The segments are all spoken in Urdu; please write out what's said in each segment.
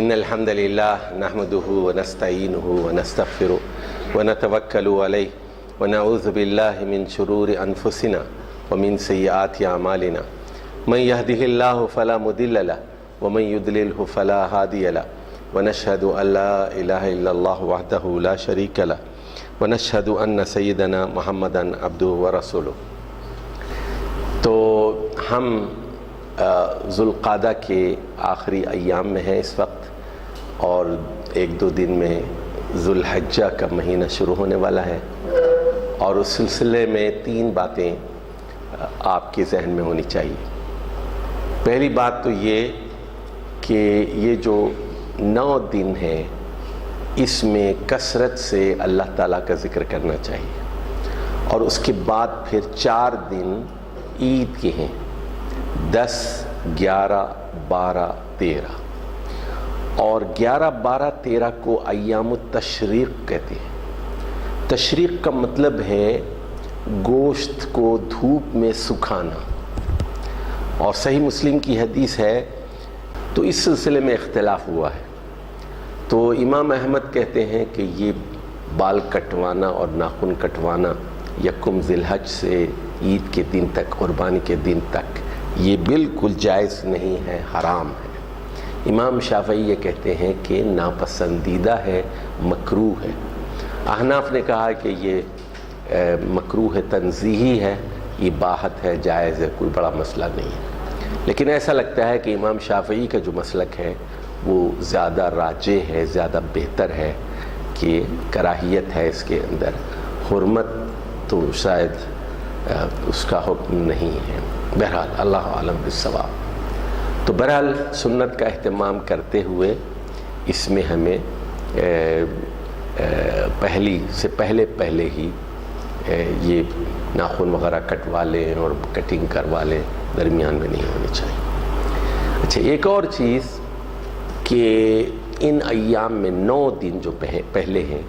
إن الحمد لله نحمده ونستعينه ونستغفره ونتوكل عليه ونعوذ بالله من شرور أنفسنا ومن سيئات أعمالنا من يهده الله فلا مضل له ومن يضلله فلا هادي له ونشهد أن لا إله إلا الله وحده لا شريك له ونشهد أن سيدنا محمدا عبده ورسوله۔ تو ہم ذوالقعدہ کے آخری ایام میں ہیں اس وقت، اور ایک دو دن میں ذوالحجہ کا مہینہ شروع ہونے والا ہے، اور اس سلسلے میں 3 باتیں آپ کے ذہن میں ہونی چاہیے۔ پہلی بات تو یہ کہ یہ جو 9 دن ہیں اس میں کثرت سے اللہ تعالیٰ کا ذکر کرنا چاہیے، اور اس کے بعد پھر 4 دن عید کے ہیں، 10، 11، 12، 13، اور 11، 12، 13 کو ایام التشریق کہتے ہیں۔ تشریق کا مطلب ہے گوشت کو دھوپ میں سکھانا، اور صحیح مسلم کی حدیث ہے۔ تو اس سلسلے میں اختلاف ہوا ہے، تو امام احمد کہتے ہیں کہ یہ بال کٹوانا اور ناخن کٹوانا یکم ذی الحج سے عید کے دن تک، قربانی کے دن تک، یہ بالکل جائز نہیں ہے، حرام ہے۔ امام شافعی یہ کہتے ہیں کہ ناپسندیدہ ہے، مکروہ ہے۔ احناف نے کہا کہ یہ مکروہ ہے، تنزیہی ہے، اباحت ہے، جائز ہے، کوئی بڑا مسئلہ نہیں ہے۔ لیکن ایسا لگتا ہے کہ امام شافعی کا جو مسلک ہے وہ زیادہ راجح ہے، زیادہ بہتر ہے، کہ کراہیت ہے اس کے اندر، حرمت تو شاید اس کا حکم نہیں ہے۔ بہرحال اللہ عالم بالصواب۔ تو بہرحال سنت کا اہتمام کرتے ہوئے اس میں ہمیں پہلے ہی یہ ناخن وغیرہ کٹوا لیں اور کٹنگ کروا لیں، درمیان میں نہیں ہونی چاہیے۔ اچھا، ایک اور چیز کہ ان ایام میں 9 دن جو پہلے ہیں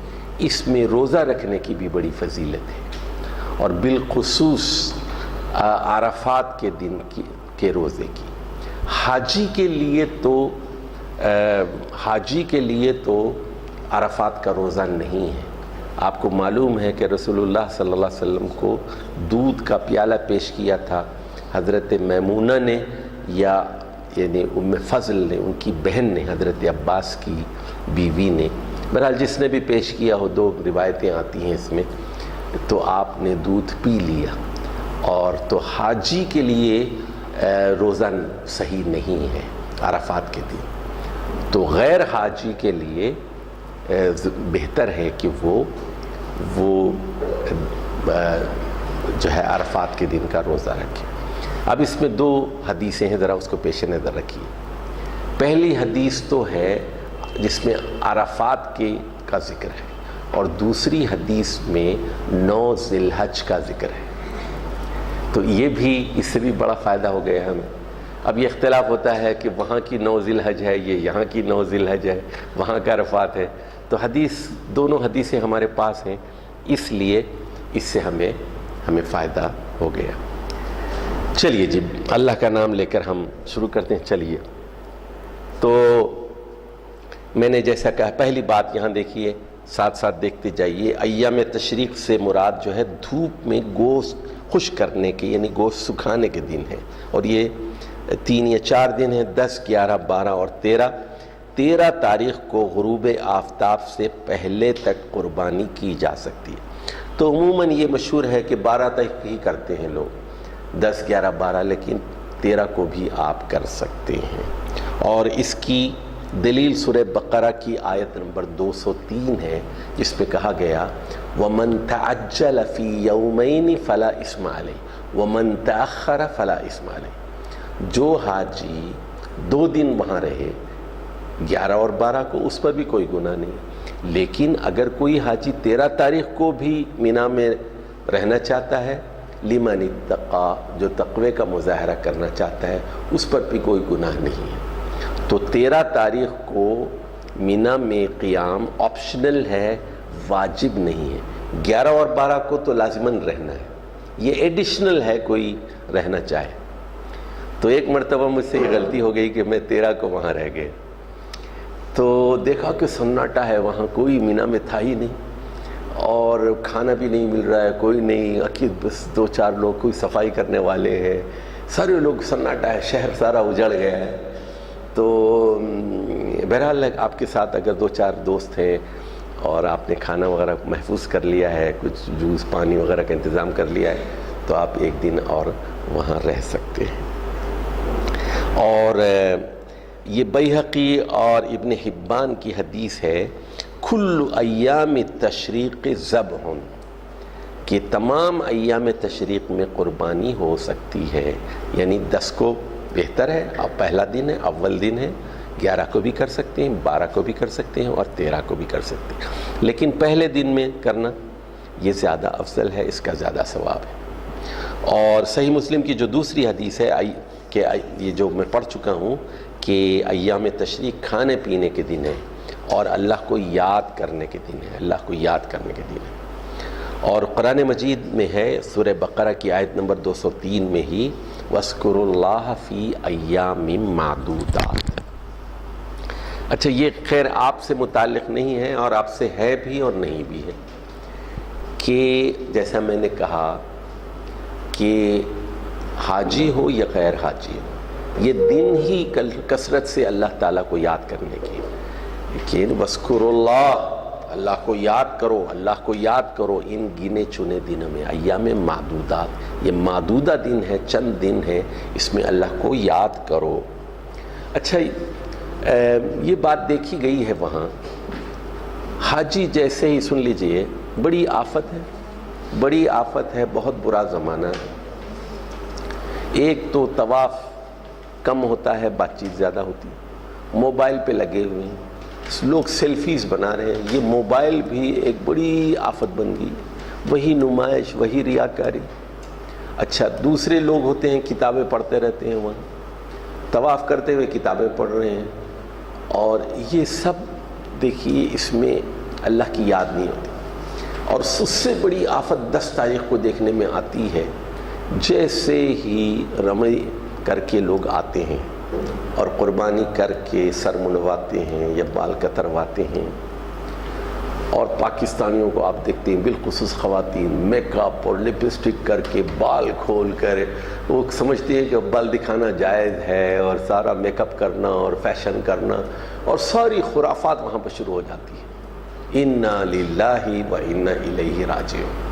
اس میں روزہ رکھنے کی بھی بڑی فضیلت ہے، اور بالخصوص عرفات کے دن کے روزے کی۔ حاجی کے لیے تو عرفات کا روزہ نہیں ہے۔ آپ کو معلوم ہے کہ رسول اللہ صلی اللہ علیہ وسلم کو دودھ کا پیالہ پیش کیا تھا حضرت میمونہ نے، یعنی ام فضل نے، ان کی بہن نے، حضرت عباس کی بیوی نے۔ بہرحال جس نے بھی پیش کیا ہو، 2 روایتیں آتی ہیں اس میں، تو آپ نے دودھ پی لیا۔ اور تو حاجی کے لیے روزہ صحیح نہیں ہے عرفات کے دن، تو غیر حاجی کے لیے بہتر ہے کہ وہ جو ہے عرفات کے دن کا روزہ رکھے۔ اب اس میں 2 حدیثیں ہیں، ذرا اس کو پیش نظر رکھیے۔ پہلی حدیث تو ہے جس میں عرفات کا ذکر ہے، اور دوسری حدیث میں 9 ذی الحج کا ذکر ہے۔ تو یہ بھی، اس سے بھی بڑا فائدہ ہو گیا ہمیں۔ اب یہ اختلاف ہوتا ہے کہ وہاں کی 9 ذی الحج ہے، یہ یہاں کی 9 ذی الحج ہے، وہاں کا عرفات ہے۔ تو دونوں حدیثیں ہمارے پاس ہیں، اس لیے اس سے ہمیں فائدہ ہو گیا۔ چلیے جی، اللہ کا نام لے کر ہم شروع کرتے ہیں۔ چلیے، تو میں نے جیسا کہا، پہلی بات یہاں دیکھیے، ساتھ ساتھ دیکھتے جائیے۔ ایام تشریق سے مراد جو ہے دھوپ میں گوشت خشک کرنے کے، یعنی گوشت سکھانے کے دن ہے، اور یہ 3 یا 4 دن ہیں، 10، 11، 12 اور 13۔ 13 تاریخ کو غروب آفتاب سے پہلے تک قربانی کی جا سکتی ہے۔ تو عموماً یہ مشہور ہے کہ 12 تک ہی کرتے ہیں لوگ، 10، 11، 12، لیکن 13 کو بھی آپ کر سکتے ہیں۔ اور اس کی دلیل سورہ بقرہ کی آیت نمبر 203 ہے، جس پہ کہا گیا وَمَن تَعَجَّلَ فِي يَوْمَيْنِ فَلَا إِثْمَ عَلَيْهِ وَمَن تَأَخَّرَ فَلَا إِثْمَ عَلَيْهِ۔ جو حاجی 2 دن وہاں رہے، 11 اور 12 کو، اس پر بھی کوئی گناہ نہیں، لیکن اگر کوئی حاجی 13 تاریخ کو بھی مینا میں رہنا چاہتا ہے، لمن اتقا، جو تقوی کا مظاہرہ کرنا چاہتا ہے، اس پر بھی کوئی گناہ نہیں ہے۔ تو 13 تاریخ کو مینا میں قیام آپشنل ہے، واجب نہیں ہے۔ 11 اور 12 کو تو لازماً رہنا ہے، یہ ایڈیشنل ہے، کوئی رہنا چاہے۔ تو ایک مرتبہ مجھ سے یہ غلطی ہو گئی کہ میں 13 کو وہاں رہ گئے، تو دیکھا کہ سناٹا ہے وہاں، کوئی مینا میں تھا ہی نہیں، اور کھانا بھی نہیں مل رہا ہے، کوئی نہیں، اکیل بس 2-4 لوگ کوئی صفائی کرنے والے ہیں، سارے لوگ سناٹا ہے، شہر سارا اجڑ گیا ہے۔ تو بہرحال آپ کے ساتھ اگر 2-4 دوست ہیں اور آپ نے کھانا وغیرہ محفوظ کر لیا ہے، کچھ جوس پانی وغیرہ کا انتظام کر لیا ہے، تو آپ ایک دن اور وہاں رہ سکتے ہیں۔ اور یہ بیہقی اور ابن حبان کی حدیث ہے، کل ایام تشریق ذبح، کہ تمام ایام تشریق میں قربانی ہو سکتی ہے، یعنی 10 کو بہتر ہے، اب پہلا دن ہے، اول دن ہے، 11 کو بھی کر سکتے ہیں، 12 کو بھی کر سکتے ہیں، اور 13 کو بھی کر سکتے ہیں، لیکن پہلے دن میں کرنا یہ زیادہ افضل ہے، اس کا زیادہ ثواب ہے۔ اور صحیح مسلم کی جو دوسری حدیث ہے کہ یہ جو میں پڑھ چکا ہوں کہ ایام تشریق کھانے پینے کے دن ہے اور اللہ کو یاد کرنے کے دن ہے، اللہ کو یاد کرنے کے دن ہے۔ اور قرآن مجید میں ہے سورہ بقرہ کی آیت نمبر 203 میں ہی، وَاذْكُرُوا اللَّهَ فِي أَيَّامٍ مَّعْدُودَاتٍ۔ اچھا یہ خیر آپ سے متعلق نہیں ہے، اور آپ سے ہے بھی اور نہیں بھی ہے، کہ جیسا میں نے کہا کہ حاجی ہو یا غیر حاجی ہو، یہ دن ہی کثرت سے اللہ تعالیٰ کو یاد کرنے کی، لیکن وَاذْكُرُوا اللَّهَ، اللہ کو یاد کرو، اللہ کو یاد کرو ان گنے چنے دنوں میں، ایام معدودات، یہ معدودہ دن ہے، چند دن ہے، اس میں اللہ کو یاد کرو۔ اچھا یہ بات دیکھی گئی ہے وہاں، حاجی جیسے ہی سن لیجئے، بڑی آفت ہے، بڑی آفت ہے، بہت برا زمانہ ہے۔ ایک تو طواف کم ہوتا ہے، بات چیت زیادہ ہوتی ہے، موبائل پہ لگے ہوئے ہیں، لوگ سیلفیز بنا رہے ہیں، یہ موبائل بھی ایک بڑی آفت بن گئی، وہی نمائش، وہی ریاکاری۔ اچھا دوسرے لوگ ہوتے ہیں کتابیں پڑھتے رہتے ہیں، وہاں طواف کرتے ہوئے کتابیں پڑھ رہے ہیں، اور یہ سب دیکھیے اس میں اللہ کی یاد نہیں ہوتی۔ اور سب سے بڑی آفت 10 تاریخ کو دیکھنے میں آتی ہے، جیسے ہی رمی کر کے لوگ آتے ہیں اور قربانی کر کے سر منڈواتے ہیں یا بال کترواتے ہیں، اور پاکستانیوں کو آپ دیکھتے ہیں بالخصوص خواتین میک اپ اور لپسٹک کر کے بال کھول کر، وہ سمجھتے ہیں کہ بال دکھانا جائز ہے، اور سارا میک اپ کرنا اور فیشن کرنا، اور ساری خرافات وہاں پر شروع ہو جاتی ہے۔ انا للہ و انا الیہ راجعون۔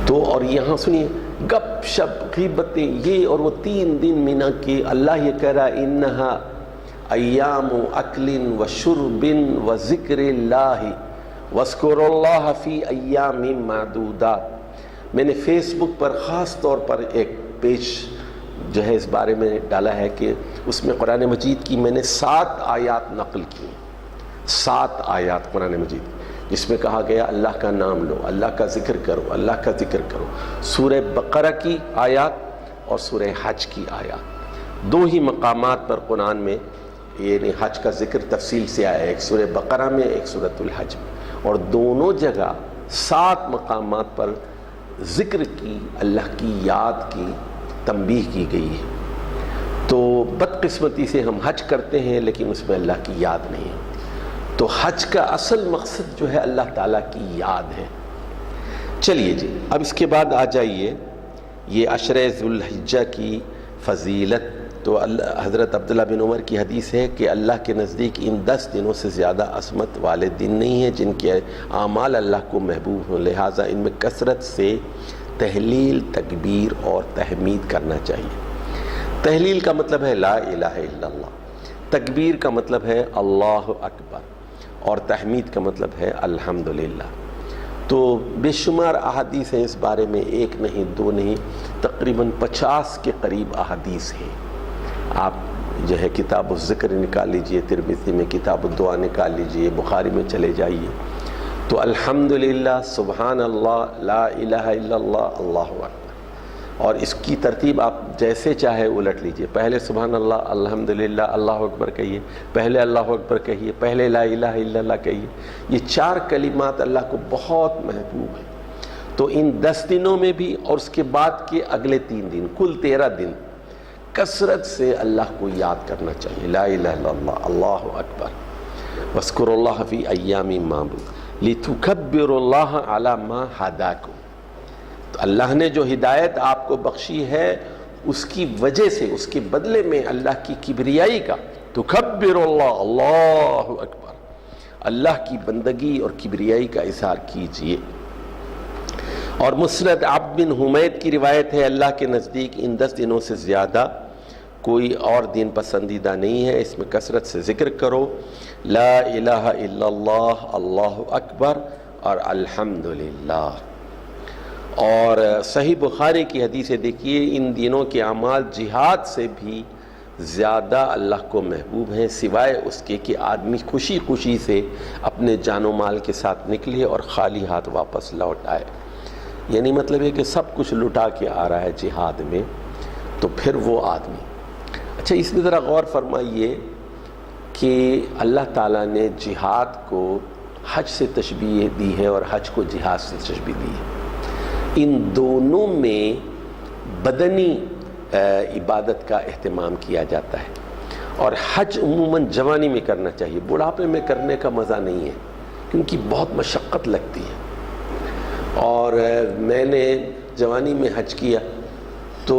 تو اور یہاں سنیے گپ شپ غیبتیں، یہ اور وہ 3 دن مینا کے، اللہ یہ کہہ رہا انہا ایام اکل و شرب و ذکر اللہ واذکروا اللہ فی ایام معدودات۔ میں نے فیس بک پر خاص طور پر ایک پیج جو ہے اس بارے میں ڈالا ہے کہ اس میں قرآن مجید کی میں نے 7 آیات نقل کی، 7 آیات قرآن مجید جس میں کہا گیا اللہ کا نام لو، اللہ کا ذکر کرو، اللہ کا ذکر کرو۔ سورہ بقرہ کی آیات اور سورہ حج کی آیات، 2 ہی مقامات پر قرآن میں یعنی حج کا ذکر تفصیل سے آیا ہے، ایک سورہ بقرہ میں، ایک سورۃ الحج میں، اور دونوں جگہ 7 مقامات پر ذکر کی، اللہ کی یاد کی تنبیہ کی گئی ہے۔ تو بدقسمتی سے ہم حج کرتے ہیں لیکن اس میں اللہ کی یاد نہیں ہوتی۔ تو حج کا اصل مقصد جو ہے اللہ تعالیٰ کی یاد ہے۔ چلیے جی اب اس کے بعد آ جائیے، یہ عشرہ ذو الحجہ کی فضیلت، تو حضرت عبداللہ بن عمر کی حدیث ہے کہ اللہ کے نزدیک ان 10 دنوں سے زیادہ عظمت والے دن نہیں ہیں جن کے اعمال اللہ کو محبوب ہوں، لہٰذا ان میں کثرت سے تہلیل، تکبیر اور تحمید کرنا چاہیے۔ تہلیل کا مطلب ہے لا الہ الا اللہ، تکبیر کا مطلب ہے اللہ اکبر، اور تحمید کا مطلب ہے الحمدللہ۔ تو بے شمار احادیث ہیں اس بارے میں، 1 نہیں 2 نہیں، تقریباً 50 کے قریب احادیث ہیں۔ آپ جو ہے کتاب الذکر نکال لیجئے، ترمذی میں کتاب الدعا نکال لیجئے، بخاری میں چلے جائیے، تو الحمدللہ، سبحان اللہ، لا الہ الا اللہ، اللہ اکبر، اور اس کی ترتیب آپ جیسے چاہے الٹ لیجئے، پہلے سبحان اللہ، الحمدللہ، اللہ اکبر کہیے، پہلے اللہ اکبر کہیے، پہلے لا الہ الا اللہ کہیے۔ یہ 4 کلمات اللہ کو بہت محبوب ہیں۔ تو ان 10 دنوں میں بھی اور اس کے بعد کے اگلے 3 دن، کل 13 دن کثرت سے اللہ کو یاد کرنا چاہیے، لا الہ الا اللہ، اللہ اکبر۔ وَاذْكُرُوا اللَّهَ فِي أَيَّامٍ مَّعْدُودَةٍ لِتُكَبِّرُوا اللَّهَ عَلَى مَا هَدَاكُمْ۔ تو اللہ نے جو ہدایت آپ کو بخشی ہے اس کی وجہ سے، اس کے بدلے میں اللہ کی کبریائی کا، تُكَبِّرُوا اللَّهَ، اللہ اکبر، اللہ کی بندگی اور کبریائی کا اظہار کیجئے۔ اور مسند عبد بن حمید کی روایت ہے، اللہ کے نزدیک ان 10 دنوں سے زیادہ کوئی اور دن پسندیدہ نہیں ہے، اس میں کثرت سے ذکر کرو، لا الہ الا اللہ، اللہ اکبر اور الحمدللہ۔ اور صحیح بخاری کی حدیث دیکھیے، ان دنوں کے اعمال جہاد سے بھی زیادہ اللہ کو محبوب ہیں، سوائے اس کے کہ آدمی خوشی خوشی سے اپنے جان و مال کے ساتھ نکلے اور خالی ہاتھ واپس لوٹ آئے۔ یعنی مطلب ہے کہ سب کچھ لٹا کے آ رہا ہے جہاد میں، تو پھر وہ آدمی۔ اچھا، اس میں ذرا غور فرمائیے کہ اللہ تعالیٰ نے جہاد کو حج سے تشبیہ دی ہے اور حج کو جہاد سے تشبیہ دی ہے۔ ان دونوں میں بدنی عبادت کا اہتمام کیا جاتا ہے، اور حج عموماً جوانی میں کرنا چاہیے، بڑھاپے میں کرنے کا مزہ نہیں ہے کیونکہ بہت مشقت لگتی ہے۔ اور میں نے جوانی میں حج کیا تو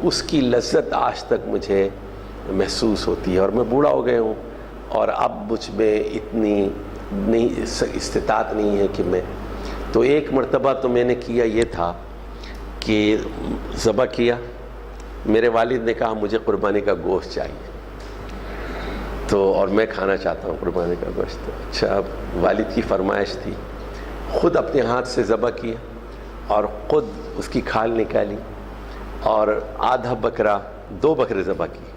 اس کی لذت آج تک مجھے محسوس ہوتی ہے، اور میں بوڑھا ہو گیا ہوں اور اب مجھ میں اتنی استطاعت نہیں ہے کہ میں، تو ایک مرتبہ تو میں نے کیا یہ تھا کہ ذبح کیا، میرے والد نے کہا مجھے قربانی کا گوشت چاہیے، تو اور میں کھانا چاہتا ہوں قربانی کا گوشت۔ اچھا، والد کی فرمائش تھی، خود اپنے ہاتھ سے ذبح کیا اور خود اس کی کھال نکالی، اور آدھا بکرا، 2 بکرے ذبح کیے،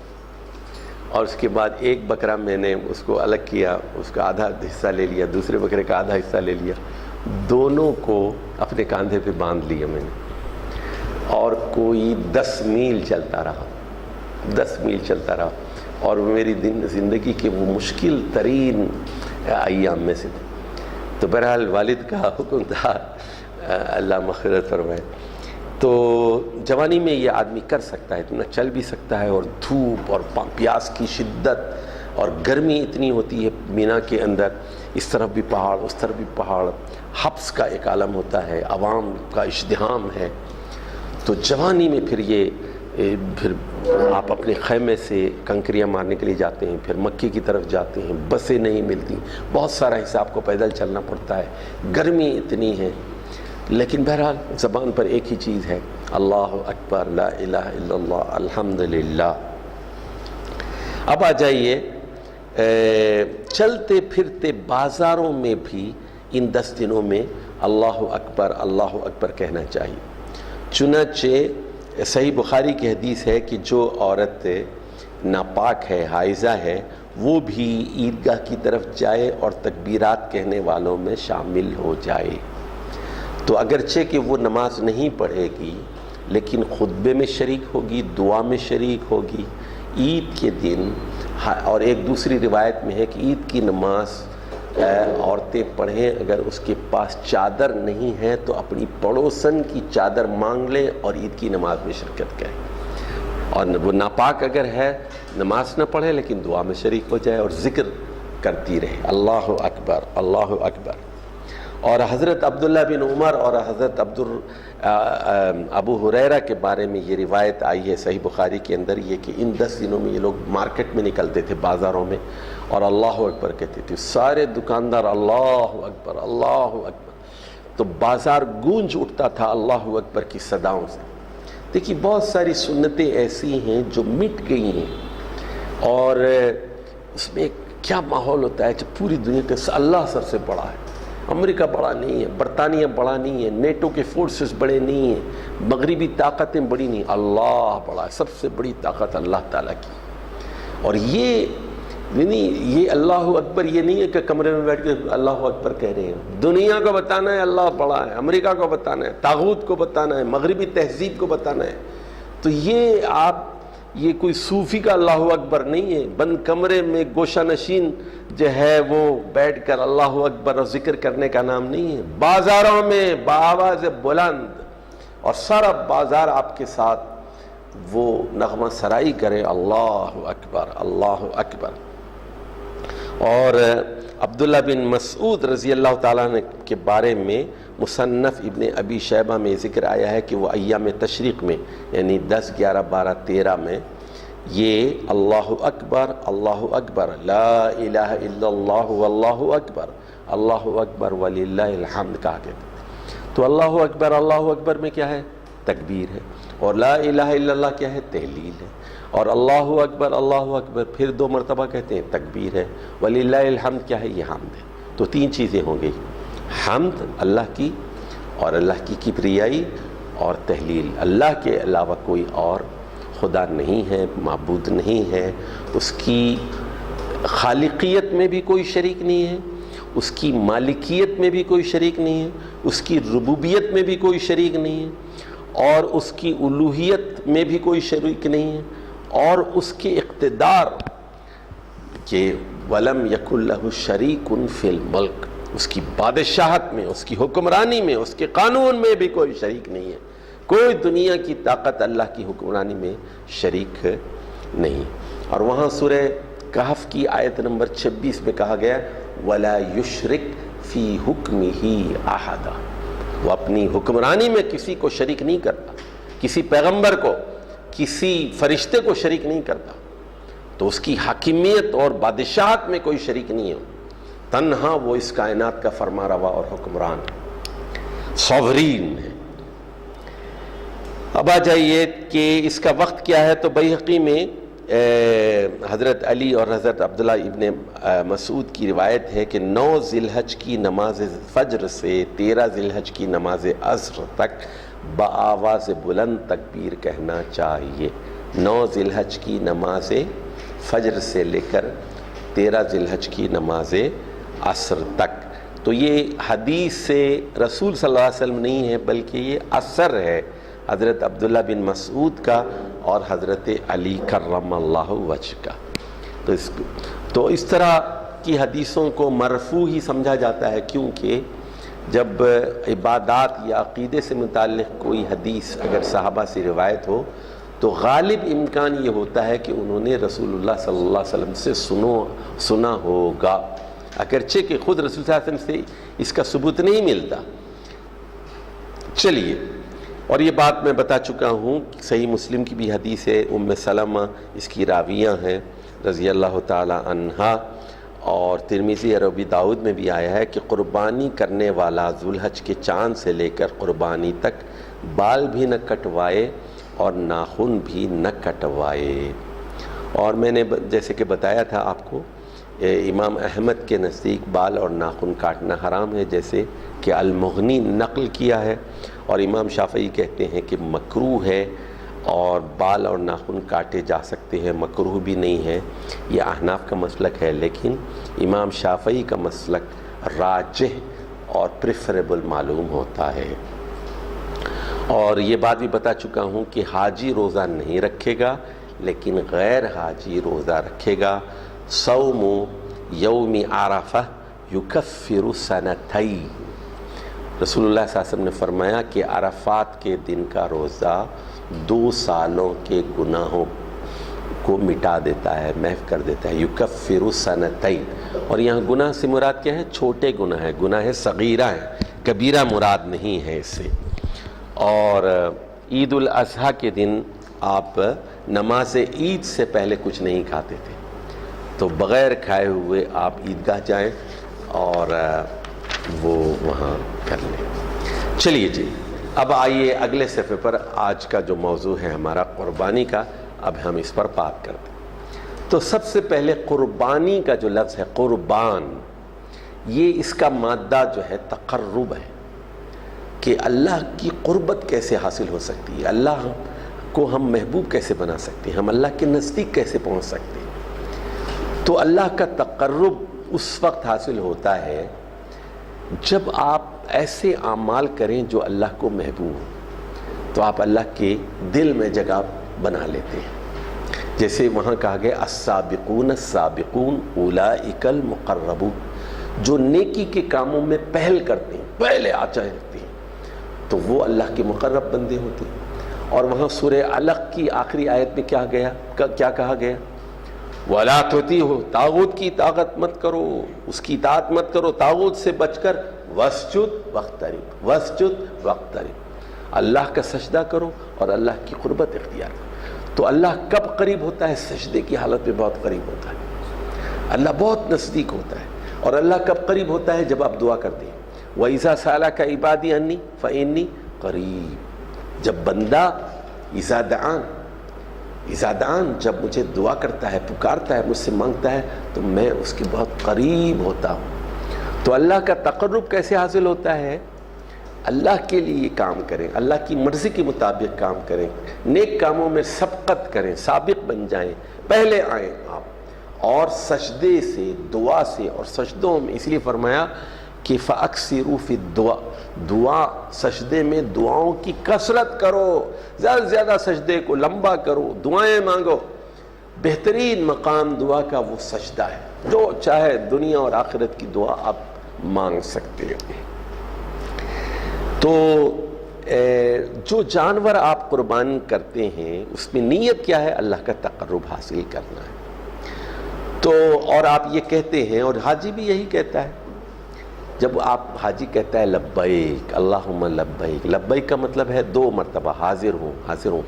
اور اس کے بعد ایک بکرا میں نے اس کو الگ کیا، اس کا آدھا حصہ لے لیا، دوسرے بکرے کا آدھا حصہ لے لیا، دونوں کو اپنے کاندھے پہ باندھ لیا میں نے، اور کوئی 10 میل چلتا رہا، 10 میل چلتا رہا، اور میری زندگی کے وہ مشکل ترین ایام میں سے تھے۔ تو بہرحال والد کا حکم تھا، اللہ مغفرت فرمائے۔ تو جوانی میں یہ آدمی کر سکتا ہے، اتنا چل بھی سکتا ہے، اور دھوپ اور پیاس کی شدت اور گرمی اتنی ہوتی ہے مینا کے اندر، اس طرف بھی پہاڑ اس طرف بھی پہاڑ، حبس کا ایک عالم ہوتا ہے، عوام کا ازدحام ہے۔ تو جوانی میں پھر آپ اپنے خیمے سے کنکریاں مارنے کے لیے جاتے ہیں، پھر مکے کی طرف جاتے ہیں، بسیں نہیں ملتی، بہت سارا حصہ آپ کو پیدل چلنا پڑتا ہے، گرمی اتنی ہے، لیکن بہرحال زبان پر ایک ہی چیز ہے، اللہ اکبر، لا الہ الا اللہ، الحمدللہ۔ اب آ جائیے، چلتے پھرتے بازاروں میں بھی ان 10 دنوں میں اللہ اکبر کہنا چاہیے۔ چنانچہ صحیح بخاری کی حدیث ہے کہ جو عورت ناپاک ہے، حائضہ ہے، وہ بھی عیدگاہ کی طرف جائے اور تکبیرات کہنے والوں میں شامل ہو جائے۔ تو اگرچہ کہ وہ نماز نہیں پڑھے گی، لیکن خطبے میں شریک ہوگی، دعا میں شریک ہوگی عید کے دن۔ اور ایک دوسری روایت میں ہے کہ عید کی نماز عورتیں پڑھیں، اگر اس کے پاس چادر نہیں ہے تو اپنی پڑوسن کی چادر مانگ لیں اور عید کی نماز میں شرکت کریں، اور وہ ناپاک اگر ہے نماز نہ پڑھے لیکن دعا میں شریک ہو جائے اور ذکر کرتی رہے، اللہ اکبر، اللہ اکبر۔ اور حضرت عبداللہ بن عمر اور حضرت ابو ہریرہ کے بارے میں یہ روایت آئی ہے صحیح بخاری کے اندر، یہ کہ ان 10 دنوں میں یہ لوگ مارکیٹ میں نکلتے تھے، بازاروں میں، اور اللہ اکبر کہتے تھے، سارے دکاندار اللہ اکبر، اللہ اکبر، تو بازار گونج اٹھتا تھا اللہ اکبر کی صداؤں سے۔ دیکھیے، بہت ساری سنتیں ایسی ہیں جو مٹ گئی ہیں، اور اس میں کیا ماحول ہوتا ہے جب پوری دنیا کے اللہ سب سے بڑا ہے، امریکہ بڑا نہیں ہے، برطانیہ بڑا نہیں ہے، نیٹو کے فورسز بڑے نہیں ہیں، مغربی طاقتیں بڑی نہیں، اللہ بڑا ہے، سب سے بڑی طاقت اللہ تعالیٰ کی۔ اور یہ اللہ اکبر یہ نہیں ہے کہ کمرے میں بیٹھ کے اللہ اکبر کہہ رہے ہیں، دنیا کو بتانا ہے اللہ بڑا ہے، امریکہ کو بتانا ہے، طاغوت کو بتانا ہے، مغربی تہذیب کو بتانا ہے۔ تو یہ کوئی صوفی کا اللہ اکبر نہیں ہے، بند کمرے میں گوشہ نشین جو ہے وہ بیٹھ کر اللہ اکبر اور ذکر کرنے کا نام نہیں ہے، بازاروں میں بآواز بلند، اور سارا بازار آپ کے ساتھ وہ نغمہ سرائی کرے، اللہ اکبر، اللہ اکبر۔ اور عبداللہ بن مسعود رضی اللہ تعالیٰ عنہ کے بارے میں مصنف ابن ابی شیبہ میں ذکر آیا ہے کہ وہ ایام تشریق میں یعنی 10، 11، 12، 13 میں یہ اللہ اکبر لا الہ الا اللہ واللہ اکبر وللہ الحمد کہا کرتے. تو اللہ اکبر میں کیا ہے؟ تکبیر ہے. اور لا الہ الا اللہ کیا ہے؟ تہلیل ہے. اور اللہ اکبر پھر 2 مرتبہ کہتے ہیں، تکبیر ہے. وللہ الحمد کیا ہے؟ یہ حمد ہے. تو 3 چیزیں ہوں گئی، حمد اللہ کی، اور اللہ کی کبریائی، اور تہلیل. اللہ کے علاوہ کوئی اور خدا نہیں ہے، معبود نہیں ہے. اس کی خالقیت میں بھی کوئی شریک نہیں ہے، اس کی مالکیت میں بھی کوئی شریک نہیں ہے، اس کی ربوبیت میں بھی کوئی شریک نہیں ہے، اور اس کی الوہیت میں بھی کوئی شریک نہیں ہے، اور اس کے اقتدار کہ وَلَمْ يَكُنْ لَهُ شَرِيكٌ فِي الْمُلْكِ، اس کی بادشاہت میں، اس کی حکمرانی میں، اس کے قانون میں بھی کوئی شریک نہیں ہے. کوئی دنیا کی طاقت اللہ کی حکمرانی میں شریک نہیں. اور وہاں سورہ کہف کی آیت نمبر 26 میں کہا گیا وَلَا يُشْرِكْ فِي حُكْمِهِ أَحَدًا، وہ اپنی حکمرانی میں کسی کو شریک نہیں کرتا، کسی پیغمبر کو، کسی فرشتے کو شریک نہیں کرتا. تو اس کی حاکمیت اور بادشاہت میں کوئی شریک نہیں ہے. تنہا وہ اس کائنات کا فرما روا اور حکمران، سوورین ہے. اب آ جائیے کہ اس کا وقت کیا ہے. تو بیہقی میں حضرت علی اور حضرت عبداللہ ابن مسعود کی روایت ہے کہ 9 ذی الحج کی نماز فجر سے 13 ذی الحج کی نماز عصر تک بآواز بلند تکبیر کہنا چاہیے. 9 ذی الحج کی نماز فجر سے لے کر 13 ذی الحج کی نماز عصر تک. تو یہ حدیث سے رسول صلی اللہ علیہ وسلم نہیں ہے، بلکہ یہ اثر ہے حضرت عبداللہ بن مسعود کا اور حضرت علی کرم اللہ وجہ کا. تو اس طرح کی حدیثوں کو مرفوع ہی سمجھا جاتا ہے، کیونکہ جب عبادات یا عقیدے سے متعلق کوئی حدیث اگر صحابہ سے روایت ہو تو غالب امکان یہ ہوتا ہے کہ انہوں نے رسول اللہ صلی اللہ علیہ وسلم سے سنا ہوگا، اگرچہ کہ خود رسول صلی اللہ علیہ وسلم سے اس کا ثبوت نہیں ملتا. چلیے، اور یہ بات میں بتا چکا ہوں، صحیح مسلم کی بھی حدیث ہے، ام سلمہ اس کی راویہ ہیں رضی اللہ تعالی عنہا، اور ترمذی اور ابی داؤد میں بھی آیا ہے کہ قربانی کرنے والا ذوالحج کے چاند سے لے کر قربانی تک بال بھی نہ کٹوائے اور ناخن بھی نہ کٹوائے. اور میں نے جیسے کہ بتایا تھا آپ کو، امام احمد کے نزدیک بال اور ناخن کاٹنا حرام ہے، جیسے کہ المغنی نقل کیا ہے. اور امام شافعی کہتے ہیں کہ مکروہ ہے، اور بال اور ناخن کاٹے جا سکتے ہیں، مکروہ بھی نہیں ہے. یہ احناف کا مسلک ہے، لیکن امام شافعی کا مسلک راجح اور پریفریبل معلوم ہوتا ہے. اور یہ بات بھی بتا چکا ہوں کہ حاجی روزہ نہیں رکھے گا، لیکن غیر حاجی روزہ رکھے گا. صوم یوم عرفہ یکفر سنتین، رسول اللہ صلی اللہ علیہ وسلم نے فرمایا کہ عرفات کے دن کا روزہ 2 سالوں کے گناہوں کو مٹا دیتا ہے، محو کر دیتا ہے. یکفر سنتین، اور یہاں گناہ سے مراد کیا ہے؟ چھوٹے گناہ ہے، گناہ صغیرہ ہے، کبیرہ مراد نہیں ہے اس سے. اور عید الاضحیٰ کے دن آپ نماز عید سے پہلے کچھ نہیں کھاتے تھے، تو بغیر کھائے ہوئے آپ عیدگاہ جائیں اور وہ وہاں کر لیں. چلیے جی، اب آئیے اگلے صفحے پر. آج کا جو موضوع ہے ہمارا قربانی کا، اب ہم اس پر بات کرتے ہیں. تو سب سے پہلے قربانی کا جو لفظ ہے قربان، یہ اس کا مادہ جو ہے تقرب ہے، کہ اللہ کی قربت کیسے حاصل ہو سکتی ہے، اللہ کو ہم محبوب کیسے بنا سکتے ہیں، ہم اللہ کے نزدیک کیسے پہنچ سکتے ہیں. تو اللہ کا تقرب اس وقت حاصل ہوتا ہے جب آپ ایسے اعمال کریں جو اللہ کو محبوب ہو، تو آپ اللہ کے دل میں جگہ بنا لیتے ہیں. جیسے وہاں کہا گیا السابقون السابقون اولئک المقربون، جو نیکی کے کاموں میں پہل کرتے ہیں، پہلے آ جاتے ہیں، تو وہ اللہ کے مقرب بندے ہوتے ہیں. اور وہاں سورہ علق کی آخری آیت میں کیا کہا گیا؟ وَلَا تُطِیعْهُ، طاغوت کی اطاعت مت کرو، اس کی اطاعت مت کرو، طاغوت سے بچ کر وَاسْجُدْ وَاقْتَرِب، وَاسْجُدْ وَاقْتَرِب، اللہ کا سجدہ کرو اور اللہ کی قربت اختیار کرو۔ تو اللہ کب قریب ہوتا ہے؟ سجدے کی حالت میں بہت قریب ہوتا ہے، اللہ بہت نزدیک ہوتا ہے۔ اور اللہ کب قریب ہوتا ہے؟ جب آپ دعا کرتے ہیں۔ وَإِذَا سَأَلَكَ عِبَادِي عَنِّي فَإِنِّي قَرِيب، جب بندہ اذا دعان جب مجھے دعا کرتا ہے، پکارتا ہے، مجھ سے مانگتا ہے، تو میں اس کے بہت قریب ہوتا ہوں۔ تو اللہ کا تقرب کیسے حاصل ہوتا ہے؟ اللہ کے لیے یہ کام کریں، اللہ کی مرضی کے مطابق کام کریں، نیک کاموں میں سبقت کریں، سابق بن جائیں، پہلے آئیں آپ، اور سجدے سے، دعا سے، اور سجدوں میں اس لیے فرمایا کہ فَأَكْثِرُوا فِي الدُّعَاء، دعا سجدے میں دعاؤں کی کثرت کرو، زیادہ سے زیادہ سجدے کو لمبا کرو، دعائیں مانگو۔ بہترین مقام دعا کا وہ سجدہ ہے، جو چاہے دنیا اور آخرت کی دعا آپ مانگ سکتے ہو۔ تو جو جانور آپ قربان کرتے ہیں اس میں نیت کیا ہے؟ اللہ کا تقرب حاصل کرنا ہے۔ تو اور آپ یہ کہتے ہیں، اور حاجی بھی یہی کہتا ہے، جب آپ حاجی کہتا ہے لبیک اللہم لبیک، لبیک کا مطلب ہے 2 مرتبہ حاضر ہوں، حاضر ہوں،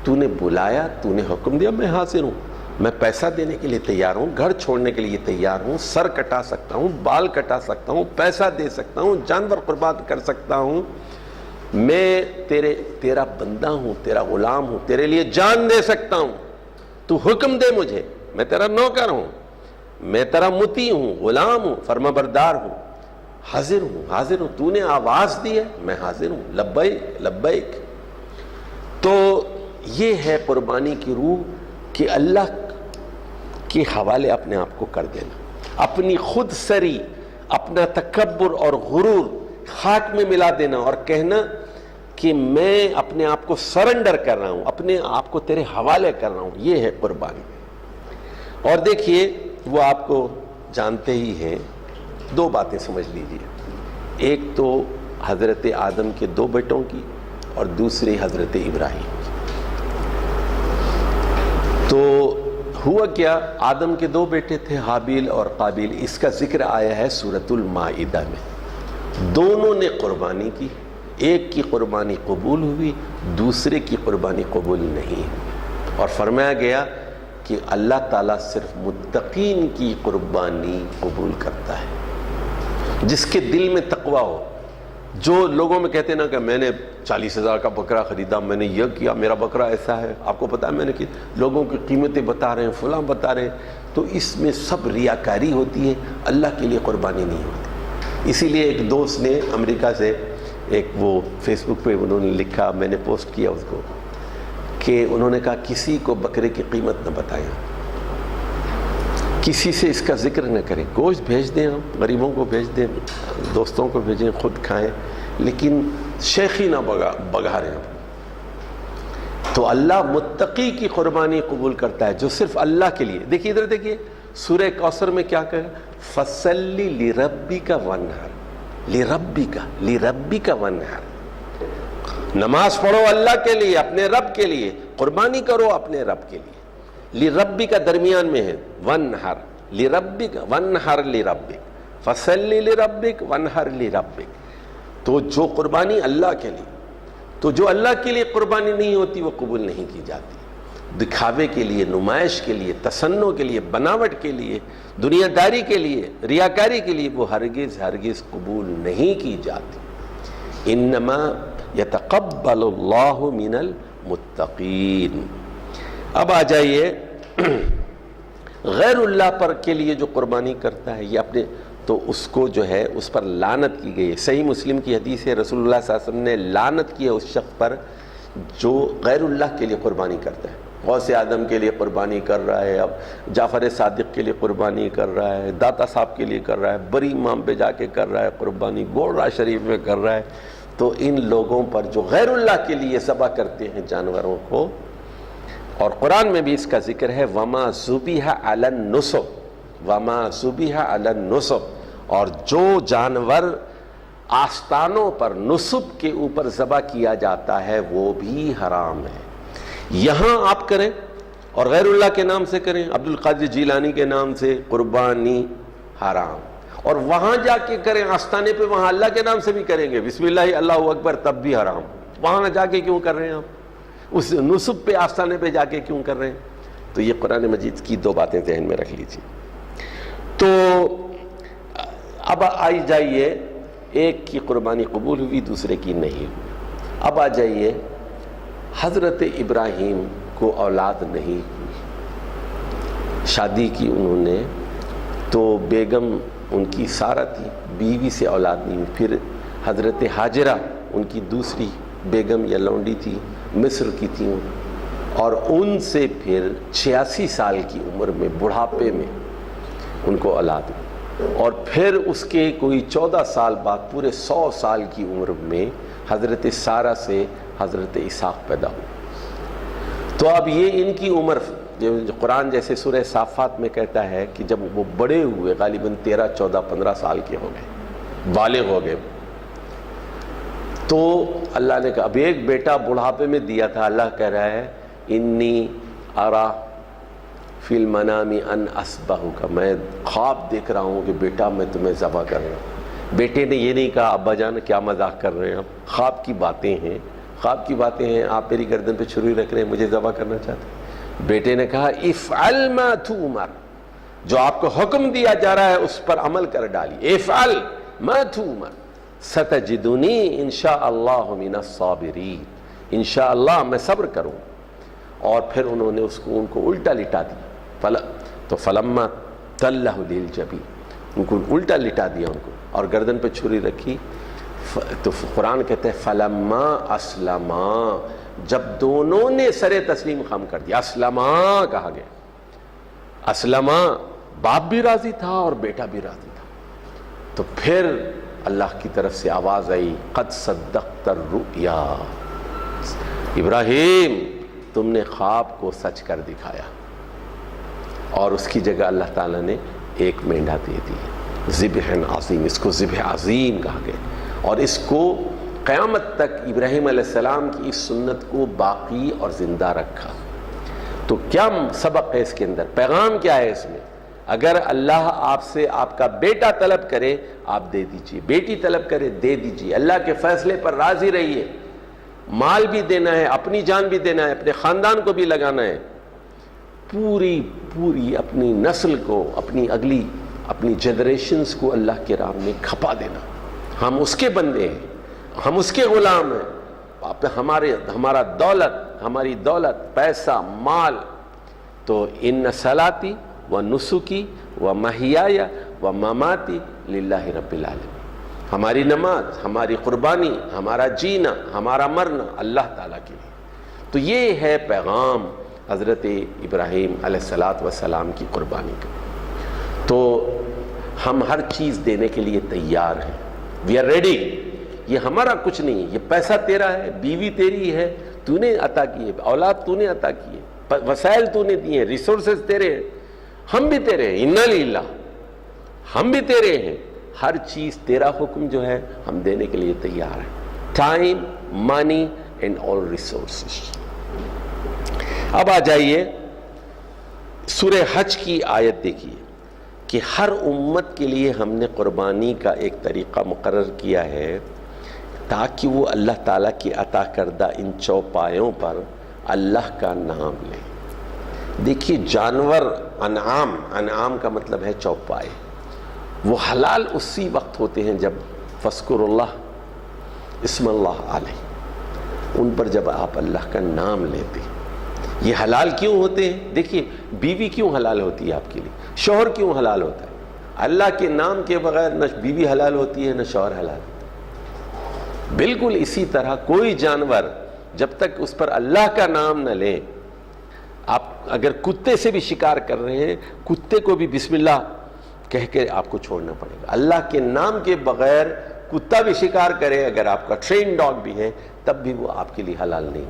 تو نے بلایا، تو نے حکم دیا، میں حاضر ہوں، میں پیسہ دینے کے لیے تیار ہوں، گھر چھوڑنے کے لیے تیار ہوں، سر کٹا سکتا ہوں، بال کٹا سکتا ہوں، پیسہ دے سکتا ہوں، جانور قربان کر سکتا ہوں، میں تیرا بندہ ہوں، تیرا غلام ہوں، تیرے لیے جان دے سکتا ہوں، تو حکم دے مجھے، میں تیرا نوکر ہوں، میں تیرا مطیع ہوں، غلام ہوں، فرما بردار ہوں، حاضر ہوں، حاضر ہوں، تو نے آواز دی ہے، میں حاضر ہوں، لبیک لبیک۔ تو یہ ہے قربانی کی روح، کہ اللہ کے حوالے اپنے آپ کو کر دینا، اپنی خود سری، اپنا تکبر اور غرور خاک میں ملا دینا، اور کہنا کہ میں اپنے آپ کو سرنڈر کر رہا ہوں، اپنے آپ کو تیرے حوالے کر رہا ہوں، یہ ہے قربانی۔ اور دیکھیے وہ آپ کو جانتے ہی ہیں، 2 باتیں سمجھ لیجئے، ایک تو حضرت آدم کے 2 بیٹوں کی، اور دوسری حضرت ابراہیم کی۔ تو ہوا کیا، آدم کے 2 بیٹے تھے، حابیل اور قابیل، اس کا ذکر آیا ہے سورۃ المائدہ میں۔ دونوں نے قربانی کی، ایک کی قربانی قبول ہوئی، دوسرے کی قربانی قبول نہیں ہوئی، اور فرمایا گیا کہ اللہ تعالیٰ صرف متقین کی قربانی قبول کرتا ہے، جس کے دل میں تقوی ہو۔ جو لوگوں میں کہتے ہیں نا کہ میں نے 40,000 کا بکرا خریدا، میں نے یہ کیا، میرا بکرا ایسا ہے، آپ کو پتا ہے میں نے کہ لوگوں کی قیمتیں بتا رہے ہیں، فلاں بتا رہے ہیں، تو اس میں سب ریاکاری ہوتی ہے، اللہ کے لیے قربانی نہیں ہوتی۔ اسی لیے ایک دوست نے امریکہ سے ایک وہ فیس بک پہ انہوں نے لکھا، میں نے پوسٹ کیا اس کو، کہ انہوں نے کہا کسی کو بکرے کی قیمت نہ بتائیں، کسی سے اس کا ذکر نہ کریں، گوشت بھیج دیں، ہم غریبوں کو بھیج دیں، دوستوں کو بھیجیں، خود کھائیں، لیکن شیخی نہ بگاریں۔ تو اللہ متقی کی قربانی قبول کرتا ہے، جو صرف اللہ کے لیے۔ دیکھیے ادھر دیکھیے، سورہ کوثر میں کیا کہا، فَصَلِّ لِرَبِّكَ وَانْحَرْ، لِرَبِّكَ وَانْحَرْ، نماز پڑھو اللہ کے لیے، اپنے رب کے لیے، قربانی کرو اپنے رب کے لیے۔ لِرَبِّكَ درمیان میں ہے، وَانْحَرْ لِرَبِّكَ وَانْحَرْ لِرَبِّكَ، فَصَلِّ لِرَبِّكَ وَانْحَرْ لِرَبِّكَ۔ تو جو قربانی اللہ کے لیے، تو جو اللہ کے لیے قربانی نہیں ہوتی وہ قبول نہیں کی جاتی، دکھاوے کے لیے، نمائش کے لیے، تصنع کے لیے، بناوٹ کے لیے، دنیا داری کے لیے، ریاکاری کے لیے، وہ ہرگز ہرگز قبول نہیں کی جاتی۔ انما یتقبل اللہ من المتقین۔ اب آ جائیے غیر اللہ پر کے لیے جو قربانی کرتا ہے یہ اپنے، تو اس کو جو ہے اس پر لعنت کی گئی ہے۔ صحیح مسلم کی حدیث ہے، رسول اللہ صلی اللہ علیہ وسلم نے لعنت کی ہے اس شخص پر جو غیر اللہ کے لیے قربانی کرتا ہے۔ غوث اعظم کے لیے قربانی کر رہا ہے، اب جعفر صادق کے لیے قربانی کر رہا ہے، داتا صاحب کے لیے کر رہا ہے، بری امام پہ جا کے کر رہا ہے قربانی، گولڑا شریف میں کر رہا ہے۔ تو ان لوگوں پر جو غیر اللہ کے لیے ذبح کرتے ہیں جانوروں کو، اور قرآن میں بھی اس کا ذکر ہے، وَمَا ذُبِحَ عَلَى النُّصُبِ، وَمَا ذُبِحَ عَلَى النُّصُبِ، اور جو جانور آستانوں پر نصب کے اوپر ذبح کیا جاتا ہے وہ بھی حرام ہے۔ یہاں آپ کریں اور غیر اللہ کے نام سے کریں، عبد القادر جیلانی کے نام سے، قربانی حرام. اور وہاں جا کے کریں آستانے پہ، وہاں اللہ کے نام سے بھی کریں گے، بسم اللہ اللہ اکبر، تب بھی حرام. وہاں جا کے کیوں کر رہے ہیں آپ؟ اس نصب پہ آستانے پہ جا کے کیوں کر رہے ہیں؟ تو یہ قرآن مجید کی دو باتیں ذہن میں رکھ لیجیے. تو اب آئی جائیے، ایک کی قربانی قبول ہوئی، دوسرے کی نہیں ہوئی. اب آ جائیے، حضرت ابراہیم کو اولاد نہیں ہوئی، شادی کی انہوں نے تو بیگم ان کی سارہ تھی، بیوی سے اولاد نہیں ہوئی. پھر حضرت ہاجرہ ان کی دوسری بیگم یا لونڈی تھی، مصر کی تھیں، اور ان سے پھر 86 سال کی عمر میں بڑھاپے میں ان کو اولاد ہوئی. اور پھر اس کے کوئی 14 سال بعد پورے 100 سال کی عمر میں حضرت سارہ سے حضرت اسحاق پیدا ہوئے. تو اب یہ ان کی عمر، جو قرآن جیسے سورہ صافات میں کہتا ہے کہ جب وہ بڑے ہوئے، غالباً 13 14 15 سال کے ہو گئے، بالغ ہو گئے، تو اللہ نے کہا، اب ایک بیٹا بڑھاپے میں دیا تھا، اللہ کہہ رہا ہے انی ارا فی المنام ان اذبحک، میں خواب دیکھ رہا ہوں کہ بیٹا میں تمہیں ذبح کر رہا ہوں. بیٹے نے یہ نہیں کہا ابا جان کیا مذاق کر رہے ہیں آپ، خواب کی باتیں ہیں، خواب کی باتیں ہیں، آپ میری گردن پہ چھری رکھ رہے ہیں، مجھے ذبح کرنا چاہتے ہیں. بیٹے نے کہا افعل ما تؤمر، جو آپ کو حکم دیا جا رہا ہے اس پر عمل کر ڈالیے. افعل ما تؤمر ستجدنی انشاءاللہ من الصابرین، انشاءاللہ میں صبر کروں. اور پھر انہوں نے ان کو الٹا لٹا دیا. تو فلما تلہ للجبین، ان کو الٹا لٹا دیا ان کو، اور گردن پہ چھری رکھی. تو قرآن کہتے ہیں فلما اسلما، جب دونوں نے سر تسلیم خم کر دیا، اسلما کہا گیا. اسلما، باپ بھی راضی تھا اور بیٹا بھی راضی تھا. تو پھر اللہ کی طرف سے آواز آئی، قد صدقت الرؤیا، ابراہیم تم نے خواب کو سچ کر دکھایا. اور اس کی جگہ اللہ تعالیٰ نے ایک مینڈا دے دی، ذبح عظیم، اس کو ذبح عظیم کہا گیا. اور اس کو قیامت تک ابراہیم علیہ السلام کی اس سنت کو باقی اور زندہ رکھا. تو کیا سبق ہے اس کے اندر، پیغام کیا ہے اس میں؟ اگر اللہ آپ سے آپ کا بیٹا طلب کرے آپ دے دیجئے، بیٹی طلب کرے دے دیجئے. اللہ کے فیصلے پر راضی رہیے. مال بھی دینا ہے، اپنی جان بھی دینا ہے، اپنے خاندان کو بھی لگانا ہے، پوری اپنی نسل کو، اپنی جنریشنز کو اللہ کے راہ میں کھپا دینا. ہم اس کے بندے ہیں، ہم اس کے غلام ہیں. ہمارا ہماری دولت، پیسہ، مال، تو ان صلاتی و نسکی و محیایا و مماتی للہ رب العالمین، ہماری نماز، ہماری قربانی، ہمارا جینا، ہمارا مرنا اللہ تعالیٰ کے لیے. تو یہ ہے پیغام حضرت ابراہیم علیہ السلام کی قربانی کا. تو ہم ہر چیز دینے کے لیے تیار ہیں، وی آر ریڈی. یہ ہمارا کچھ نہیں، یہ پیسہ تیرا ہے، بیوی تیری ہے، تو نے عطا کی ہے، اولاد تو نے عطا کی ہے، وسائل تو نے دیے ہیں، ریسورسز تیرے ہیں، ہم بھی تیرے ہیں، انا للہ، ہم بھی تیرے ہیں. ہر چیز تیرا حکم جو ہے ہم دینے کے لیے تیار ہیں. Time, money and all resources. اب آ جائیے سورہ حج کی آیت دیکھیے کہ ہر امت کے لیے ہم نے قربانی کا ایک طریقہ مقرر کیا ہے تاکہ وہ اللہ تعالیٰ کی عطا کردہ ان چوپایوں پر اللہ کا نام لیں. دیکھیے جانور، انعام کا مطلب ہے چوپائے، وہ حلال اسی وقت ہوتے ہیں جب فذکر اللہ اسم اللہ علیہ، ان پر جب آپ اللہ کا نام لیتے ہیں. یہ حلال کیوں ہوتے ہیں؟ دیکھیے بیوی کیوں حلال ہوتی ہے آپ کے لیے، شوہر کیوں حلال ہوتا ہے؟ اللہ کے نام کے بغیر نہ بیوی حلال ہوتی ہے نہ شوہر حلال. بالکل اسی طرح کوئی جانور جب تک اس پر اللہ کا نام نہ لیں، آپ اگر کتے سے بھی شکار کر رہے ہیں، کتے کو بھی بسم اللہ کہہ کے آپ کو چھوڑنا پڑے گا. اللہ کے نام کے بغیر کتا بھی شکار کرے، اگر آپ کا ٹرین ڈاگ بھی ہے، تب بھی وہ آپ کے لیے حلال نہیں.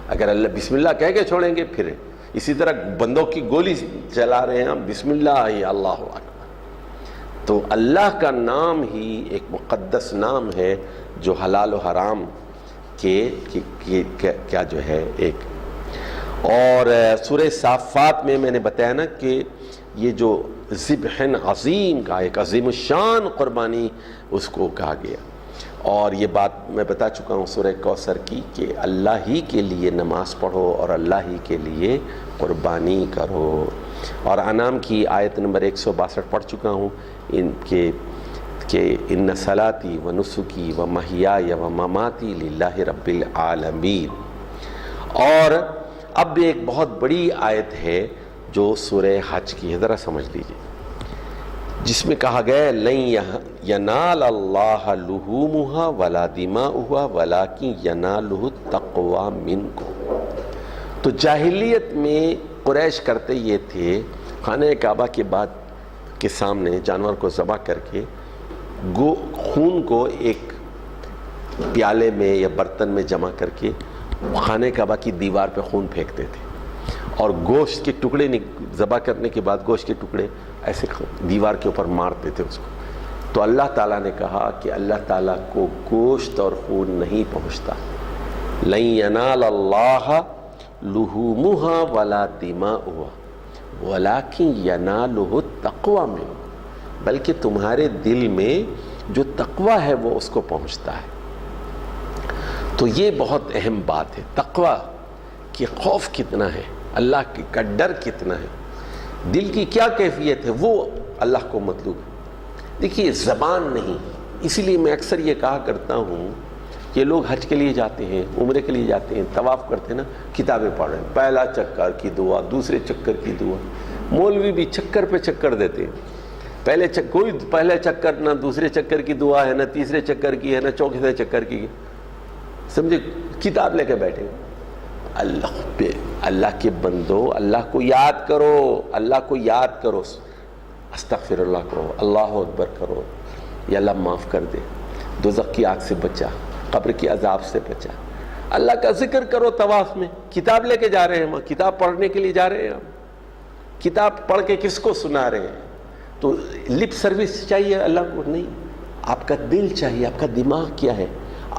اگر اللہ بسم اللہ کہہ کے چھوڑیں گے پھر اسی طرح بندوں کی گولی چلا رہے ہیں ہم، بسم اللہ اللہ اکبر. تو اللہ کا نام ہی ایک مقدس نام ہے جو حلال و حرام کے کیا جو ہے ایک. اور سورہ صافات میں نے بتایا نا کہ یہ جو ذبح عظیم کا ایک عظیم الشان قربانی اس کو کہا گیا. اور یہ بات میں بتا چکا ہوں سورہ کوثر کی کہ اللہ ہی کے لیے نماز پڑھو اور اللہ ہی کے لیے قربانی کرو. اور انعام کی آیت نمبر 162 پڑھ چکا ہوں ان کہ ان صلاتی و نسکی و محیای و مماتی للہ رب العالمین. اور اب ایک بہت بڑی آیت ہے جو سورہ حج کی ہے، ذرا سمجھ لیجئے، جس میں کہا گیا لن ینال اللہ لحومھا ولا دماؤھا ولکن ینالہ التقوی منکم. تو جاہلیت میں قریش کرتے یہ تھے، خانہ کعبہ کے بعد کے سامنے جانور کو ذبح کر کے خون کو ایک پیالے میں یا برتن میں جمع کر کے خانہ کعبہ کی دیوار پہ خون پھینکتے تھے، اور گوشت کے ٹکڑے ذبح کرنے کے بعد گوشت کے ٹکڑے ایسے دیوار کے اوپر مارتے تھے اس کو. تو اللہ تعالیٰ نے کہا کہ اللہ تعالیٰ کو گوشت اور خون نہیں پہنچتا. لن ینال اللہ لحومھا ولا دماؤھا ولکن ینالہ التقوی منکم، بلکہ تمہارے دل میں جو تقوی ہے وہ اس کو پہنچتا ہے. تو یہ بہت اہم بات ہے، تقوی کہ خوف کتنا ہے، اللہ کا ڈر کتنا ہے، دل کی کیا کیفیت ہے، وہ اللہ کو مطلوب ہے. دیکھیے زبان نہیں، اسی لیے میں اکثر یہ کہا کرتا ہوں کہ لوگ حج کے لیے جاتے ہیں، عمرے کے لیے جاتے ہیں، طواف کرتے ہیں نا، کتابیں پڑھ رہے ہیں، پہلا چکر کی دعا، دوسرے چکر کی دعا. مولوی بھی چکر پہ چکر دیتے ہیں، کوئی پہلے چکر نہ دوسرے چکر کی دعا ہے، نہ تیسرے چکر کی ہے، نہ چوتھے چکر کی ہے، سمجھے، کتاب لے کے بیٹھے. اللہ کے بندو، اللہ کو یاد کرو، اللہ کو یاد کرو، استغفر اللہ کرو، اللہ اکبر کرو، یا اللہ معاف کر دے، دوزخ کی آگ سے بچا، قبر کی عذاب سے بچا. اللہ کا ذکر کرو طواف میں. کتاب لے کے جا رہے ہیں ہم، کتاب پڑھنے کے لیے جا رہے ہیں ہم، کتاب پڑھ کے کس کو سنا رہے ہیں؟ تو لپ سروس چاہیے اللہ کو؟ نہیں، آپ کا دل چاہیے. آپ کا دماغ کیا ہے؟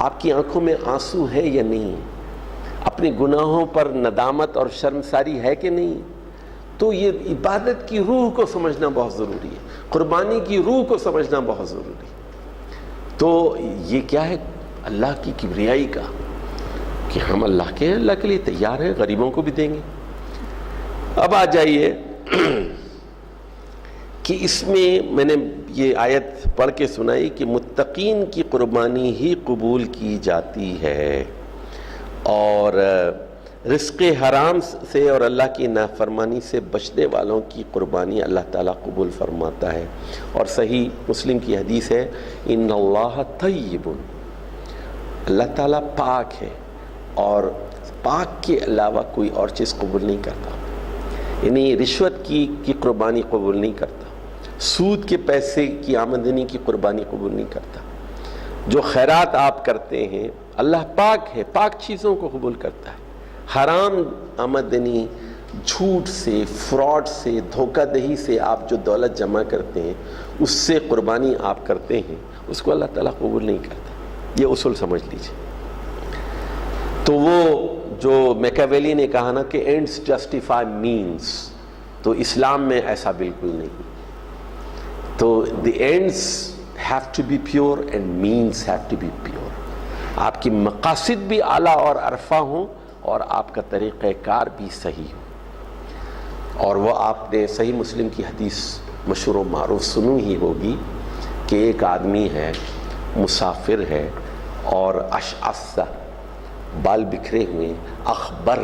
آپ کی آنکھوں میں آنسو ہے یا نہیں؟ اپنے گناہوں پر ندامت اور شرمساری ہے کہ نہیں؟ تو یہ عبادت کی روح کو سمجھنا بہت ضروری ہے، قربانی کی روح کو سمجھنا بہت ضروری ہے. تو یہ کیا ہے؟ اللہ کی کبریائی کا کہ ہم اللہ کے لیے تیار ہیں، غریبوں کو بھی دیں گے. اب آ جائیے کہ اس میں نے یہ آیت پڑھ کے سنائی کہ متقین کی قربانی ہی قبول کی جاتی ہے، اور رزق حرام سے اور اللہ کی نافرمانی سے بچنے والوں کی قربانی اللہ تعالیٰ قبول فرماتا ہے. اور صحیح مسلم کی حدیث ہے ان اللہ طیب، اللہ تعالیٰ پاک ہے اور پاک کے علاوہ کوئی اور چیز قبول نہیں کرتا. یعنی رشوت کی قربانی قبول نہیں کرتا، سود کے پیسے کی آمدنی کی قربانی قبول نہیں کرتا. جو خیرات آپ کرتے ہیں اللہ پاک ہے، پاک چیزوں کو قبول کرتا ہے. حرام آمدنی، جھوٹ سے، فراڈ سے، دھوکہ دہی سے آپ جو دولت جمع کرتے ہیں، اس سے قربانی آپ کرتے ہیں، اس کو اللہ تعالیٰ قبول نہیں کرتا. یہ اصول سمجھ لیجیے. تو وہ جو میکاویلی نے کہا نا کہ اینڈس جسٹیفائی مینس، تو اسلام میں ایسا بالکل نہیں. تو the ends have to be pure and means have to be pure. آپ کی مقاصد بھی اعلیٰ اور عرفہ ہوں اور آپ کا طریقہ کار بھی صحیح ہو. اور وہ آپ نے صحیح مسلم کی حدیث مشہور و معروف سنی ہی ہوگی کہ ایک آدمی ہے، مسافر ہے، اور اشعث، بال بکھرے ہوئے، اخبر،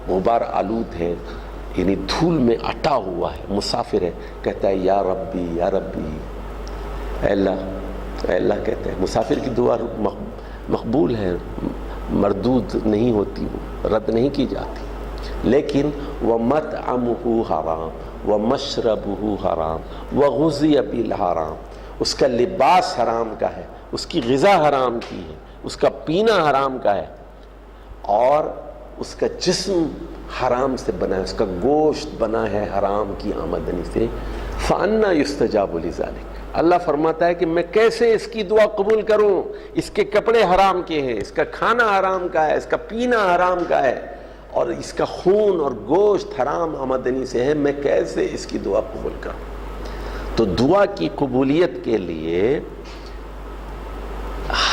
غبار آلود ہے، یعنی دھول میں اٹا ہوا ہے، مسافر ہے. کہتا ہے یا ربی یا ربی، اے اللہ کہتا ہے. مسافر کی دعا مقبول ہے، مردود نہیں ہوتی، وہ رد نہیں کی جاتی. لیکن وَمَطْعَمُهُ حرام وَمَشْرَبُهُ حرام وَغُذِيَ بِالْحَرام، اس کا لباس حرام کا ہے، اس کی غذا حرام کی ہے، اس کا پینا حرام کا ہے، اور اس کا جسم حرام سے بنا ہے، اس کا گوشت بنا ہے حرام کی آمدنی سے. فَأَنَّا يُسْتَجَابُ لِذَلِكَ، اللہ فرماتا ہے کہ میں کیسے اس کی دعا قبول کروں؟ اس کے کپڑے حرام کے ہیں، اس کا کھانا حرام کا ہے، اس کا پینا حرام کا ہے، اور اس کا خون اور گوشت حرام آمدنی سے ہے، میں کیسے اس کی دعا قبول کروں؟ تو دعا کی قبولیت کے لیے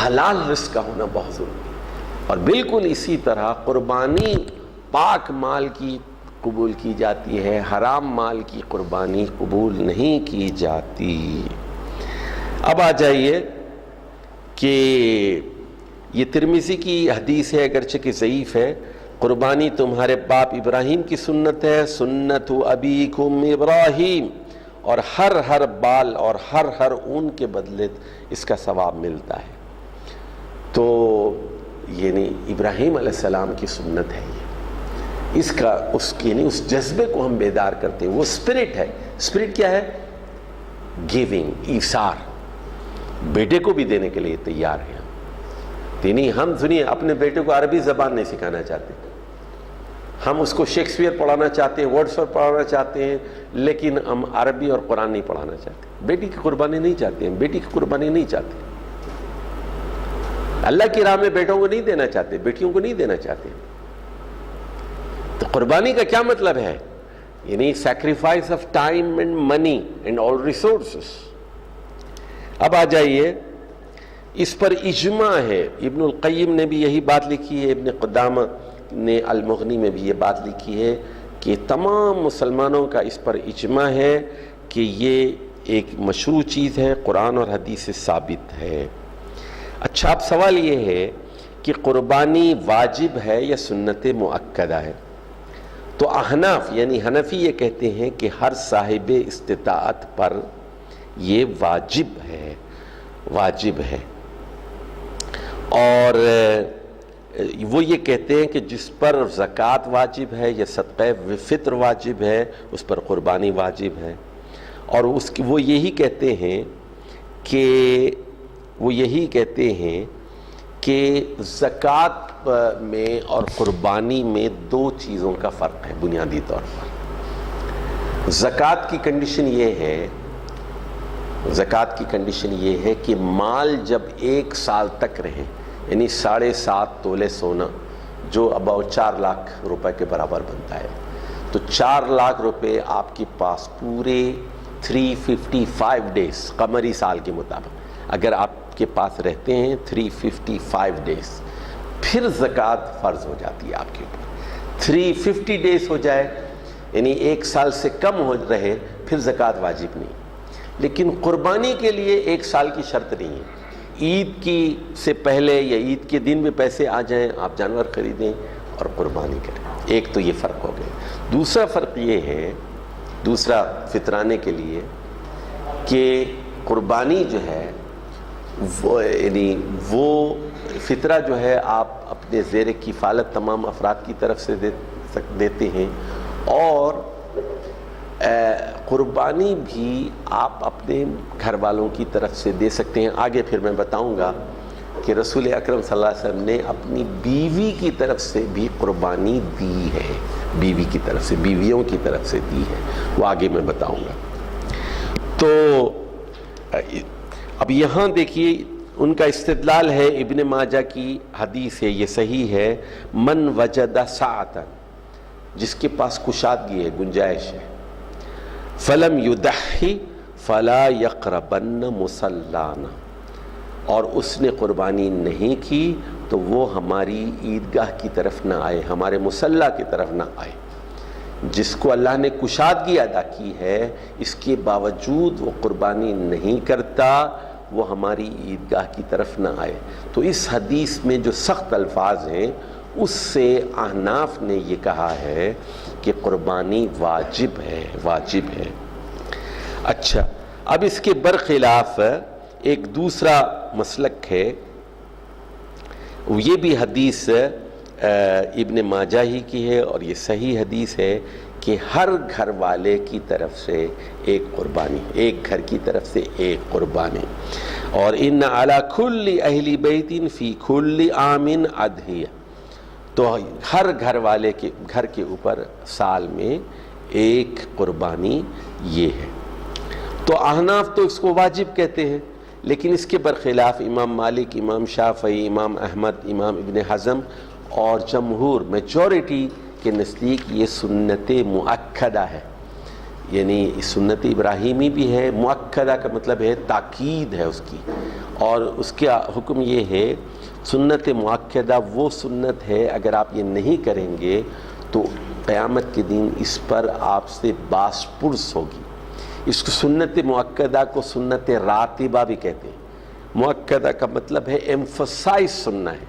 حلال رزق کا ہونا بہت ضروری ہے، اور بالکل اسی طرح قربانی پاک مال کی قبول کی جاتی ہے، حرام مال کی قربانی قبول نہیں کی جاتی۔ اب آ جائیے کہ یہ ترمذی کی حدیث ہے، اگرچہ کہ ضعیف ہے، قربانی تمہارے باپ ابراہیم کی سنت ہے، سنت ابیکم ابراہیم، اور ہر بال اور ہر اون کے بدلے اس کا ثواب ملتا ہے۔ تو یعنی ابراہیم علیہ السلام کی سنت ہے یہ، اس جذبے کو ہم بیدار کرتے ہیں، وہ اسپرٹ ہے۔ اسپرٹ کیا ہے؟ گیونگ، ایثار، بیٹے کو بھی دینے کے لیے تیار ہیں ہم سنیے، اپنے بیٹے کو عربی زبان نہیں سکھانا چاہتے، ہم اس کو شیکسپیئر پڑھانا چاہتے ہیں، ورڈسورتھ پڑھانا چاہتے ہیں، لیکن ہم عربی اور قرآن نہیں پڑھانا چاہتے۔ بیٹی کی قربانی نہیں چاہتے ہیں، بیٹی کی قربانی نہیں چاہتے، اللہ کی راہ میں بیٹوں کو نہیں دینا چاہتے، بیٹیوں کو نہیں دینا چاہتے۔ تو قربانی کا کیا مطلب ہے؟ یعنی sacrifice of time and money and all resources. اب آ جائیے، اس پر اجماع ہے، ابن القیم نے بھی یہی بات لکھی ہے، ابن قدامہ نے المغنی میں بھی یہ بات لکھی ہے کہ تمام مسلمانوں کا اس پر اجماع ہے کہ یہ ایک مشروع چیز ہے، قرآن اور حدیث سے ثابت ہے۔ اچھا، اب سوال یہ ہے کہ قربانی واجب ہے یا سنت مؤکدہ ہے؟ تو احناف یعنی حنفی یہ کہتے ہیں کہ ہر صاحب استطاعت پر یہ واجب ہے، واجب ہے، اور وہ یہ کہتے ہیں کہ جس پر زکوٰۃ واجب ہے یا صدقہ فطر واجب ہے اس پر قربانی واجب ہے، اور وہ یہی کہتے ہیں کہ زکوٰۃ میں اور قربانی میں دو چیزوں کا فرق ہے بنیادی طور پر۔ زکوٰۃ کی کنڈیشن یہ ہے کہ مال جب 1 سال تک رہے، یعنی 7.5 تولے سونا جو اباؤٹ 4 لاکھ روپے کے برابر بنتا ہے، تو 4 لاکھ روپے آپ کے پاس پورے 355 ڈیز قمری سال کے مطابق اگر آپ کے پاس رہتے ہیں 355 ڈیز، پھر زکوٰۃ فرض ہو جاتی ہے آپ کے اوپر۔ 350 ڈیز ہو جائے یعنی 1 سال سے کم ہو رہے پھر زکوٰۃ واجب نہیں۔ لیکن قربانی کے لیے 1 سال کی شرط نہیں ہے، عید کی سے پہلے یا عید کے دن بھی پیسے آ جائیں، آپ جانور خریدیں اور قربانی کریں۔ ایک تو یہ فرق ہو گیا۔ دوسرا فرق یہ ہے، دوسرا فطرانے کے لیے، کہ قربانی جو ہے وہ فطرہ جو ہے آپ اپنے زیر کفالت تمام افراد کی طرف سے دیتے ہیں، اور قربانی بھی آپ اپنے گھر والوں کی طرف سے دے سکتے ہیں۔ آگے پھر میں بتاؤں گا کہ رسول اکرم صلی اللہ علیہ وسلم نے اپنی بیوی کی طرف سے بھی قربانی دی ہے، بیوی کی طرف سے، بیویوں کی طرف سے دی ہے، وہ آگے میں بتاؤں گا۔ تو اب یہاں دیکھیے ان کا استدلال ہے، ابن ماجہ کی حدیث ہے، یہ صحیح ہے، من وجد سعۃ، جس کے پاس کشادگی ہے، گنجائش ہے، فلم یضحی فلا یقربن مصلانا، اور اس نے قربانی نہیں کی تو وہ ہماری عیدگاہ کی طرف نہ آئے، ہمارے مصلی کی طرف نہ آئے۔ جس کو اللہ نے کشادگی عطا کی ہے اس کے باوجود وہ قربانی نہیں کرتا، وہ ہماری عیدگاہ کی طرف نہ آئے۔ تو اس حدیث میں جو سخت الفاظ ہیں اس سے احناف نے یہ کہا ہے کہ قربانی واجب ہے، واجب ہے۔ اچھا، اب اس کے برخلاف ایک دوسرا مسلک ہے، یہ بھی حدیث ابن ماجہ ہی کی ہے اور یہ صحیح حدیث ہے کہ ہر گھر والے کی طرف سے ایک قربانی، ایک گھر کی طرف سے ایک قربانی، اور ان علی کل اہل بیت فی کل عام اضحیہ، تو ہر گھر والے کے گھر کے اوپر سال میں ایک قربانی یہ ہے۔ تو احناف تو اس کو واجب کہتے ہیں، لیکن اس کے برخلاف امام مالک، امام شافعی، امام احمد، امام ابن حزم اور جمہور میجورٹی کے نزدیک یہ سنت مؤکدہ ہے، یعنی سنت ابراہیمی بھی ہے، مؤکدہ کا مطلب ہے تاکید ہے اس کی، اور اس کا حکم یہ ہے سنت مؤکدہ وہ سنت ہے اگر آپ یہ نہیں کریں گے تو قیامت کے دن اس پر آپ سے باس پرس ہوگی۔ اس کو سنت مؤکدہ کو سنت راتبہ بھی کہتے ہیں۔ مؤکدہ کا مطلب ہے ایمفسائز سننا ہے،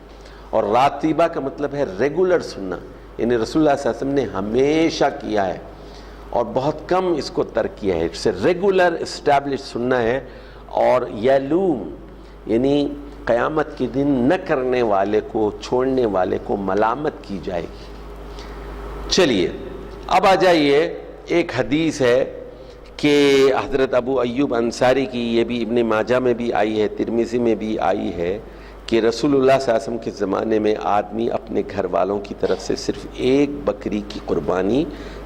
اور راتبہ کا مطلب ہے ریگولر سننا، یعنی رسول اللہ صلی اللہ علیہ وسلم نے ہمیشہ کیا ہے اور بہت کم اس کو ترک کیا ہے۔ اس سے ریگولر اسٹیبلش سننا ہے، اور یلوم یعنی قیامت کے دن نہ کرنے والے کو، چھوڑنے والے کو ملامت کی جائے گی۔ چلیے اب آ جائیے، ایک حدیث ہے کہ حضرت ابو ایوب انصاری کی، یہ بھی ابن ماجہ میں بھی آئی ہے، ترمذی میں بھی آئی ہے، کہ رسول اللہ صلی اللہ علیہ وسلم کے زمانے میں آدمی اپنے گھر والوں کی طرف سے صرف ایک بکری کی قربانی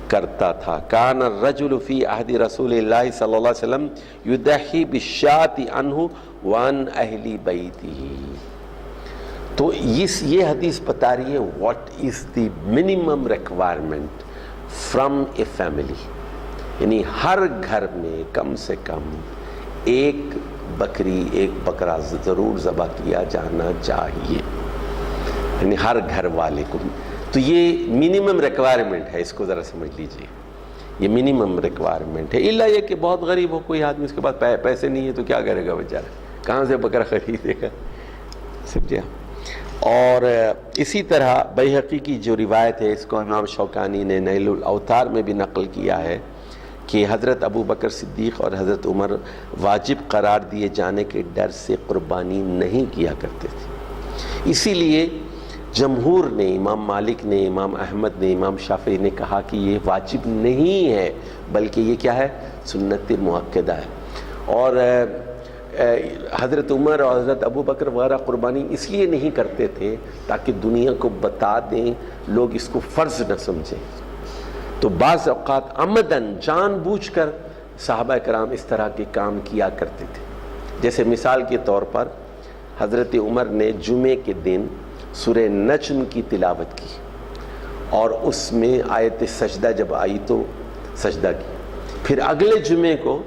کرتا تھا۔ کان الرجل فی عہد رسول اللہ صلی اللہ علیہ وسلم یضحی بالشاة عنہ وعن اہل بیتہ۔ تو یہ حدیث بتا رہی ہے what is the minimum requirement from a family, یعنی ہر گھر میں کم سے کم ایک بکری، ایک بکرا ضرور ذبح کیا جانا چاہیے، یعنی ہر گھر والے کو۔ تو یہ منیمم ریکوائرمنٹ ہے، اس کو ذرا سمجھ لیجئے، یہ منیمم ریکوائرمنٹ ہے۔ الا یہ کہ بہت غریب ہو کوئی آدمی، اس کے پاس پیسے نہیں ہے تو کیا کرے گا بیچارہ، کہاں سے بکرا خریدے گا، سمجھے۔ اور اسی طرح بیہقی کی جو روایت ہے، اس کو امام شوکانی نے نیل الاوطار میں بھی نقل کیا ہے کہ حضرت ابو بکر صدیق اور حضرت عمر واجب قرار دیے جانے کے ڈر سے قربانی نہیں کیا کرتے تھے۔ اسی لیے جمہور نے، امام مالک نے، امام احمد نے، امام شافعی نے کہا کہ یہ واجب نہیں ہے، بلکہ یہ کیا ہے، سنت مؤکدہ ہے۔ اور حضرت عمر اور حضرت ابو بکر وغیرہ قربانی اس لیے نہیں کرتے تھے تاکہ دنیا کو بتا دیں، لوگ اس کو فرض نہ سمجھیں۔ تو بعض اوقات عمدن، جان بوجھ کر صحابہ کرام اس طرح کے کام کیا کرتے تھے۔ جیسے مثال کے طور پر حضرت عمر نے جمعے کے دن سورہ نجم کی تلاوت کی، اور اس میں آیت سجدہ جب آئی تو سجدہ کی، پھر اگلے جمعے کو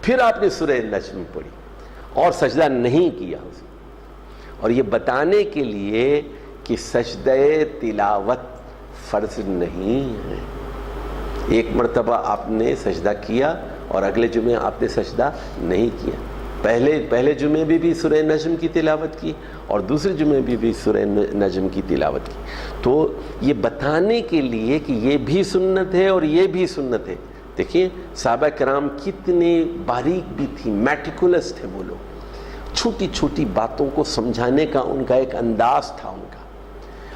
پھر آپ نے سورہ نجم پڑھی اور سجدہ نہیں کیا، اور یہ بتانے کے لیے کہ سجدہ تلاوت فرض نہیں ہے۔ ایک مرتبہ آپ نے سجدہ کیا اور اگلے جمعے آپ نے سجدہ نہیں کیا، پہلے جمعے بھی سورہ نجم کی تلاوت کی اور دوسرے جمعے بھی سورہ نجم کی تلاوت کی۔ تو یہ بتانے کے لیے کہ یہ بھی سنت ہے اور یہ بھی سنت ہے۔ دیکھیں صحابہ کرام کتنے باریک بھی تھی، میٹیکولس تھے وہ لوگ، چھوٹی چھوٹی باتوں کو سمجھانے کا ان کا ایک انداز تھا ان کا،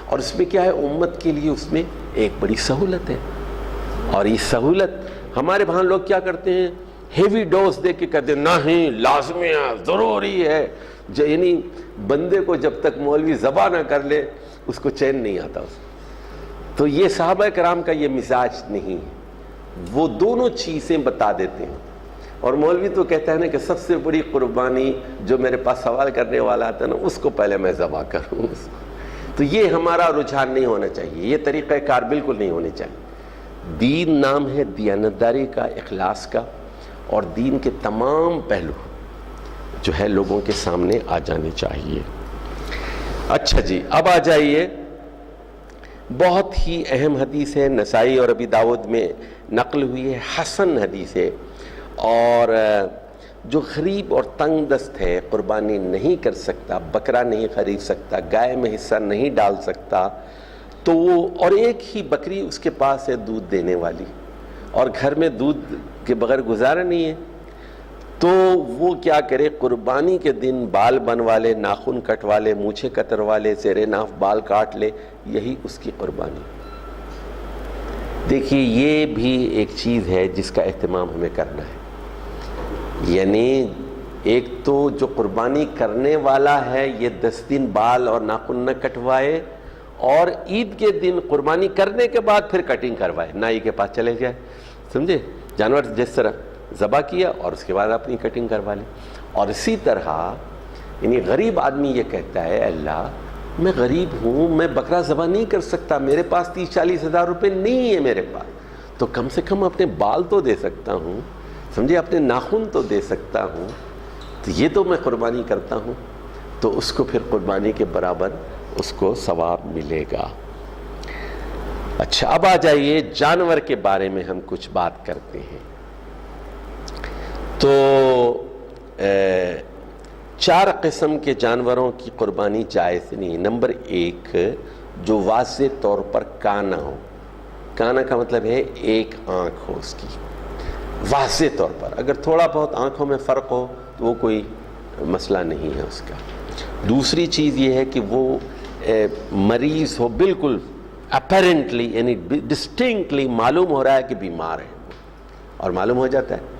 اور اس میں کیا ہے، امت کے لیے اس میں ایک بڑی سہولت ہے۔ اور یہ سہولت ہمارے وہاں لوگ کیا کرتے ہیں، ہیوی ڈوز دے کے کہتے ہیں نہیں لازمی ہے، ضروری ہے، یعنی بندے کو جب تک مولوی ذبح نہ کر لے اس کو چین نہیں آتا۔ تو یہ صحابہ کرام کا یہ مزاج نہیں ہے، وہ دونوں چیزیں بتا دیتے ہیں۔ اور مولوی تو کہتا ہے نا کہ سب سے بڑی قربانی جو میرے پاس سوال کرنے والا آتا ہے نا، اس کو پہلے میں ذبح کروں۔ تو یہ ہمارا رجحان نہیں ہونا چاہیے، یہ طریقہ کار بالکل نہیں ہونے چاہیے۔ دین نام ہے دیانتداری کا، اخلاص کا، اور دین کے تمام پہلو جو ہے لوگوں کے سامنے آ جانے چاہیے۔ اچھا جی، اب آ جائیے، بہت ہی اہم حدیث ہے، نسائی اور ابی داؤد میں نقل ہوئی ہے، حسن حدیث ہے، اور جو غریب اور تنگ دست ہے، قربانی نہیں کر سکتا، بکرا نہیں خرید سکتا، گائے میں حصہ نہیں ڈال سکتا، تو وہ، اور ایک ہی بکری اس کے پاس ہے دودھ دینے والی، اور گھر میں دودھ کے بغیر گزارا نہیں ہے، تو وہ کیا کرے، قربانی کے دن بال بنوا لے، ناخن کٹوا لے، مونچھیں کتروا لے، زیر ناف بال کاٹ لے، یہی اس کی قربانی۔ دیکھیے یہ بھی ایک چیز ہے جس کا اہتمام ہمیں کرنا ہے، یعنی ایک تو جو قربانی کرنے والا ہے یہ 10 دن بال اور ناخن نہ کٹوائے، اور عید کے دن قربانی کرنے کے بعد پھر کٹنگ کروائے، نائی کے پاس چلے جائے، سمجھے، جانور جس طرح ذبح کیا اور اس کے بعد اپنی کٹنگ کروا لی۔ اور اسی طرح یعنی غریب آدمی یہ کہتا ہے اللہ میں غریب ہوں، میں بکرا ذبح نہیں کر سکتا، میرے پاس 30-40 ہزار روپے نہیں ہے میرے پاس، تو کم سے کم اپنے بال تو دے سکتا ہوں، سمجھے، اپنے ناخن تو دے سکتا ہوں، تو یہ تو میں قربانی کرتا ہوں، تو اس کو پھر قربانی کے برابر اس کو ثواب ملے گا۔ اچھا، اب آ جائیے جانور کے بارے میں ہم کچھ بات کرتے ہیں۔ تو 4 قسم کے جانوروں کی قربانی جائز نہیں۔ نمبر 1، جو واضح طور پر کانا ہو۔ کانا کا مطلب ہے ایک آنکھ ہو اس کی، واضح طور پر، اگر تھوڑا بہت آنکھوں میں فرق ہو تو وہ کوئی مسئلہ نہیں ہے اس کا۔ دوسری چیز یہ ہے کہ وہ مریض ہو، بالکل اپیرنٹلی، یعنی ڈسٹنکٹلی معلوم ہو رہا ہے کہ بیمار ہے اور معلوم ہو جاتا ہے۔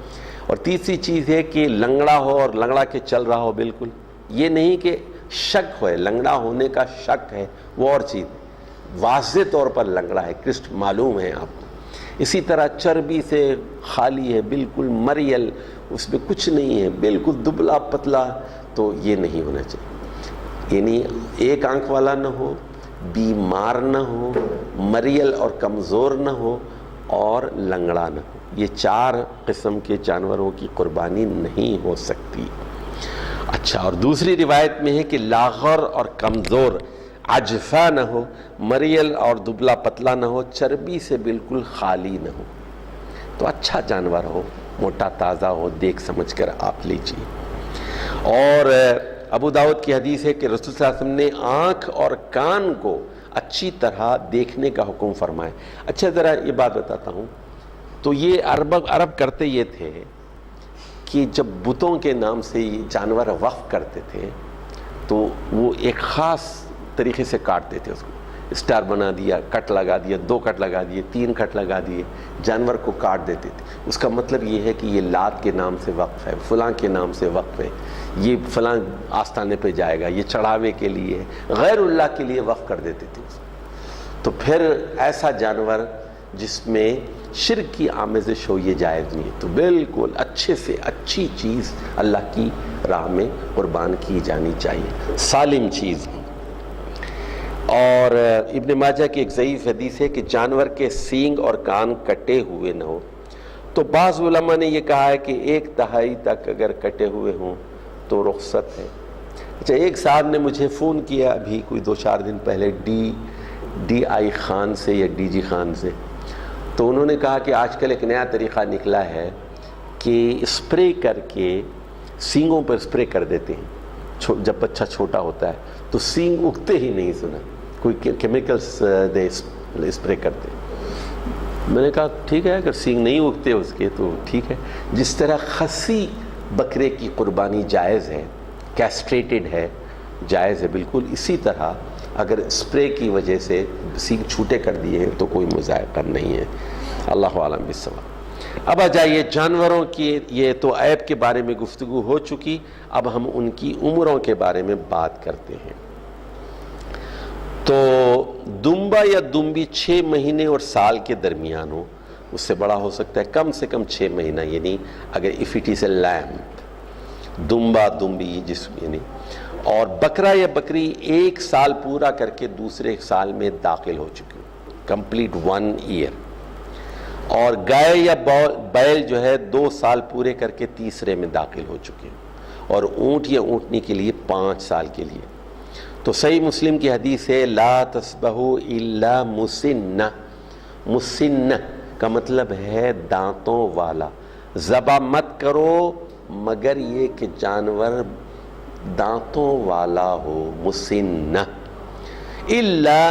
اور تیسری چیز ہے کہ لنگڑا ہو اور لنگڑا کے چل رہا ہو، بالکل، یہ نہیں کہ شک ہوئے، لنگڑا ہونے کا شک ہے وہ اور چیز، واضح طور پر لنگڑا ہے، کرسٹ معلوم ہے آپ کو۔ اسی طرح چربی سے خالی ہے، بالکل مریل، اس میں کچھ نہیں ہے، بالکل دبلا پتلا، تو یہ نہیں ہونا چاہیے، یعنی ایک آنکھ والا نہ ہو، بیمار نہ ہو، مریل اور کمزور نہ ہو، اور لنگڑا نہ ہو۔ یہ 4 قسم کے جانوروں کی قربانی نہیں ہو سکتی۔ اچھا، اور دوسری روایت میں ہے کہ لاغر اور کمزور، عجفہ نہ ہو، مریل اور دبلا پتلا نہ ہو، چربی سے بالکل خالی نہ ہو، تو اچھا جانور ہو، موٹا تازہ ہو، دیکھ سمجھ کر آپ لیجیے۔ اور ابو داؤد کی حدیث ہے کہ رسول صلی اللہ علیہ وسلم نے آنکھ اور کان کو اچھی طرح دیکھنے کا حکم فرمایا۔ اچھا، ذرا یہ بات بتاتا ہوں، تو یہ عرب کرتے یہ تھے کہ جب بتوں کے نام سے یہ جانور وقف کرتے تھے تو وہ ایک خاص طریقے سے کاٹتے تھے، اس کو اسٹار بنا دیا، کٹ لگا دیا، 2 کٹ لگا دیے، 3 کٹ لگا دیے، جانور کو کاٹ دیتے تھے۔ اس کا مطلب یہ ہے کہ یہ لات کے نام سے وقف ہے، فلاں کے نام سے وقف ہے، یہ فلاں آستانے پہ جائے گا، یہ چڑھاوے کے لیے، غیر اللہ کے لیے وقف کر دیتے تھے اس کو۔ تو پھر ایسا جانور جس میں شرک کی آمیزش ہو، یہ جائز نہیں ہے، تو بالکل اچھے سے اچھی چیز اللہ کی راہ میں قربان کی جانی چاہیے، سالم چیز۔ اور ابن ماجہ کی ایک ضعیف حدیث ہے کہ جانور کے سینگ اور کان کٹے ہوئے نہ ہو، تو بعض علماء نے یہ کہا ہے کہ 1/3 تک اگر کٹے ہوئے ہوں تو رخصت ہے۔ اچھا، ایک صاحب نے مجھے فون کیا ابھی کوئی 2-4 دن پہلے، ڈی آئی خان سے یا ڈی جی خان سے، تو انہوں نے کہا کہ آج کل ایک نیا طریقہ نکلا ہے کہ اسپرے کر کے سینگوں پر اسپرے کر دیتے ہیں، جب بچہ چھوٹا ہوتا ہے تو سینگ اگتے ہی نہیں، سنا کوئی کیمیکلز دے اسپرے کرتے۔ میں نے کہا ٹھیک ہے، اگر سینگ نہیں اگتے اس کے تو ٹھیک ہے۔ جس طرح خصی بکرے کی قربانی جائز ہے، کیسٹریٹڈ ہے، جائز ہے بالکل، اسی طرح اگر اسپرے کی وجہ سے سینگ چھوٹے کر دیے ہیں تو کوئی مذائقہ نہیں ہے۔ اللہ عالم بالصواب۔ اب آ جائیے جانوروں کی، یہ تو عیب کے بارے میں گفتگو ہو چکی، اب ہم ان کی عمروں کے بارے میں بات کرتے ہیں۔ تو دمبا یا دمبی 6 مہینے اور سال کے درمیان ہو، اس سے بڑا ہو سکتا ہے، کم سے کم 6 مہینہ، یعنی اگر if it is a lamb، Damba دمبی یعنی، اور بکرا یا بکری 1 سال پورا کر کے دوسرے سال میں داخل ہو چکی، کمپلیٹ 1 ایئر، اور گائے یا بیل جو ہے 2 سال پورے کر کے تیسرے میں داخل ہو چکے، اور اونٹ یا اونٹنی کے لیے 5 سال کے لیے۔ تو صحیح مسلم کی حدیث ہے لا تسبحوا الا مسنہ، مسنہ کا مطلب ہے دانتوں والا، ذبح مت کرو مگر یہ کہ جانور دانتوں والا ہو، مسنہ، الا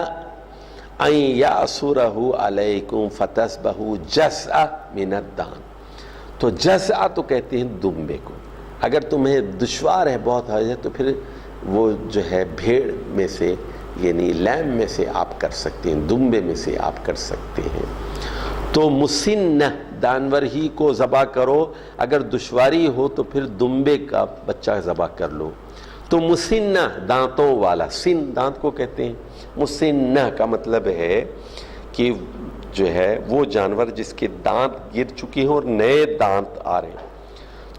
ان یعصرہ علیکم فتسبحوا جزء من الدان، تو جزء تو کہتے ہیں دمبے کو، اگر تمہیں دشوار ہے بہت ہے تو پھر وہ جو ہے بھیڑ میں سے یعنی لیم میں سے آپ کر سکتے ہیں، دمبے میں سے آپ کر سکتے ہیں۔ تو مسنہ جانور ہی کو ذبح کرو، اگر دشواری ہو تو پھر دمبے کا بچہ ذبح کر لو۔ تو مسنہ دانتوں والا، سن دانت کو کہتے ہیں، مسنہ کا مطلب ہے کہ جو ہے وہ جانور جس کے دانت گر چکے ہیں اور نئے دانت آ رہے ہیں۔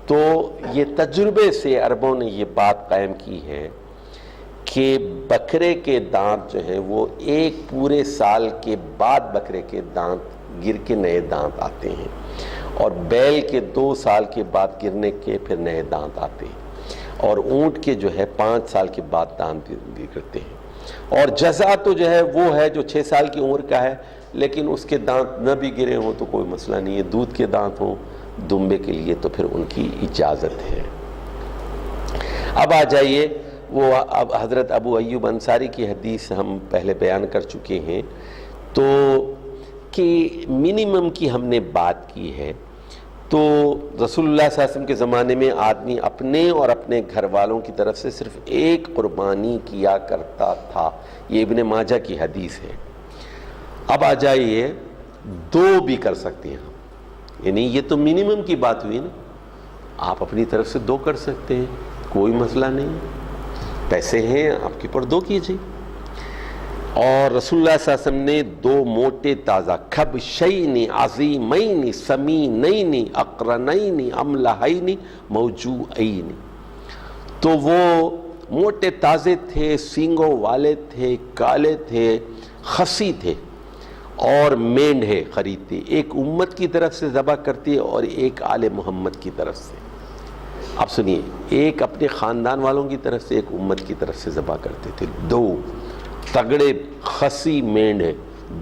تو یہ تجربے سے عربوں نے یہ بات قائم کی ہے کہ بکرے کے دانت جو ہیں وہ ایک پورے سال کے بعد بکرے کے دانت گر کے نئے دانت آتے ہیں، اور بیل کے 2 سال کے بعد گرنے کے پھر نئے دانت آتے ہیں، اور اونٹ کے جو ہے 5 سال کے بعد دانت گرتے ہیں، اور جزع تو جو ہے وہ ہے جو 6 سال کی عمر کا ہے، لیکن اس کے دانت نہ بھی گرے ہوں تو کوئی مسئلہ نہیں ہے، دودھ کے دانت ہوں دمبے کے لیے تو پھر ان کی اجازت ہے۔ اب آ جائیے وہ اب حضرت ابو ایوب انصاری کی حدیث ہم پہلے بیان کر چکے ہیں، تو کہ منیمم کی ہم نے بات کی ہے، تو رسول اللہ صلی اللہ علیہ وسلم کے زمانے میں آدمی اپنے اور اپنے گھر والوں کی طرف سے صرف ایک قربانی کیا کرتا تھا، یہ ابن ماجہ کی حدیث ہے۔ اب آ جائیے 2 بھی کر سکتے ہیں، یعنی یہ تو منیمم کی بات ہوئی نا، آپ اپنی طرف سے 2 کر سکتے ہیں، کوئی مسئلہ نہیں، پیسے ہیں آپ کے پر 2 کیجئے۔ اور رسول اللہ صلی اللہ علیہ وسلم نے 2 موٹے تازہ کبشین عظیمین سمینین اقرنین املحین موجوعین، تو وہ موٹے تازے تھے، سینگوں والے تھے، کالے تھے، خسی تھے، اور مینڈھے خریدتے، ایک امت کی طرف سے ذبح کرتی اور ایک آل محمد کی طرف سے۔ اب سنیے، ایک اپنے خاندان والوں کی طرف سے، ایک امت کی طرف سے ذبح کرتے تھے، 2 تگڑے خسی مینڈھے،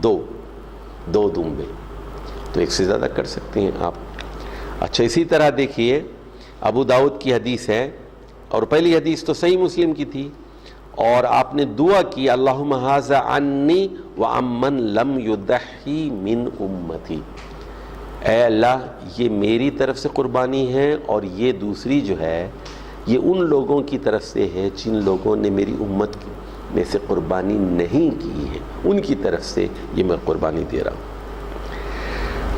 2 دمبے، تو ایک سے زیادہ کر سکتے ہیں آپ۔ اچھا، اسی طرح دیکھیے ابو داؤد کی حدیث ہے، اور پہلی حدیث تو صحیح مسلم کی تھی، اور آپ نے دعا کی اللہم ھذا عنی وعمن لم یضحی من امتی، اے اللہ یہ میری طرف سے قربانی ہے اور یہ دوسری جو ہے یہ ان لوگوں کی طرف سے ہے جن لوگوں نے میری امت میں سے قربانی نہیں کی ہے، ان کی طرف سے یہ میں قربانی دے رہا ہوں۔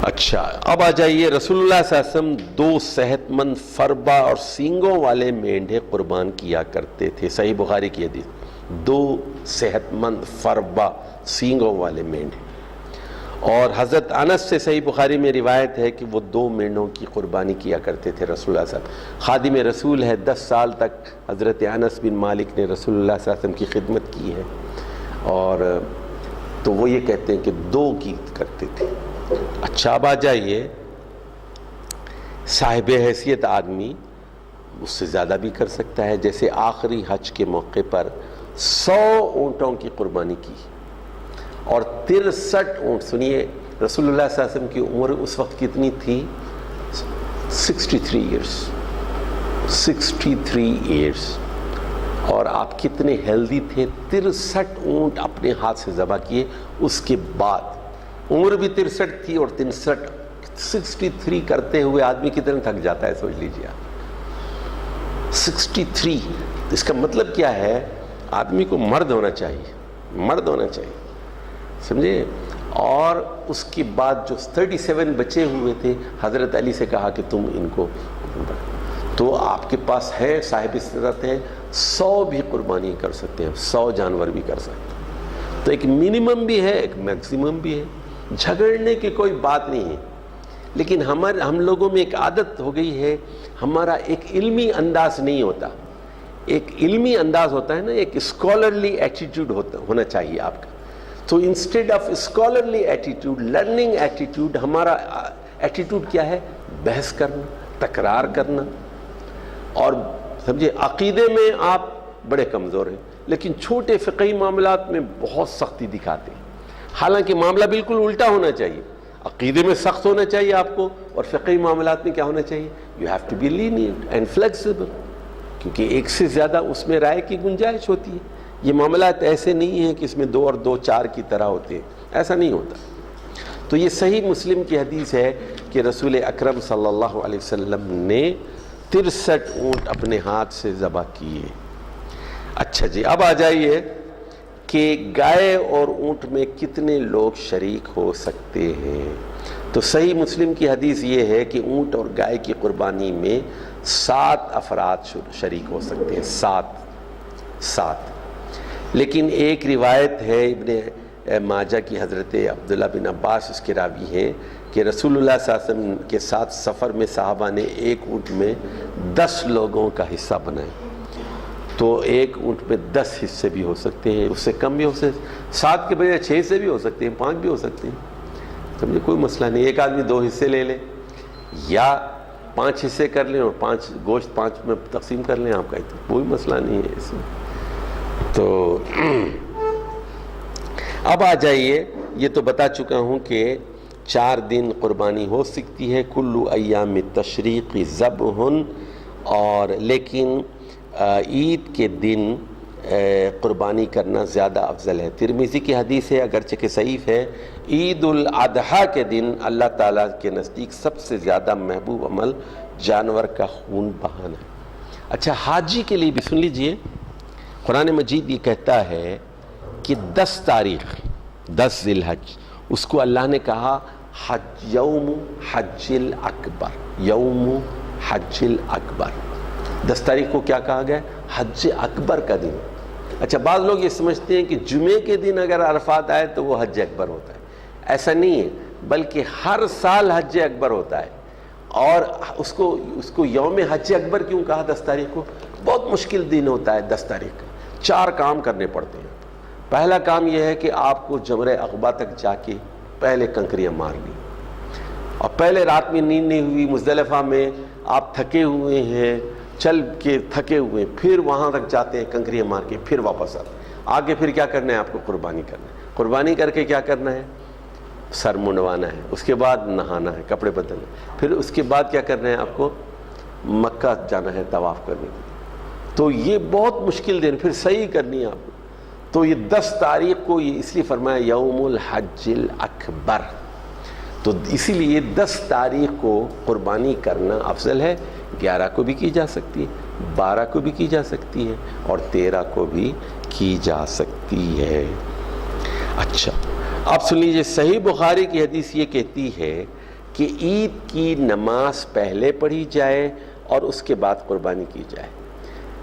اچھا، اب آ جائیے رسول اللہ صلی اللہ علیہ وسلم 2 صحت مند فربا اور سینگوں والے مینڈھے قربان کیا کرتے تھے، صحیح بخاری کی حدیث، 2 صحت مند فربا سینگوں والے مینڈھے۔ اور حضرت انس سے صحیح بخاری میں روایت ہے کہ وہ 2 مینڈوں کی قربانی کیا کرتے تھے رسول اللہ صلی اللہ علیہ وسلم، خادم رسول ہے، 10 سال تک حضرت انس بن مالک نے رسول اللہ صلی اللہ علیہ وسلم کی خدمت کی ہے، اور تو وہ یہ کہتے ہیں کہ 2 کی کرتے تھے۔ اچھا، اب آ جائیے صاحب حیثیت آدمی اس سے زیادہ بھی کر سکتا ہے، جیسے آخری حج کے موقع پر 100 اونٹوں کی قربانی کی اور 63 اونٹ، سنیے رسول اللہ صلی اللہ علیہ وسلم کی عمر اس وقت کتنی تھی؟ 63 ایئرس، 63 ایئرس، اور آپ کتنے ہیلدی تھے، 63 اونٹ اپنے ہاتھ سے ذبح کیے۔ اس کے بعد عمر بھی 63 تھی، اور 63 کرتے ہوئے آدمی کتنے تھک جاتا ہے سوچ لیجیے آپ، 63۔ اس کا مطلب کیا ہے؟ آدمی کو مرد ہونا چاہیے، مرد ہونا چاہیے، سمجھے؟ اور اس کے بعد جو 37 بچے ہوئے تھے، حضرت علی سے کہا کہ تم ان کو، تو آپ کے پاس ہے صاحب استطاعت ہے، 100 بھی قربانی کر سکتے ہیں، 100 جانور بھی کر سکتے ہیں، تو ایک منیمم بھی ہے، ایک میکسیمم بھی ہے، جھگڑنے کی کوئی بات نہیں ہے۔ لیکن ہم لوگوں میں ایک عادت ہو گئی ہے، ہمارا ایک علمی انداز نہیں ہوتا، ایک علمی انداز ہوتا ہے نا، ایک اسکالرلی ایٹیٹیوڈ ہونا چاہیے آپ کا۔ تو instead of scholarly attitude, learning attitude, ہمارا ایٹیٹیوڈ کیا ہے؟ بحث کرنا، تکرار کرنا، اور سمجھے عقیدے میں آپ بڑے کمزور ہیں، لیکن چھوٹے فقہی معاملات میں بہت سختی دکھاتے ہیں، حالانکہ معاملہ بالکل الٹا ہونا چاہیے، عقیدے میں سخت ہونا چاہیے آپ کو، اور فقہی معاملات میں کیا ہونا چاہیے؟ You have to be lenient and flexible, کیونکہ ایک سے زیادہ اس میں رائے کی گنجائش ہوتی ہے۔ یہ معاملات ایسے نہیں ہیں کہ اس میں 2 اور 2 4 کی طرح ہوتے ہیں، ایسا نہیں ہوتا۔ تو یہ صحیح مسلم کی حدیث ہے کہ رسول اکرم صلی اللہ علیہ وسلم نے 63 اونٹ اپنے ہاتھ سے ذبح کیے۔ اچھا جی، اب آ جائیے کہ گائے اور اونٹ میں کتنے لوگ شریک ہو سکتے ہیں؟ تو صحیح مسلم کی حدیث یہ ہے کہ اونٹ اور گائے کی قربانی میں 7 افراد شریک ہو سکتے ہیں، 7۔ لیکن ایک روایت ہے ابن ماجہ کی، حضرت عبداللہ بن عباس اس کے راوی ہیں، کہ رسول اللہ صلی اللہ علیہ وسلم کے ساتھ سفر میں صحابہ نے ایک اونٹ میں 10 لوگوں کا حصہ بنائے، تو ایک اونٹ میں 10 حصے بھی ہو سکتے ہیں، اس سے کم بھی ہو سکتے ہیں، 7 کے بجائے 6 حصے بھی ہو سکتے ہیں، 5 بھی ہو سکتے ہیں، سمجھے، کوئی مسئلہ نہیں۔ ایک آدمی 2 حصے لے لے یا 5 حصے کر لیں اور 5 گوشت 5 میں تقسیم کر لیں، آپ کا کوئی مسئلہ نہیں ہے اس میں۔ تو اب آ جائیے، یہ تو بتا چکا ہوں کہ 4 دن قربانی ہو سکتی ہے، کل ایام تشریق ذبح، اور لیکن عید کے دن قربانی کرنا زیادہ افضل ہے۔ ترمذی کی حدیث ہے، اگرچہ کہ ضعیف ہے، عید الاضحیٰ کے دن اللہ تعالیٰ کے نزدیک سب سے زیادہ محبوب عمل جانور کا خون بہانا ہے۔ اچھا، حاجی کے لیے بھی سن لیجئے، قرآن مجید یہ کہتا ہے کہ 10 تاریخ 10 ذی الحج، اس کو اللہ نے کہا یوم حج الاکبر، یوم حج الاکبر۔ 10 تاریخ کو کیا کہا گیا؟ حج اکبر کا دن۔ اچھا، بعض لوگ یہ سمجھتے ہیں کہ جمعے کے دن اگر عرفات آئے تو وہ حج اکبر ہوتا ہے، ایسا نہیں ہے، بلکہ ہر سال حج اکبر ہوتا ہے۔ اور اس کو یوم حج اکبر کیوں کہا 10 تاریخ کو؟ بہت مشکل دن ہوتا ہے 10 تاریخ کا، 4 کام کرنے پڑتے ہیں۔ پہلا کام یہ ہے کہ آپ کو جمرہ عقبہ تک جا کے پہلے کنکریاں مارنی، اور پہلے رات میں نیند نہیں ہوئی، مزدلفہ میں آپ تھکے ہوئے ہیں، چل کے تھکے ہوئے ہیں، پھر وہاں تک جاتے ہیں کنکریاں مار کے، پھر واپس آگے پھر کیا کرنا ہے؟ آپ کو قربانی کرنا ہے۔ قربانی کر کے کیا کرنا ہے؟ سر منڈوانا ہے، اس کے بعد نہانا ہے، کپڑے بدلنا ہے، پھر اس کے بعد کیا کرنا ہے؟ آپ کو مکہ جانا ہے طواف کرنے کے لیے۔ تو یہ بہت مشکل دن، پھر صحیح کرنی ہے آپ کو۔ تو یہ 10 تاریخ کو یہ اس لیے فرمایا یوم الحج الاکبر، تو اسی لیے 10 تاریخ کو قربانی کرنا افضل ہے۔ 11 کو بھی کی جا سکتی ہے، 12 کو بھی کی جا سکتی ہے، اور 13 کو بھی کی جا سکتی ہے۔ اچھا، آپ سن لیجیے، صحیح بخاری کی حدیث یہ کہتی ہے کہ عید کی نماز پہلے پڑھی جائے اور اس کے بعد قربانی کی جائے۔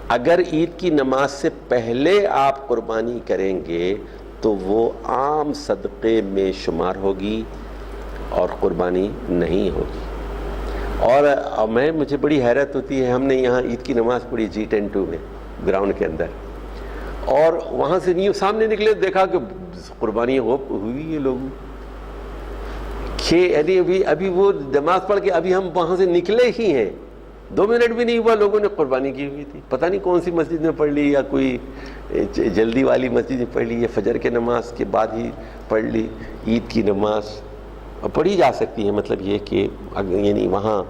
اگر عید کی نماز سے پہلے آپ قربانی کریں گے تو وہ عام صدقے میں شمار ہوگی اور قربانی نہیں ہوگی۔ اور مجھے بڑی حیرت ہوتی ہے، ہم نے یہاں عید کی نماز پڑھی G10-2 میں گراؤنڈ کے اندر، اور وہاں سے نیو سامنے نکلے دیکھا کہ قربانی ہوئی ہے لوگوں کہ ابھی وہ نماز پڑھ کے ابھی ہم وہاں سے نکلے ہی ہیں، 2 منٹ بھی نہیں ہوا لوگوں نے قربانی کی ہوئی تھی۔ پتہ نہیں کون سی مسجد میں پڑھ لی، یا کوئی جلدی والی مسجد میں پڑھ لی، یا فجر کے نماز کے بعد ہی پڑھ لی۔ عید کی نماز پڑھی جا سکتی ہے، مطلب یہ کہ یعنی وہاں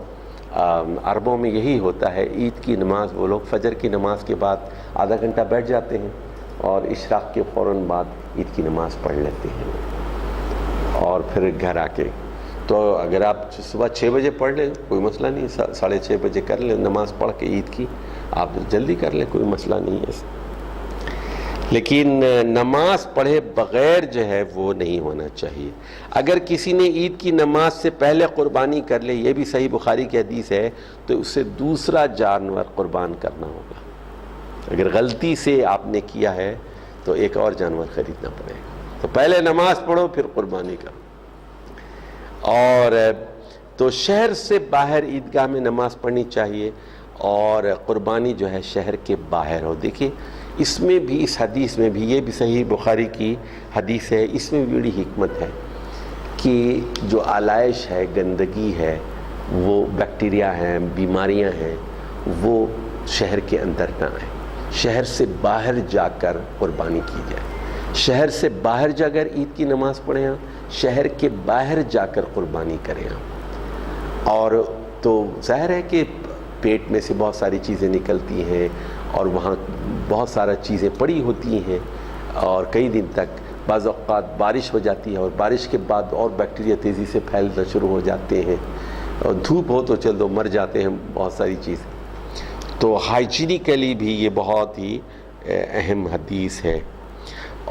عربوں میں یہی ہوتا ہے، عید کی نماز وہ لوگ فجر کی نماز کے بعد آدھا گھنٹہ بیٹھ جاتے ہیں اور اشراق کے فوراً بعد عید کی نماز پڑھ لیتے ہیں، اور پھر گھر آ کے تو اگر آپ صبح 6 بجے پڑھ لیں کوئی مسئلہ نہیں، 6:30 بجے کر لیں نماز پڑھ کے عید کی، آپ جلدی کر لیں، کوئی مسئلہ نہیں ہے۔ لیکن نماز پڑھے بغیر جو ہے وہ نہیں ہونا چاہیے۔ اگر کسی نے عید کی نماز سے پہلے قربانی کر لے، یہ بھی صحیح بخاری کی حدیث ہے، تو اسے دوسرا جانور قربان کرنا ہوگا۔ اگر غلطی سے آپ نے کیا ہے تو ایک اور جانور خریدنا پڑے گا۔ تو پہلے نماز پڑھو پھر قربانی کرو۔ اور تو شہر سے باہر عیدگاہ میں نماز پڑھنی چاہیے، اور قربانی جو ہے شہر کے باہر ہو۔ دیکھیے اس میں بھی، اس حدیث میں بھی، یہ بھی صحیح بخاری کی حدیث ہے، اس میں بھی بڑی حکمت ہے کہ جو آلائش ہے، گندگی ہے، وہ بیکٹیریا ہیں، بیماریاں ہیں، وہ شہر کے اندر نہ آئیں، شہر سے باہر جا کر قربانی کی جائے۔ شہر سے باہر جا کر عید کی نماز پڑھیں آپ، شہر کے باہر جا کر قربانی کریں آپ۔ اور تو ظاہر ہے کہ پیٹ میں سے بہت ساری چیزیں نکلتی ہیں، اور وہاں بہت سارا چیزیں پڑی ہوتی ہیں، اور کئی دن تک بعض اوقات بارش ہو جاتی ہے، اور بارش کے بعد اور بیکٹیریا تیزی سے پھیلنا شروع ہو جاتے ہیں، اور دھوپ ہو تو چل دو مر جاتے ہیں بہت ساری چیزیں۔ تو ہائیجینیکلی بھی یہ بہت ہی اہم حدیث ہے۔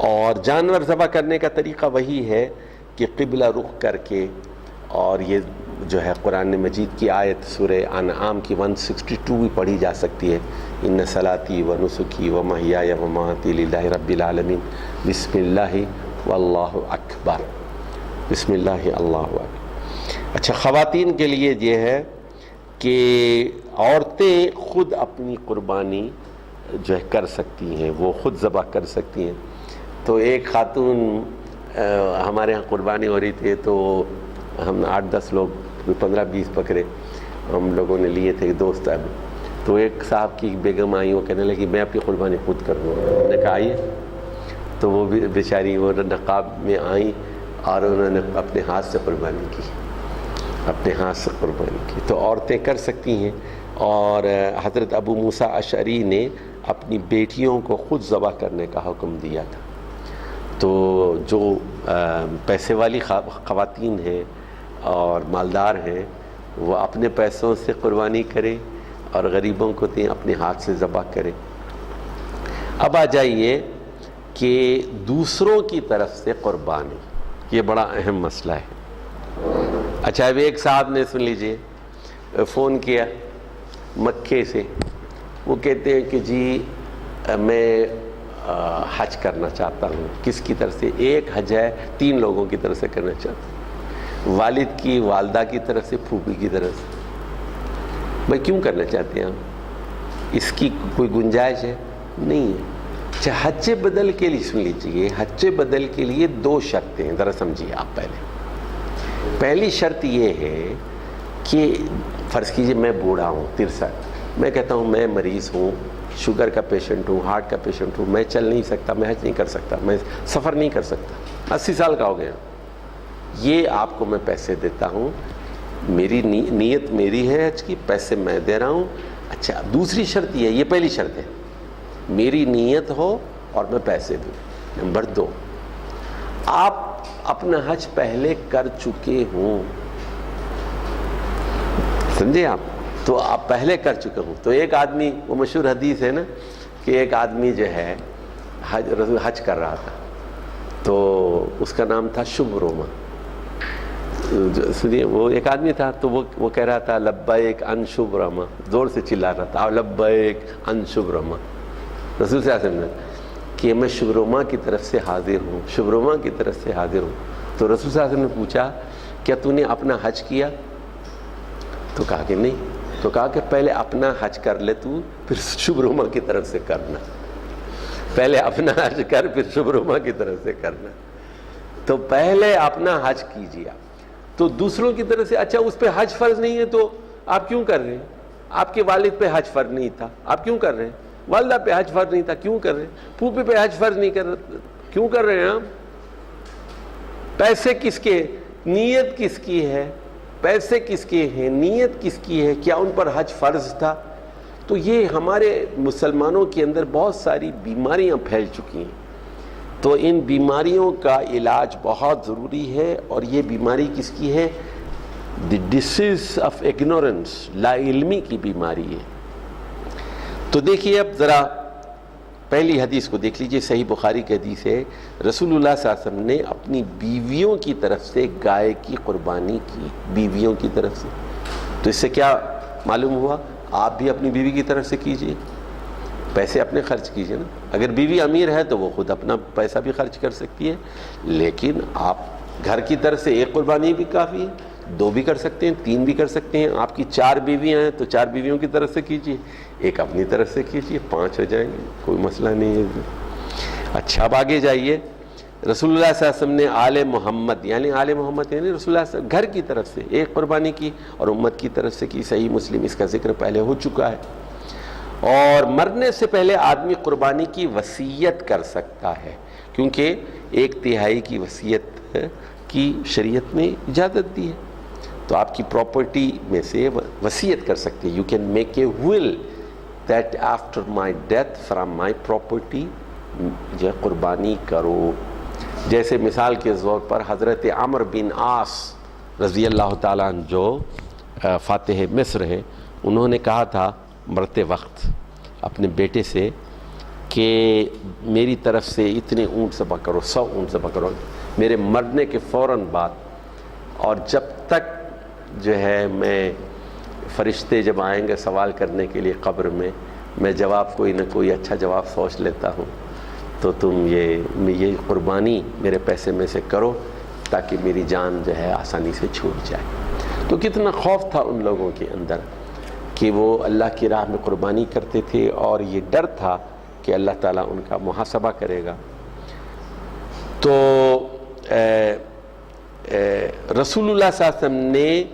اور جانور ذبح کرنے کا طریقہ وہی ہے کہ قبلہ رخ کر کے، اور یہ جو ہے قرآن مجید کی آیت سورہ انعام کی 162 بھی پڑھی جا سکتی ہے، ان صلاتی و نسکی و محیای و مماتی للہ رب العالمین بسم اللہ واللہ اکبر، بسم اللہ اللہ اکبر۔ اچھا، خواتین کے لیے یہ ہے کہ عورتیں خود اپنی قربانی جو ہے کر سکتی ہیں، وہ خود ذبح کر سکتی ہیں۔ تو ایک خاتون ہمارے ہاں قربانی ہو رہی تھی، تو ہم 8-10 لوگ 15-20 بکرے ہم لوگوں نے لیے تھے، دوست آئے، تو ایک صاحب کی بیگم آئی، وہ کہنے لگی میں اپنی قربانی خود کر دوں گا۔ ہم نے کہا آئیے، تو وہ بھی بیچاری وہ نقاب میں آئیں اور انہوں نے اپنے ہاتھ سے قربانی کی، اپنے ہاتھ سے قربانی کی۔ تو عورتیں کر سکتی ہیں۔ اور حضرت ابو موسیٰ اشعری نے اپنی بیٹیوں کو خود ذبح کرنے کا حکم دیا تھا۔ تو جو پیسے والی خواتین ہیں اور مالدار ہیں وہ اپنے پیسوں سے قربانی کرے اور غریبوں کو دیں، اپنے ہاتھ سے ذبح کرے۔ اب آ جائیے کہ دوسروں کی طرف سے قربانی، یہ بڑا اہم مسئلہ ہے۔ اچھا، اب ایک صاحب نے سن لیجئے فون کیا مکے سے، وہ کہتے ہیں کہ جی میں حج کرنا چاہتا ہوں۔ کس کی طرف سے؟ ایک حج ہے 3 لوگوں کی طرف سے کرنا چاہتا ہوں، والد کی، والدہ کی طرف سے، پھوپھی کی طرف سے۔ بھائی کیوں کرنا چاہتے ہیں آپ؟ اس کی کوئی گنجائش ہے؟ نہیں ہے۔ اچھا، حج بدل کے لیے سن لیجئے، حج بدل کے لیے 2 شرطیں ہیں، ذرا سمجھیے آپ۔ پہلی شرط یہ ہے کہ فرض کیجئے میں بوڑھا ہوں 63، میں کہتا ہوں میں مریض ہوں، شوگر کا پیشنٹ ہوں، ہارٹ کا پیشنٹ ہوں، میں چل نہیں سکتا، میں حج نہیں کر سکتا، میں سفر نہیں کر سکتا، 80 سال کا ہو گیا، یہ آپ کو میں پیسے دیتا ہوں، میری نیت میری ہے حج کی، پیسے میں دے رہا ہوں۔ اچھا، دوسری شرط یہ پہلی شرط ہے، میری نیت ہو اور میں پیسے دوں۔ نمبر 2، آپ اپنا حج پہلے کر چکے ہوں، سمجھے آپ؟ تو آپ پہلے کر چکے ہوں۔ تو ایک آدمی، وہ مشہور حدیث ہے نا کہ ایک آدمی جو ہے حج کر رہا تھا، تو اس کا نام تھا شبرما۔ سنیے، وہ ایک آدمی تھا، تو وہ کہہ رہا تھا لبیک ان شبرما، زور سے چلا رہا تھا لبیک ان شبرما۔ رسول صلی اللہ علیہ وسلم نے کہ میں شبرما کی طرف سے حاضر ہوں، شبرما کی طرف سے حاضر ہوں۔ تو رسول صلی اللہ علیہ وسلم نے پوچھا کیا تو نے اپنا حج کیا؟ تو کہا کہ نہیں۔ تو کہا کہ پہلے اپنا حج کر لے تو، پھر شبرما کی طرف سے کرنا، پہلے اپنا حج کر پھر شبرما کی طرف سے کرنا۔ تو پہلے اپنا حج کیجیے آپ۔ تو دوسروں کی طرف سے، اچھا اس پہ حج فرض نہیں ہے تو آپ کیوں کر رہے ہیں؟ آپ کے والد پہ حج فرض نہیں تھا، آپ کیوں کر رہے ہیں؟ والدہ پہ حج فرض نہیں تھا، کیوں کر رہے ہیں؟ پھوپھی پہ حج فرض نہیں کر رہے، کیوں کر رہے ہیں آپ؟ پیسے کس کے؟ نیت کس کی ہے؟ پیسے کس کے ہیں؟ نیت کس کی ہے؟ کیا ان پر حج فرض تھا؟ تو یہ ہمارے مسلمانوں کے اندر بہت ساری بیماریاں پھیل چکی ہیں، تو ان بیماریوں کا علاج بہت ضروری ہے۔ اور یہ بیماری کس کی ہے؟ دی ڈیزیز آف اگنورنس، لا علمی کی بیماری ہے۔ تو دیکھیے اب ذرا پہلی حدیث کو دیکھ لیجئے، صحیح بخاری کی حدیث ہے، رسول اللہ صلی اللہ علیہ وسلم نے اپنی بیویوں کی طرف سے گائے کی قربانی کی، بیویوں کی طرف سے۔ تو اس سے کیا معلوم ہوا؟ آپ بھی اپنی بیوی کی طرف سے کیجئے، پیسے اپنے خرچ کیجئے نا۔ اگر بیوی امیر ہے تو وہ خود اپنا پیسہ بھی خرچ کر سکتی ہے، لیکن آپ گھر کی طرف سے ایک قربانی بھی کافی ہے، 2 بھی کر سکتے ہیں، 3 بھی کر سکتے ہیں۔ آپ کی 4 بیویاں ہیں تو 4 بیویوں کی طرف سے کیجئے، ایک اپنی طرف سے کیجئے، 5 ہو جائیں گے، کوئی مسئلہ نہیں ہے۔ اچھا، اب آگے جائیے، رسول اللہ صلی اللہ علیہ وسلم نے آل محمد، یعنی آل محمد یعنی رسول اللہ صلی اللہ علیہ وسلم گھر کی طرف سے ایک قربانی کی اور امت کی طرف سے کی۔ صحیح مسلم اس کا ذکر پہلے ہو چکا ہے۔ اور مرنے سے پہلے آدمی قربانی کی وصیت کر سکتا ہے، کیونکہ 1/3 کی وصیت کی شریعت نے اجازت دی ہے۔ تو آپ کی پراپرٹی میں سے وصیت کر سکتے ہیں، you can make a will that after my death from my property جو قربانی کرو۔ جیسے مثال کے طور پر حضرت عمرو بن عاص رضی اللہ تعالیٰ عنہ جو فاتح مصر ہے، انہوں نے کہا تھا مرتے وقت اپنے بیٹے سے کہ میری طرف سے اتنے اونٹ ذبح کرو، 100 اونٹ ذبح کرو میرے مرنے کے فوراً بعد، اور جب تک جو ہے میں فرشتے جب آئیں گے سوال کرنے کے لیے قبر میں جواب کوئی نہ کوئی اچھا جواب سوچ لیتا ہوں، تو تم یہ قربانی میرے پیسے میں سے کرو تاکہ میری جان جو ہے آسانی سے چھوٹ جائے۔ تو کتنا خوف تھا ان لوگوں کے اندر کہ وہ اللہ کی راہ میں قربانی کرتے تھے اور یہ ڈر تھا کہ اللہ تعالیٰ ان کا محاسبہ کرے گا۔ تو رسول اللہ صلی اللہ علیہ وسلم نے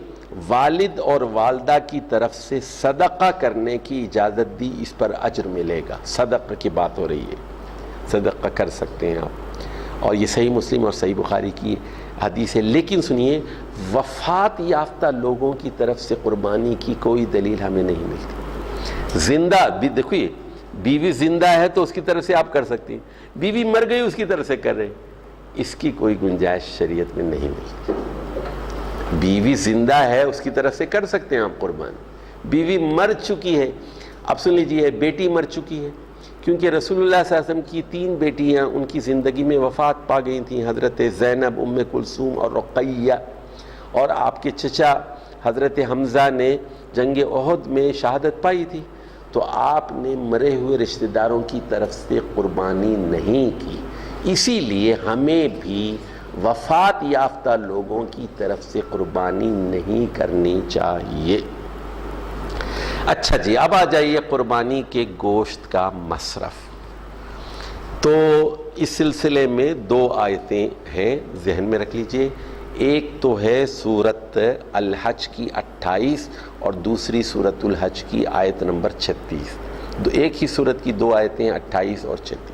والد اور والدہ کی طرف سے صدقہ کرنے کی اجازت دی، اس پر اجر ملے گا۔ صدقہ کی بات ہو رہی ہے، صدقہ کر سکتے ہیں آپ، اور یہ صحیح مسلم اور صحیح بخاری کی حدیث ہے۔ لیکن سنیے، وفات یافتہ لوگوں کی طرف سے قربانی کی کوئی دلیل ہمیں نہیں ملتی۔ زندہ بھی دیکھیے، بیوی زندہ ہے تو اس کی طرف سے آپ کر سکتے ہیں، بیوی مر گئی اس کی طرف سے کر رہے، اس کی کوئی گنجائش شریعت میں نہیں ملتی۔ بیوی زندہ ہے اس کی طرف سے کر سکتے ہیں آپ قربانی، بیوی مر چکی ہے۔ اب سن لیجیے، بیٹی مر چکی ہے، کیونکہ رسول اللہ صلی اللہ علیہ وسلم کی 3 بیٹیاں ان کی زندگی میں وفات پا گئی تھیں، حضرت زینب، ام کلثوم اور رقیہ، اور آپ کے چچا حضرت حمزہ نے جنگ احد میں شہادت پائی تھی، تو آپ نے مرے ہوئے رشتہ داروں کی طرف سے قربانی نہیں کی۔ اسی لیے ہمیں بھی وفات یافتہ لوگوں کی طرف سے قربانی نہیں کرنی چاہیے۔ اچھا جی، اب آ جائیے قربانی کے گوشت کا مصرف۔ تو اس سلسلے میں 2 آیتیں ہیں، ذہن میں رکھ لیجئے۔ ایک تو ہے سورت الحج کی 28 اور دوسری سورت الحج کی آیت نمبر 36۔ ایک ہی سورت کی 2 آیتیں، 28 اور 36۔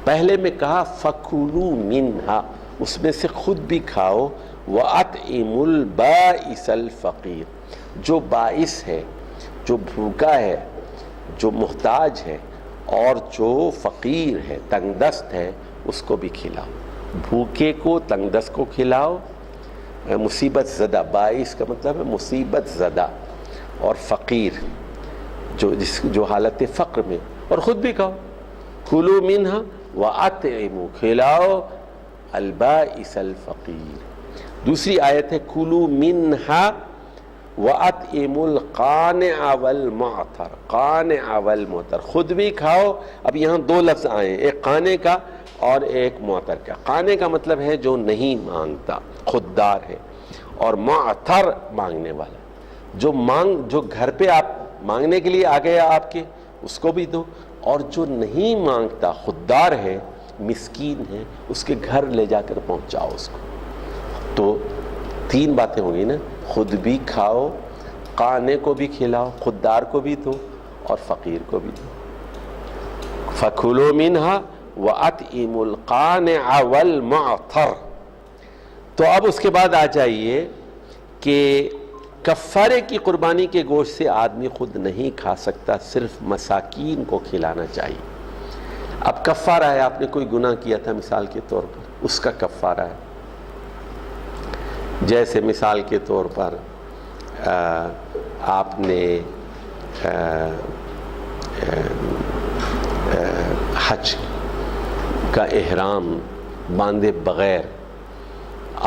پہلے میں کہا فَكُلُوا مِنْهَا، اس میں سے خود بھی کھاؤ، وَأَطْعِمُوا الْبَائِسَ الْفَقِيرَ، جو بائس ہے، جو بھوکا ہے، جو محتاج ہے، اور جو فقیر ہے، تنگ دست ہے، اس کو بھی کھلاؤ۔ بھوکے کو، تنگ دست کو کھلاؤ، مصیبت زدہ، بائس کا مطلب ہے مصیبت زدہ، اور فقیر جو حالت فقر میں، اور خود بھی کھاؤ۔ کُلُوا مِنْهَا وَأَطْعِمُوا، کھلاؤ البائس الفقیر۔ دوسری آیت ہے کُلُوا مِنْهَا وَأَطْعِمُوا الْقَانِعَ وَالْمُعْتَرَ، قانع والمعتر، خود بھی کھاؤ۔ اب یہاں 2 لفظ آئے ہیں، ایک قانے کا اور ایک معتر کا۔ قانے کا مطلب ہے جو نہیں مانگتا، خوددار ہے، اور معتر مانگنے والا، جو گھر پہ آپ مانگنے کے لیے آ گیا آپ کے، اس کو بھی دو، اور جو نہیں مانگتا، خوددار ہے، مسکین ہے، اس کے گھر لے جا کر پہنچاؤ اس کو۔ تو 3 باتیں ہوں گی نا، خود بھی کھاؤ، قانے کو بھی کھلاؤ، خوددار کو بھی دو، اور فقیر کو بھی دو۔ فَكُلُوا مِنْهَا وَأَطْعِمُوا الْقَانِعَ وَالْمُعْتَرَ۔ تو اب اس کے بعد آ جائیے کہ کفارے کی قربانی کے گوشت سے آدمی خود نہیں کھا سکتا، صرف مساکین کو کھلانا چاہیے۔ اب کفارہ ہے، آپ نے کوئی گناہ کیا تھا مثال کے طور پر، اس کا کفارہ ہے۔ جیسے مثال کے طور پر آپ نے حج کا احرام باندھے بغیر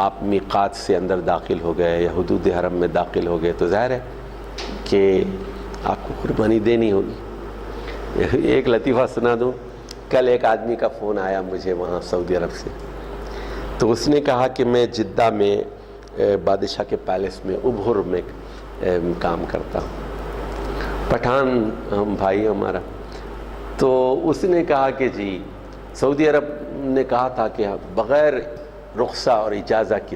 آپ میقات سے اندر داخل ہو گئے یا حدود حرم میں داخل ہو گئے، تو ظاہر ہے کہ آپ کو قربانی دینی ہوگی۔ ایک لطیفہ سنا دوں، کل ایک آدمی کا فون آیا مجھے وہاں سعودی عرب سے، تو اس نے کہا کہ میں جدہ میں بادشاہ کے پیلس میں ابہر میں کام کرتا ہوں، پٹھان بھائی ہمارا۔ تو اس نے کہا کہ جی سعودی عرب نے کہا تھا کہ بغیر رخصہ اور اجازہ کی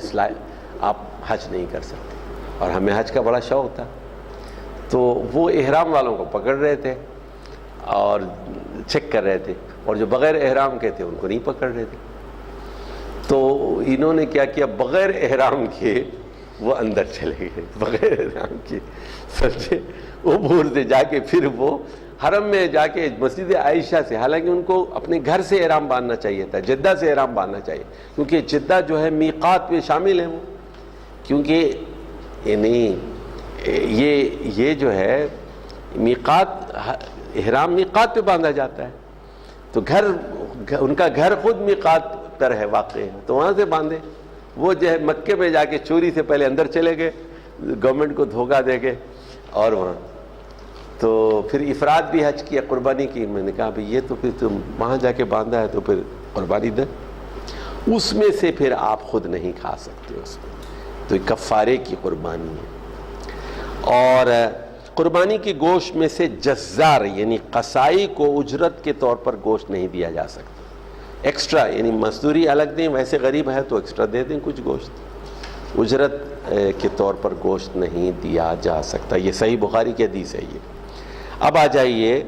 آپ حج نہیں کر سکتے، اور ہمیں حج کا بڑا شوق تھا، تو وہ احرام والوں کو پکڑ رہے تھے اور چیک کر رہے تھے، اور جو بغیر احرام کے تھے ان کو نہیں پکڑ رہے تھے۔ تو انہوں نے کیا کیا، بغیر احرام کے وہ اندر چلے گئے، بغیر احرام کے، سمجھے، وہ بھور سے جا کے پھر وہ حرم میں جا کے مسجد عائشہ سے، حالانکہ ان کو اپنے گھر سے احرام باندھنا چاہیے تھا، جدہ سے احرام باندھنا چاہیے، کیونکہ جدہ جو ہے میقات میں شامل ہے وہ، کیونکہ یعنی یہ جو ہے میقات، احرام میقات پہ باندھا جاتا ہے، تو ان کا گھر خود میقات پر ہے، واقع ہے، تو وہاں سے باندھے۔ وہ جو ہے مکے میں جا کے چوری سے پہلے اندر چلے گئے، گورنمنٹ کو دھوکہ دے گئے، اور وہاں تو پھر افراد بھی حج کیا، قربانی کی۔ میں نے کہا بھئی یہ تو پھر تم وہاں جا کے باندھا ہے تو پھر قربانی دے، اس میں سے پھر آپ خود نہیں کھا سکتے اس میں، تو یہ کفارے کی قربانی ہے۔ اور قربانی کے گوشت میں سے جزار یعنی قصائی کو اجرت کے طور پر گوشت نہیں دیا جا سکتا. ایکسٹرا یعنی مزدوری الگ دیں، ویسے غریب ہے تو ایکسٹرا دے دیں کچھ گوشت، اجرت کے طور پر گوشت نہیں دیا جا سکتا. یہ صحیح بخاری کی حدیث ہے. یہ اب آ جائیے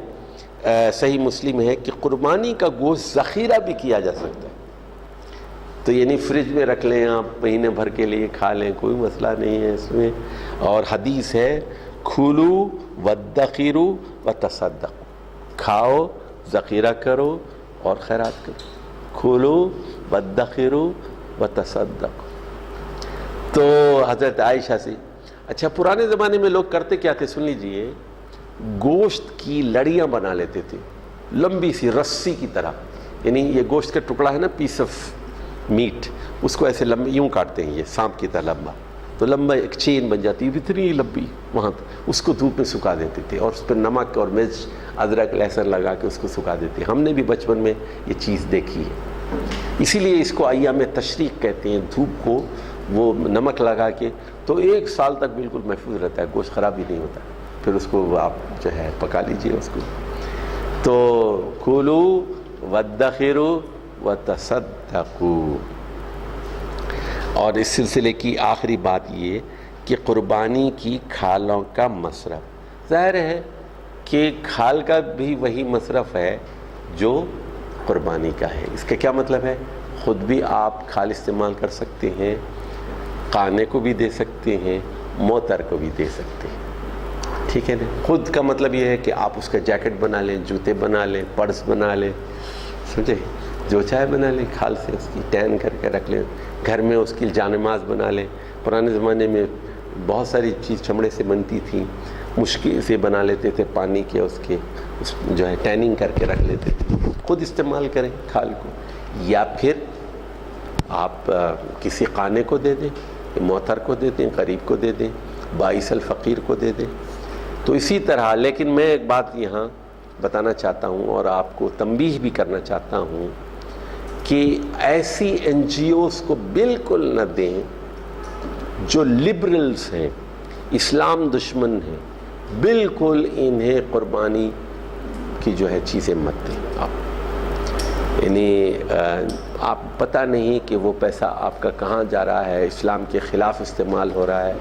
صحیح مسلم ہے کہ قربانی کا گوشت ذخیرہ بھی کیا جا سکتا ہے. تو یعنی فریج میں رکھ لیں آپ، مہینے بھر کے لیے کھا لیں، کوئی مسئلہ نہیں ہے اس میں. اور حدیث ہے کھولو وادخروا وتصدقوا، کھاؤ، ذخیرہ کرو اور خیرات کرو. کھولو وادخروا وتصدقوا. تو حضرت عائشہ سے اچھا پرانے زمانے میں لوگ کرتے کیا تھے، سن لیجئے، گوشت کی لڑیاں بنا لیتے تھے لمبی سی رسی کی طرح. یعنی یہ گوشت کا ٹکڑا ہے نا، پیس آف میٹ، اس کو ایسے لمبے یوں کاٹتے ہیں، یہ سانپ کی طرح لمبا، تو لمبا ایک چین بن جاتی ہے اتنی لمبی. وہاں اس کو دھوپ میں سکھا دیتے تھے اور اس پہ نمک اور مرچ ادرک لہسن لگا کے اس کو سکھا دیتے. ہم نے بھی بچپن میں یہ چیز دیکھی ہے، اسی لیے اس کو ایام تشریق کہتے ہیں. دھوپ کو وہ نمک لگا کے تو 1 سال تک بالکل محفوظ رہتا ہے، گوشت خراب ہی نہیں ہوتا. پھر اس کو آپ جو ہے پکا لیجئے اس کو. تو کلو وادخروا وتصدقوا. اور اس سلسلے کی آخری بات یہ کہ قربانی کی کھالوں کا مصرف، ظاہر ہے کہ کھال کا بھی وہی مصرف ہے جو قربانی کا ہے. اس کا کیا مطلب ہے؟ خود بھی آپ کھال استعمال کر سکتے ہیں، قانے کو بھی دے سکتے ہیں، موتر کو بھی دے سکتے ہیں. ٹھیک ہے نا. خود کا مطلب یہ ہے کہ آپ اس کا جیکٹ بنا لیں، جوتے بنا لیں، پرس بنا لیں، سمجھے، جو چاہے بنا لیں، کھال سے اس کی ٹین کر کے رکھ لیں. گھر میں اس کی جانماز بنا لیں. پرانے زمانے میں بہت ساری چیز چمڑے سے بنتی تھیں، مشکل سے بنا لیتے تھے، پانی کے اس جو ہے ٹیننگ کر کے رکھ لیتے تھے. خود استعمال کریں کھال کو، یا پھر آپ کسی قانے کو دے دیں، موتر کو دے دیں، غریب کو دے دیں، باعث الفقیر کو دے دیں. تو اسی طرح، لیکن میں ایک بات یہاں بتانا چاہتا ہوں اور آپ کو تنبیہ بھی کرنا چاہتا ہوں کہ ایسی این جی اوز کو بالکل نہ دیں جو لبرلز ہیں، اسلام دشمن ہیں. بالکل انہیں قربانی کی جو ہے چیزیں مت دیں آپ. یعنی آپ پتہ نہیں کہ وہ پیسہ آپ کا کہاں جا رہا ہے، اسلام کے خلاف استعمال ہو رہا ہے.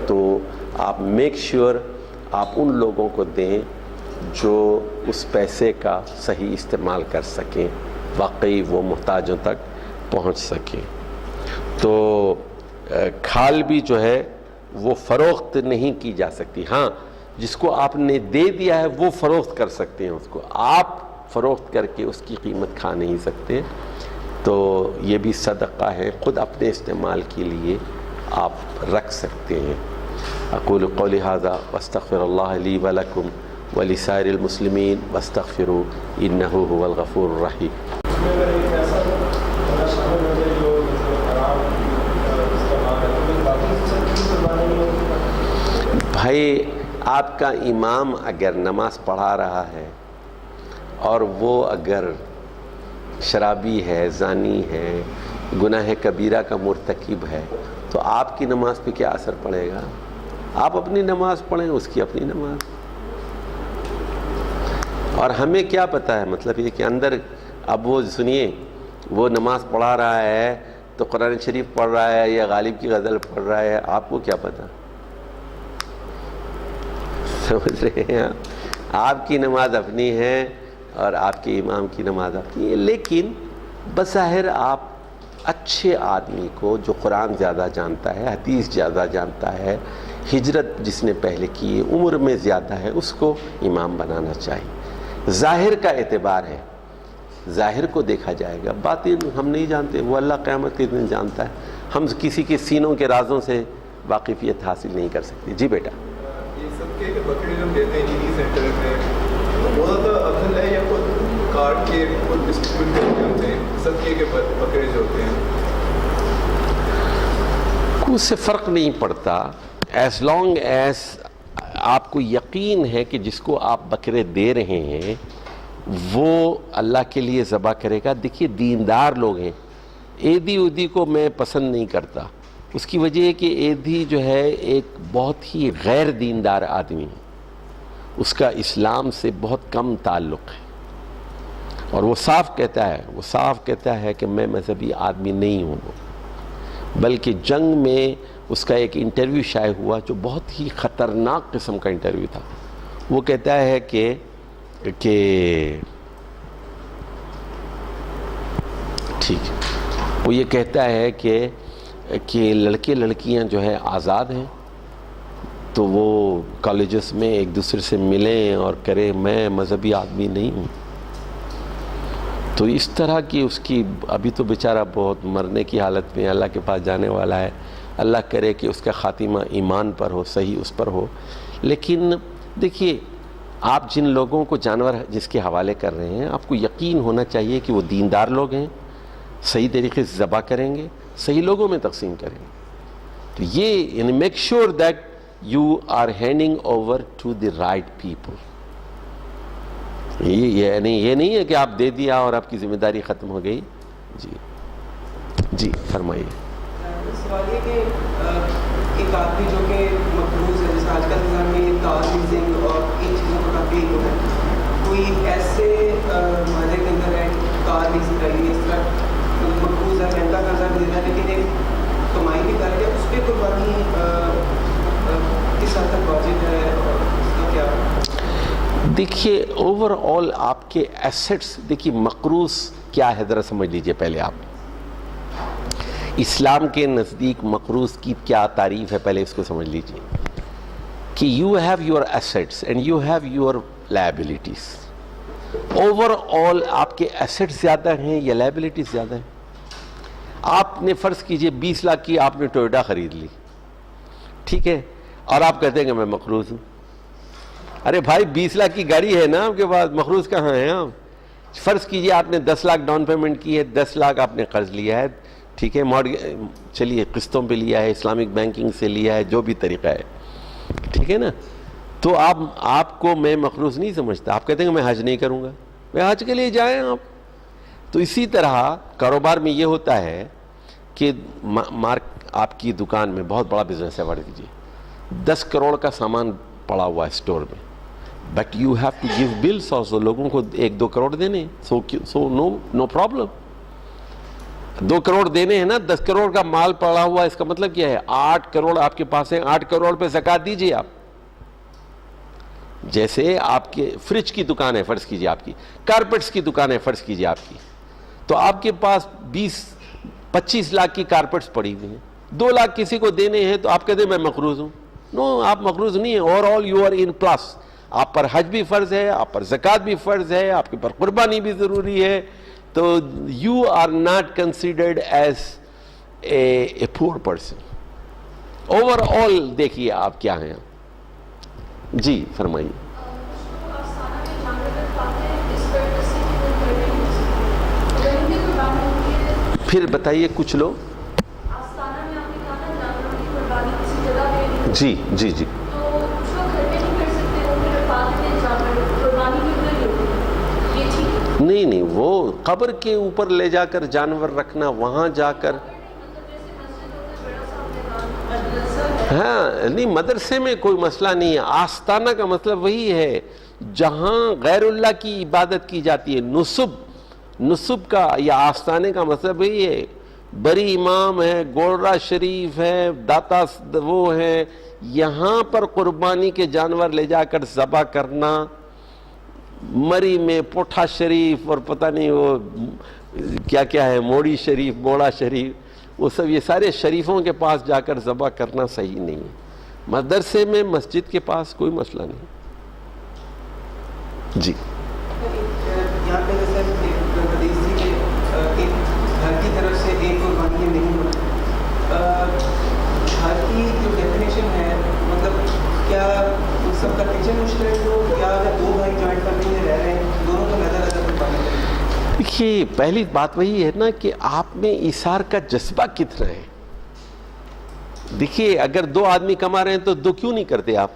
تو آپ میک شیور آپ ان لوگوں کو دیں جو اس پیسے کا صحیح استعمال کر سکیں، واقعی وہ محتاجوں تک پہنچ سکیں. تو کھال بھی جو ہے وہ فروخت نہیں کی جا سکتی. ہاں، جس کو آپ نے دے دیا ہے وہ فروخت کر سکتے ہیں، اس کو آپ فروخت کر کے اس کی قیمت کھا نہیں سکتے. تو یہ بھی صدقہ ہے، خود اپنے استعمال کے لیے آپ رکھ سکتے ہیں. اقول قولی ھذا واستغفر اللہ لی ولکم ولسائر المسلمین واستغفروا انہ هو الغفور الرحیم. بھائی، آپ کا امام اگر نماز پڑھا رہا ہے اور وہ اگر شرابی ہے، زانی ہے، گناہ کبیرہ کا مرتکب ہے، تو آپ کی نماز پہ کیا اثر پڑے گا؟ آپ اپنی نماز پڑھیں، اس کی اپنی نماز. اور ہمیں کیا پتہ ہے، مطلب یہ کہ اندر اب وہ سنیے، وہ نماز پڑھا رہا ہے تو قرآن شریف پڑھ رہا ہے یا غالب کی غزل پڑھ رہا ہے، آپ کو کیا پتہ؟ سمجھ رہے ہیں؟ آپ کی نماز اپنی ہے اور آپ کے امام کی نماز اپنی ہے. لیکن بظاہر آپ اچھے آدمی کو جو قرآن زیادہ جانتا ہے، حدیث زیادہ جانتا ہے، ہجرت جس نے پہلے کی ہے، عمر میں زیادہ ہے، اس کو امام بنانا چاہیے. ظاہر کا اعتبار ہے، ظاہر کو دیکھا جائے گا، باطن ہم نہیں جانتے، وہ اللہ قیامت کے دن جانتا ہے. ہم کسی کے سینوں کے رازوں سے واقفیت حاصل نہیں کر سکتے. جی بیٹا. یہ سب کے بکرے جو دیتے ہیں جی سینٹر میں، وہ زیادہ افضل ہے یا خود کاٹ کے خود ڈسٹریبیوٹ کر کے ہوتے ہیں؟ سب کے بکرے جو ہوتے ہیں کو اس سے فرق نہیں پڑتا، ایز لانگ ایز آپ کو یقین ہے کہ جس کو آپ بکرے دے رہے ہیں وہ اللہ کے لیے ذبح کرے گا. دیکھیے دیندار لوگ ہیں، عیدی اودی کو میں پسند نہیں کرتا. اس کی وجہ ہے کہ عیدی جو ہے ایک بہت ہی غیر دیندار آدمی ہے. اس کا اسلام سے بہت کم تعلق ہے، اور وہ صاف کہتا ہے کہ میں مذہبی آدمی نہیں ہوں. بلکہ جنگ میں اس کا ایک انٹرویو شائع ہوا جو بہت ہی خطرناک قسم کا انٹرویو تھا. وہ کہتا ہے کہ ٹھیک ہے، وہ یہ کہتا ہے کہ لڑکے لڑکیاں جو ہے آزاد ہیں، تو وہ کالجز میں ایک دوسرے سے ملیں اور کریں. میں مذہبی آدمی نہیں ہوں. تو اس طرح کی اس کی ابھی تو بیچارہ بہت مرنے کی حالت میں اللہ کے پاس جانے والا ہے. اللہ کرے کہ اس کا خاتمہ ایمان پر ہو، صحیح اس پر ہو. لیکن دیکھیے، آپ جن لوگوں کو جانور جس کے حوالے کر رہے ہیں، آپ کو یقین ہونا چاہیے کہ وہ دیندار لوگ ہیں، صحیح طریقے سے ذبح کریں گے، صحیح لوگوں میں تقسیم کریں گے. تو یہ یعنی make sure that you are handing over to the right people. یہ نہیں ہے کہ آپ دے دیا اور آپ کی ذمہ داری ختم ہو گئی. جی فرمائیے. سوال یہ کہ ایک آدمی جو کہ مقروض ہے، جیسے آج کل نظام میں کار لیزنگ اور ان چیزوں کا کافی ہو ہے، کوئی ایسے معاہدے کے اندر ہے کار لیزنگ کر لی، اس طرح مقروض ہے، رینٹ کا قرضہ بھی دینا، لیکن ایک کمائی بھی کر لیا، اس پہ قربانی کس حد تک واجب ہے اور اس کا کیا؟ دیکھیے اوور آل آپ کے ایسٹس، دیکھیے مقروض کیا ہے ذرا سمجھ لیجئے. پہلے آپ اسلام کے نزدیک مقروض کی کیا تعریف ہے، پہلے اس کو سمجھ لیجئے کہ you have your assets and you have your liabilities. Over all آپ کے ایسٹس زیادہ ہیں یا لائبلٹیز زیادہ ہیں؟ آپ نے فرض کیجئے 20 لاکھ کی آپ نے ٹویوٹا خرید لی، ٹھیک ہے، اور آپ کہتے ہیں کہ میں مقروض ہوں. ارے بھائی 20 لاکھ کی گاڑی ہے نا آپ کے پاس، مقروض کہاں ہے آپ؟ فرض کیجئے آپ نے 10 لاکھ ڈاؤن پیمنٹ کی ہے، 10 لاکھ آپ نے قرض لیا ہے، ٹھیک ہے، چلیے قسطوں پہ لیا ہے، اسلامک بینکنگ سے لیا ہے، جو بھی طریقہ ہے، ٹھیک ہے نا. تو آپ کو میں مقروض نہیں سمجھتا. آپ کہتے ہیں کہ میں حج نہیں کروں گا، میں حج کے لیے جائیں آپ. تو اسی طرح کاروبار میں یہ ہوتا ہے کہ آپ کی دکان میں بہت بڑا بزنس ہے، فرض کیجیے 10 کروڑ کا سامان پڑا ہوا ہے اسٹور میں، but you have to give bills also. لوگوں کو 1-2 کروڑ دینے، سو نو پرابلم. 2 کروڑ دینے ہیں نا، 10 کروڑ کا مال پڑا ہوا، اس کا مطلب کیا ہے 8 کروڑ آپ کے پاس ہے، 8 کروڑ پہ زکوٰۃ دیجئے آپ. جیسے آپ کے فریج کی دکان ہے فرض کیجئے، آپ کی کارپیٹس کی دکان ہے فرض کیجئے آپ کی، تو آپ کے پاس 20-25 لاکھ کی کارپیٹس پڑی ہوئی ہیں، 2 لاکھ کسی کو دینے ہیں، تو آپ کہتے ہیں میں مقروض ہوں. نو، آپ مقروض نہیں ہیں. Overall you are in plus. آپ پر حج بھی فرض ہے، آپ پر زکوٰۃ بھی فرض ہے، آپ کے پر قربانی بھی ضروری ہے. تو you are not considered as a poor person. Over all دیکھیے آپ کیا ہیں. جی فرمائیے. پھر بتائیے کچھ لوگ. جی جی جی نہیں، وہ قبر کے اوپر لے جا کر جانور رکھنا، وہاں جا کر، ہاں نہیں، مدرسے میں کوئی مسئلہ نہیں ہے. آستانہ کا مطلب وہی ہے جہاں غیر اللہ کی عبادت کی جاتی ہے. نصب کا یا آستانے کا مطلب وہی ہے. بری امام ہے، گولرا شریف ہے، داتا وہ ہے، یہاں پر قربانی کے جانور لے جا کر ذبح کرنا. مری میں پوٹھا شریف اور پتہ نہیں وہ کیا کیا ہے، موڑی شریف، موڑا شریف، وہ سب یہ سارے شریفوں کے پاس جا کر ذبح کرنا صحیح نہیں ہے. مدرسے میں مسجد کے پاس کوئی مسئلہ نہیں. جی یہاں پہ جیسے حدیث تھی کہ ایک گھر کی طرف سے ایک قربانی نہیں ہوتی. گھر کی جو ڈیفینیشن ہے، مطلب کیا ان سب کا کچن مشترک ہو، یا اگر 2 بھائی جوائنٹ فیملی میں رہ رہے ہیں، دونوں کو نظر نظر قربانی کریں؟ دیکھیے پہلی بات وہی ہے نا کہ آپ میں ایثار کا جذبہ کتنا ہے. دیکھیے اگر 2 آدمی کما رہے ہیں تو 2 کیوں نہیں کرتے آپ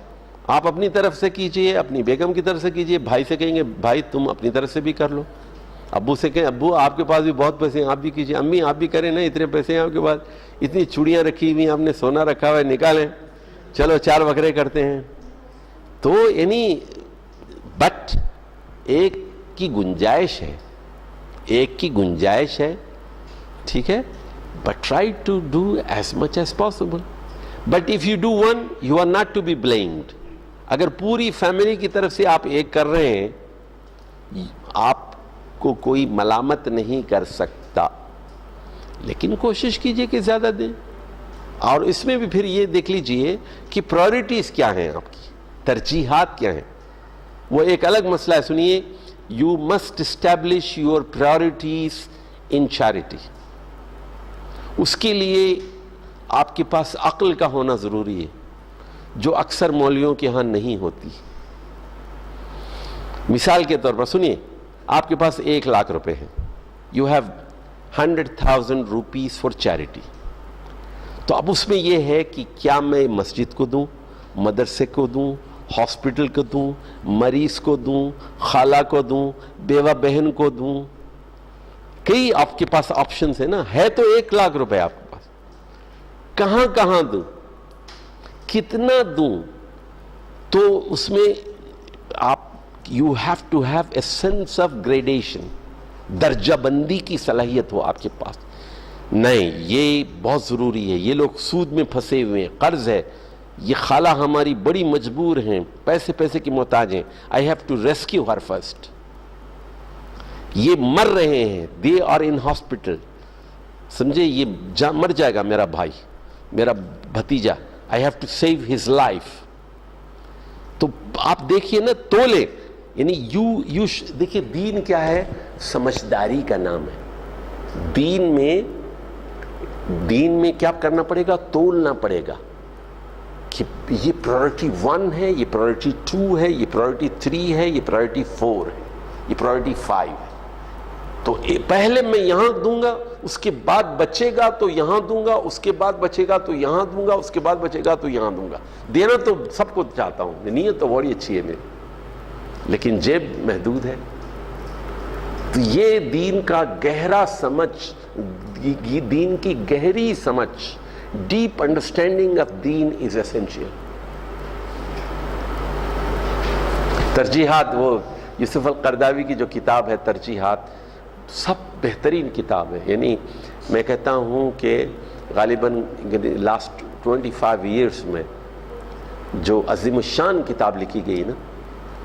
اپنی طرف سے کیجئے، اپنی بیگم کی طرف سے کیجئے. بھائی سے کہیں گے بھائی تم اپنی طرف سے بھی کر لو. ابو سے کہیں ابو آپ کے پاس بھی بہت پیسے ہیں، آپ بھی کیجئے. امی آپ بھی کریں نا، اتنے پیسے ہیں آپ کے پاس، اتنی چوڑیاں رکھی ہوئی ہیں، آپ نے سونا رکھا ہوا ہے، نکالیں، چلو 4 بکرے کرتے ہیں. تو یعنی بٹ ایک کی گنجائش ہے ٹھیک ہے, but try to do as much as possible. But if you do one you are not to be blamed. اگر پوری فیملی کی طرف سے آپ ایک کر رہے ہیں آپ کو کوئی ملامت نہیں کر سکتا, لیکن کوشش کیجئے کہ زیادہ دیں. اور اس میں بھی پھر یہ دیکھ لیجئے کہ پرائورٹیز کیا ہیں, آپ کی ترجیحات کیا ہیں. وہ ایک الگ مسئلہ ہے. سنیے, you must establish your priorities in charity. اس کے لیے آپ کے پاس عقل کا ہونا ضروری ہے, جو اکثر مولویوں کے ہاں نہیں ہوتی. مثال کے طور پر سنیے, آپ کے پاس 1,00,000 روپے ہیں, you have 100,000 rupees for charity. تو اب اس میں یہ ہے کہ کیا میں مسجد کو دوں, مدرسے کو دوں, ہاسپٹل کو دوں, مریض کو دوں, خالہ کو دوں, بیوہ بہن کو دوں. کئی آپ کے پاس آپشنز ہیں نا. ہے تو 1,00,000 روپے آپ کے پاس, کہاں کہاں دوں, کتنا دوں. تو اس میں آپ you have to have a sense of gradation, درجہ بندی کی صلاحیت ہو آپ کے پاس. نہیں, یہ بہت ضروری ہے. یہ لوگ سود میں پھنسے ہوئے ہیں, قرض ہے, یہ خالہ ہماری بڑی مجبور ہیں, پیسے کی محتاج ہیں, I have to rescue her first. یہ مر رہے ہیں, دے آر ان ہاسپٹل, سمجھے, یہ مر جائے گا میرا بھائی, میرا بھتیجا, I have to save his life. تو آپ دیکھیے نا, تولے, یعنی یو دیکھیے دین کیا ہے, سمجھداری کا نام ہے. دین میں کیا کرنا پڑے گا, تولنا پڑے گا کہ یہ پرائورٹی 1 ہے, یہ پرائورٹی 2 ہے, یہ پرائورٹی 3 ہے, یہ پرائورٹی 4 ہے, یہ پرائورٹی 5 ہے. تو پہلے میں یہاں دوں گا, اس کے بعد بچے گا تو یہاں دوں گا, اس کے بعد بچے گا تو یہاں دوں گا, اس کے بعد بچے گا تو یہاں دوں گا. دینا تو سب کو چاہتا ہوں, نیت تو بڑی اچھی ہے میری, لیکن جیب محدود ہے. تو یہ دین کا گہرا سمجھ, دین کی گہری سمجھ, ڈیپ انڈرسٹینڈنگ آف دین از ایسینشیل. ترجیحات, وہ یوسف القرداوی کی جو کتاب ہے ترجیحات, سب بہترین کتاب ہے. یعنی میں کہتا ہوں کہ غالباً لاسٹ 25 ایئرس میں جو عظیم الشان کتاب لکھی گئی نا,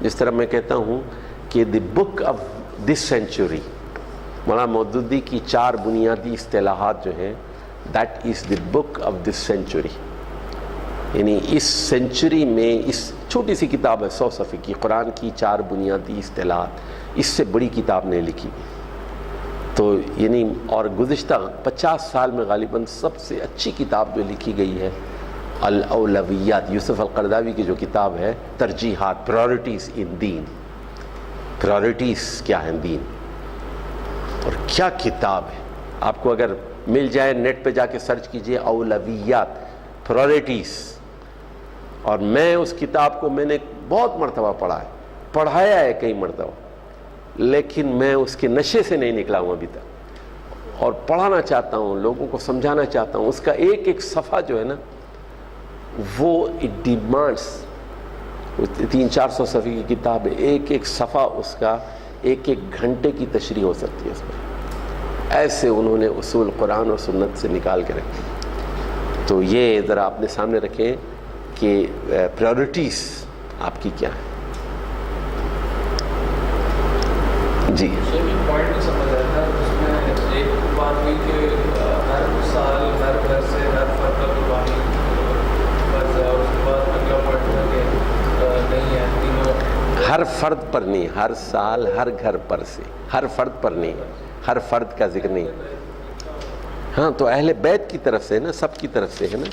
جس طرح میں کہتا ہوں کہ دی book of this century, Maulana Maududi کی 4 بنیادی اصطلاحات جو ہیں, that is the book of this century. یعنی اس سینچری میں, اس چھوٹی سی کتاب ہے 100 صفحے کی, قرآن کی 4 بنیادی اصطلاحات, اس سے بڑی کتاب نہیں لکھی گئی. تو یعنی اور گزشتہ 50 سال میں غالباً سب سے اچھی کتاب جو لکھی گئی ہے الاولویات, یوسف القرداوی کی جو کتاب ہے ترجیحات, پرائورٹیز ان دین. پرائورٹیز کیا ہیں دین, اور کیا کتاب ہے. آپ کو اگر مل جائے نیٹ پہ جا کے سرچ کیجئے اولویات, پرائورٹیز. اور میں اس کتاب کو میں نے بہت مرتبہ پڑھا ہے, پڑھایا ہے کئی مرتبہ, لیکن میں اس کے نشے سے نہیں نکلا ہوں ابھی تک, اور پڑھانا چاہتا ہوں, لوگوں کو سمجھانا چاہتا ہوں. اس کا ایک صفحہ جو ہے نا, وہ اٹ ڈیمانڈس, 300-400 صفحے کی کتاب ہے, ایک صفحہ اس کا 1 گھنٹے کی تشریح ہو سکتی ہے اس پر. ایسے انہوں نے اصول قرآن اور سنت سے نکال کے رکھے. تو یہ ذرا اپنے سامنے رکھیں کہ پرائورٹیز آپ کی کیا ہیں. جی پوائنٹ نہیں سمجھ آیا تھا اس میں. ایک بات ہوئی کہ ہر سال ہر گھر سے ہر فرد کا قربانی فرض ہے, اور اس کے بعد اگلا پوائنٹ ہے کہ نہیں ہے تینوں. ہر فرد پر نہیں, ہر سال ہر گھر پر سے, ہر فرد پر نہیں, ہر فرد کا ذکر نہیں. ہاں تو اہل بیت کی طرف سے نا, سب کی طرف سے ہے نا.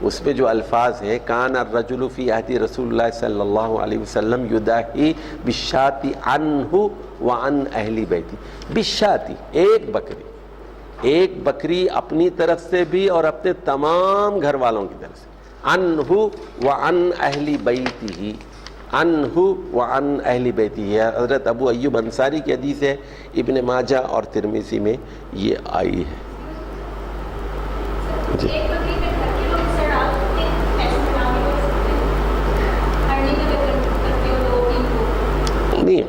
اس میں جو الفاظ ہیں, کان الرجل فی عہد رسول اللہ صلی اللہ علیہ وسلم یداہی بالشاۃ عنہ وعن اہل بیتی. بالشاۃ, ایک بکری اپنی طرف سے بھی اور اپنے تمام گھر والوں کی طرف سے. عنہ وعن اہل بیتہ, عنہ وعن اہل بیتہ. حضرت ابو ایوب انصاری کی حدیث ہے, ابن ماجہ اور ترمذی میں یہ آئی ہے. جی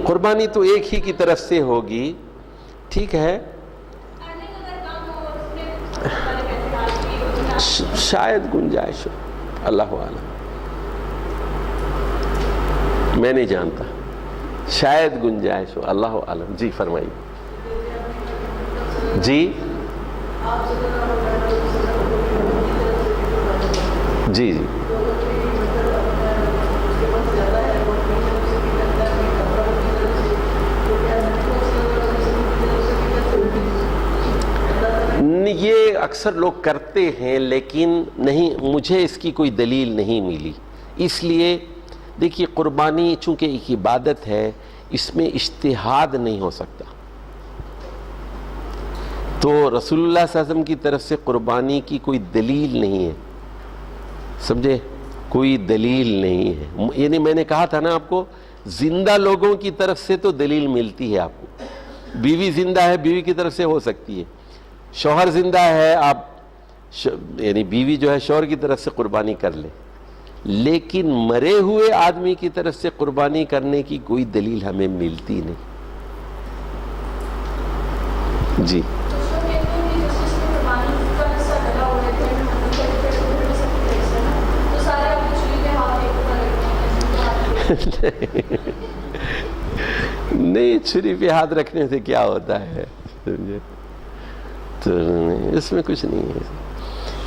قربانی تو ایک ہی کی طرف سے ہوگی، ٹھیک ہے، شاید گنجائش ہو، اللہ عالم، میں نہیں جانتا، شاید گنجائش ہو، اللہ عالم۔ جی فرمائیے۔ جی جی جی یہ اکثر لوگ کرتے ہیں، لیکن نہیں، مجھے اس کی کوئی دلیل نہیں ملی۔ اس لیے دیکھیے، قربانی چونکہ ایک عبادت ہے، اس میں اجتہاد نہیں ہو سکتا، تو رسول اللہ صلی اللہ علیہ وسلم کی طرف سے قربانی کی کوئی دلیل نہیں ہے، سمجھے، کوئی دلیل نہیں ہے۔ یعنی میں نے کہا تھا نا آپ کو، زندہ لوگوں کی طرف سے تو دلیل ملتی ہے آپ کو، بیوی زندہ ہے، بیوی کی طرف سے ہو سکتی ہے، شوہر زندہ ہے، آپ یعنی بیوی جو ہے شوہر کی طرف سے قربانی کر لے، لیکن مرے ہوئے آدمی کی طرف سے قربانی کرنے کی کوئی دلیل ہمیں ملتی نہیں۔ جی نہیں، چھری پہ ہاتھ رکھنے سے کیا ہوتا ہے، سمجھے، تو اس میں کچھ نہیں ہے،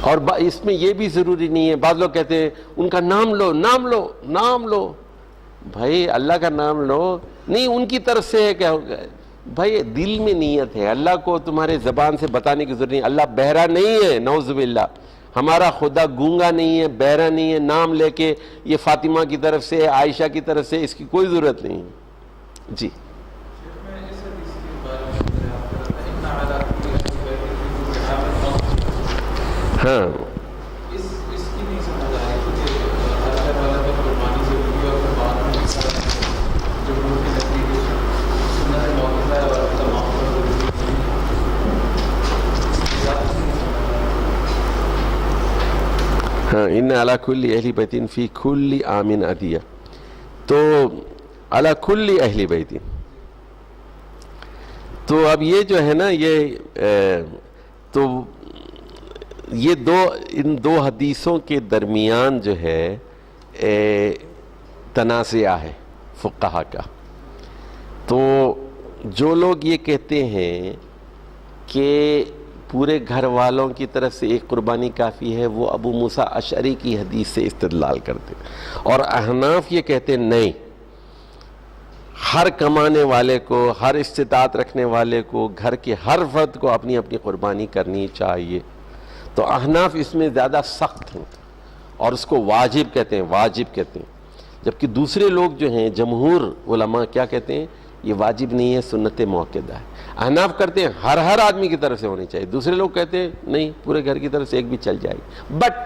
اور اس میں یہ بھی ضروری نہیں ہے۔ بعض لوگ کہتے ہیں ان کا نام لو، نام لو، نام لو، بھائی اللہ کا نام لو، نہیں ان کی طرف سے ہے، کیا ہوگا بھائی، دل میں نیت ہے، اللہ کو تمہارے زبان سے بتانے کی ضرورت نہیں، اللہ بہرا نہیں ہے، نعوذ باللہ، ہمارا خدا گونگا نہیں ہے، بہرا نہیں ہے، نام لے کے یہ فاطمہ کی طرف سے، عائشہ کی طرف سے، اس کی کوئی ضرورت نہیں ہے۔ جی ہاں، اس کی نہیں سمجھ آ رہی کہ ہر گھر والا میں قربانی ضروری اور پھر بعد میں جمہور کے نتیجے سنت موقع ہے اور تمام ہاں، ان علی کل اہل بیت فی کل عام عدیہ، تو علی کل اہل بیت، تو اب یہ جو ہے نا، یہ تو یہ ان دو حدیثوں کے درمیان جو ہے تنازع ہے فقہا کا۔ تو جو لوگ یہ کہتے ہیں کہ پورے گھر والوں کی طرف سے ایک قربانی کافی ہے، وہ ابو موسیٰ اشعری کی حدیث سے استدلال کرتے ہیں، اور احناف یہ کہتے ہیں نہیں، ہر کمانے والے کو، ہر استطاعت رکھنے والے کو، گھر کے ہر فرد کو اپنی اپنی قربانی کرنی چاہیے۔ تو احناف اس میں زیادہ سخت ہیں اور اس کو واجب کہتے ہیں، واجب کہتے ہیں، جبکہ دوسرے لوگ جو ہیں جمہور علماء کیا کہتے ہیں، یہ واجب نہیں ہے، سنت موقدہ ہے۔ احناف کرتے ہیں ہر آدمی کی طرف سے ہونی چاہیے، دوسرے لوگ کہتے ہیں نہیں، پورے گھر کی طرف سے ایک بھی چل جائے گی، بٹ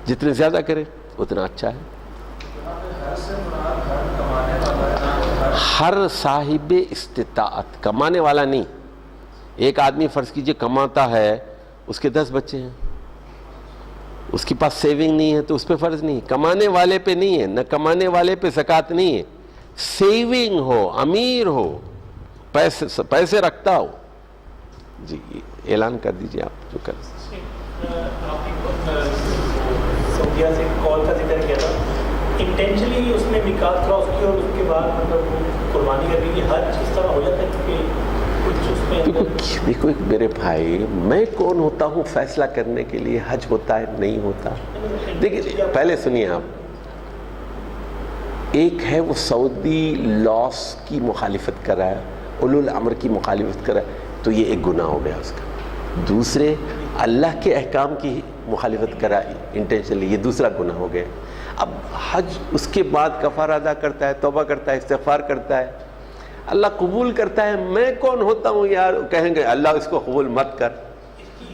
جتنے زیادہ کرے اتنا اچھا ہے۔ ہر صاحب استطاعت، کمانے والا نہیں۔ ایک آدمی فرض کیجئے کماتا ہے، اس کے 10 بچے ہیں، اس کے پاس سیونگ نہیں ہے، تو اس پہ فرض نہیں، کمانے والے پہ نہیں ہے، نہ کمانے والے پہ زکوٰۃ نہیں ہے، سیونگ ہو، امیر ہو، پیسے رکھتا ہو۔ جی اعلان کر دیجئے آپ جو کر سعودیہ سے کال کا ذکر کیا تھا، انٹینشنلی اس نے میقات کراس کی اور اس کے بعد مطلب قربانی کرنے کی حج اس طرح ہو جاتا ہے کہ کچھ اس میں دیکھو میرے بھائی، میں کون ہوتا ہوں فیصلہ کرنے کے لیے حج ہوتا ہے نہیں ہوتا؟ دیکھیے پہلے سنیے آپ، ایک ہے وہ سعودی لاس کی مخالفت کر رہا ہے، اولو الامر کی مخالفت کر رہا ہے، تو یہ ایک گناہ ہو گیا اس کا۔ دوسرے اللہ کے احکام کی مخالفت کر رہا ہے انٹینشنلی، یہ دوسرا گناہ ہو گیا۔ اب حج اس کے بعد کفارہ ادا کرتا ہے، توبہ کرتا ہے، استغفار کرتا ہے، اللہ قبول کرتا ہے۔ میں کون ہوتا ہوں یار کہیں گے اللہ اس کو قبول مت کر؟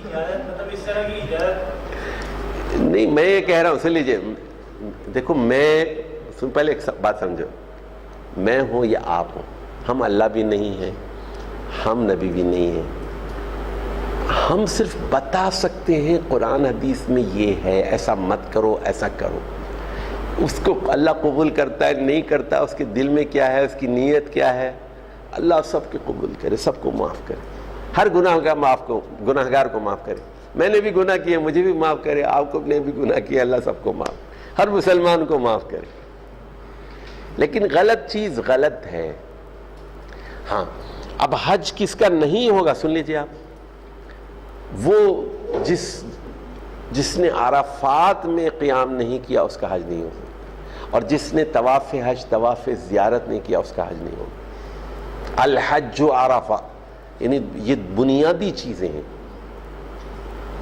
مطلب اس طرح کی اجازت نہیں، میں یہ کہہ رہا ہوں، سن لیجیے، دیکھو میں پہلے ایک بات سمجھو، میں ہوں یا آپ ہوں، ہم اللہ بھی نہیں ہیں، ہم نبی بھی نہیں ہیں، ہم صرف بتا سکتے ہیں قرآن حدیث میں یہ ہے، ایسا مت کرو، ایسا کرو۔ اس کو اللہ قبول کرتا ہے نہیں کرتا، اس کے دل میں کیا ہے، اس کی نیت کیا ہے، اللہ سب کے قبول کرے، سب کو معاف کرے، ہر گناہ گار کو معاف کرے۔ میں نے بھی گناہ کیے، مجھے بھی معاف کرے، آپ کو نے بھی گناہ کیا، اللہ سب کو معاف، ہر مسلمان کو معاف کرے۔ لیکن غلط چیز غلط ہے۔ ہاں اب حج کس کا نہیں ہوگا سن لیجیے آپ، وہ جس نے عرفات میں قیام نہیں کیا اس کا حج نہیں ہوگا، اور جس نے طواف حج طواف زیارت نہیں کیا اس کا حج نہیں ہوگا۔ الحج عرفہ، یعنی یہ بنیادی چیزیں ہیں،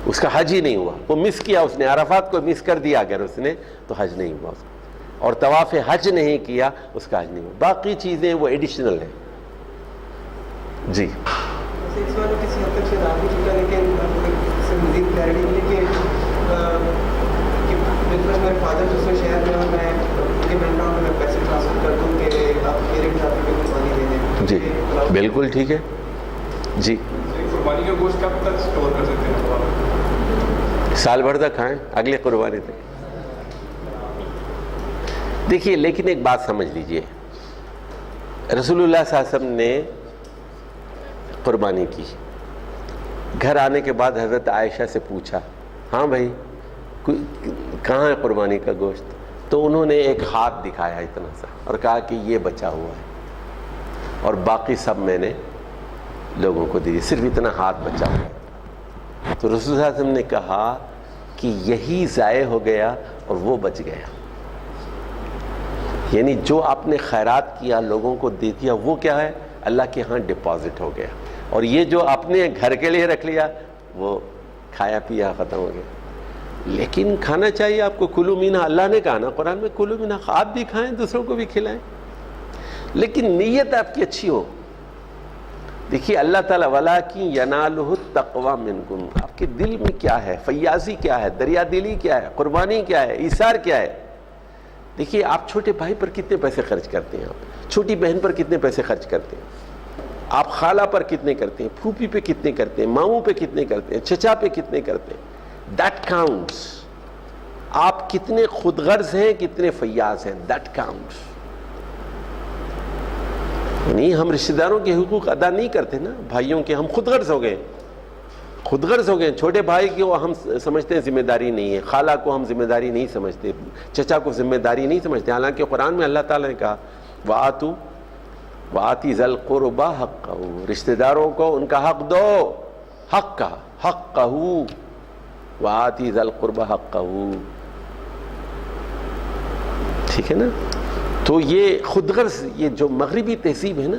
اس کا حج ہی نہیں ہوا، وہ مس کیا، اس نے عرفات کو مس کر دیا اگر اس نے تو حج نہیں ہوا اس کا، اور طواف حج نہیں کیا اس کا حج نہیں ہوا، باقی چیزیں وہ ایڈیشنل ہیں۔ جی اس بار کسی حد تک شاید آپ بھی چکا، لیکن اس سے مزید کلیئرٹی ملی کہ میرے فادر دوسرے شہر میں، اور میں ان کے بینک اکاؤنٹ میں پیسے ٹرانسفر کر دوں کہ آپ میرے ٹرافی پہ قربانی دے دیں۔ جی بالکل ٹھیک ہے۔ جی قربانی کا گوشت کب تک اسٹور کر سکتے ہیں؟ سال بھر تک کھائیں، اگلے قربانی تک۔ دیکھیے لیکن ایک بات سمجھ لیجئے، رسول اللہ صلی اللہ علیہ وسلم نے قربانی کی، گھر آنے کے بعد حضرت عائشہ سے پوچھا، ہاں بھائی کہاں ہے قربانی کا گوشت؟ تو انہوں نے ایک ہاتھ دکھایا اتنا سا اور کہا کہ یہ بچا ہوا ہے، اور باقی سب میں نے لوگوں کو دی، صرف اتنا ہاتھ بچا ہوا ہے۔ تو رسول صلی اللہ علیہ وسلم نے کہا کہ یہی ضائع ہو گیا اور وہ بچ گیا، یعنی جو آپ نے خیرات کیا لوگوں کو دے دیا وہ کیا ہے، اللہ کے ہاں ڈپازٹ ہو گیا، اور یہ جو آپ نے گھر کے لیے رکھ لیا وہ کھایا پیا ختم ہو گیا۔ لیکن کھانا چاہیے آپ کو، کلو منہا، اللہ نے کہا نا قرآن میں کلو منہا، آپ بھی کھائیں دوسروں کو بھی کھلائیں، لیکن نیت آپ کی اچھی ہو۔ دیکھیے اللہ تعالیٰ وَلَٰكِن يَنَالُهُ التَّقْوَىٰ مِنْكُمْ، آپ کے دل میں کیا ہے، فیاضی کیا ہے، دریا دلی کیا ہے، قربانی کیا ہے، ایثار کیا ہے۔ دیکھیے آپ چھوٹے بھائی پر کتنے پیسے خرچ کرتے ہیں، آپ چھوٹی بہن پر کتنے پیسے خرچ کرتے ہیں، آپ خالہ پر کتنے کرتے ہیں، پھوپھی پہ کتنے کرتے ہیں، ماموں پہ کتنے کرتے ہیں، چچا پہ کتنے کرتے ہیں، دیٹ کاؤنٹس۔ آپ کتنے خود غرض ہیں، کتنے فیاض ہیں، دیٹ کاؤنٹس۔ نہیں ہم رشتہ داروں کے حقوق ادا نہیں کرتے نا، بھائیوں کے، ہم خود غرض ہو گئے، خود غرض ہو گئے۔ چھوٹے بھائی کو ہم سمجھتے ہیں ذمہ داری نہیں ہے، خالہ کو ہم ذمہ داری نہیں سمجھتے، چچا کو ذمہ داری نہیں سمجھتے، حالانکہ قرآن میں اللہ تعالیٰ نے کہا وَآتِ ذَا الْقُرْبَىٰ حَقَّهُ، رشتہ داروں کو ان کا حق دو، حق کا حقَّهُ، وَآتِ ذَا الْقُرْبَىٰ حَقَّهُ، ٹھیک ہے نا۔ تو یہ خود غرض، یہ جو مغربی تہذیب ہے نا،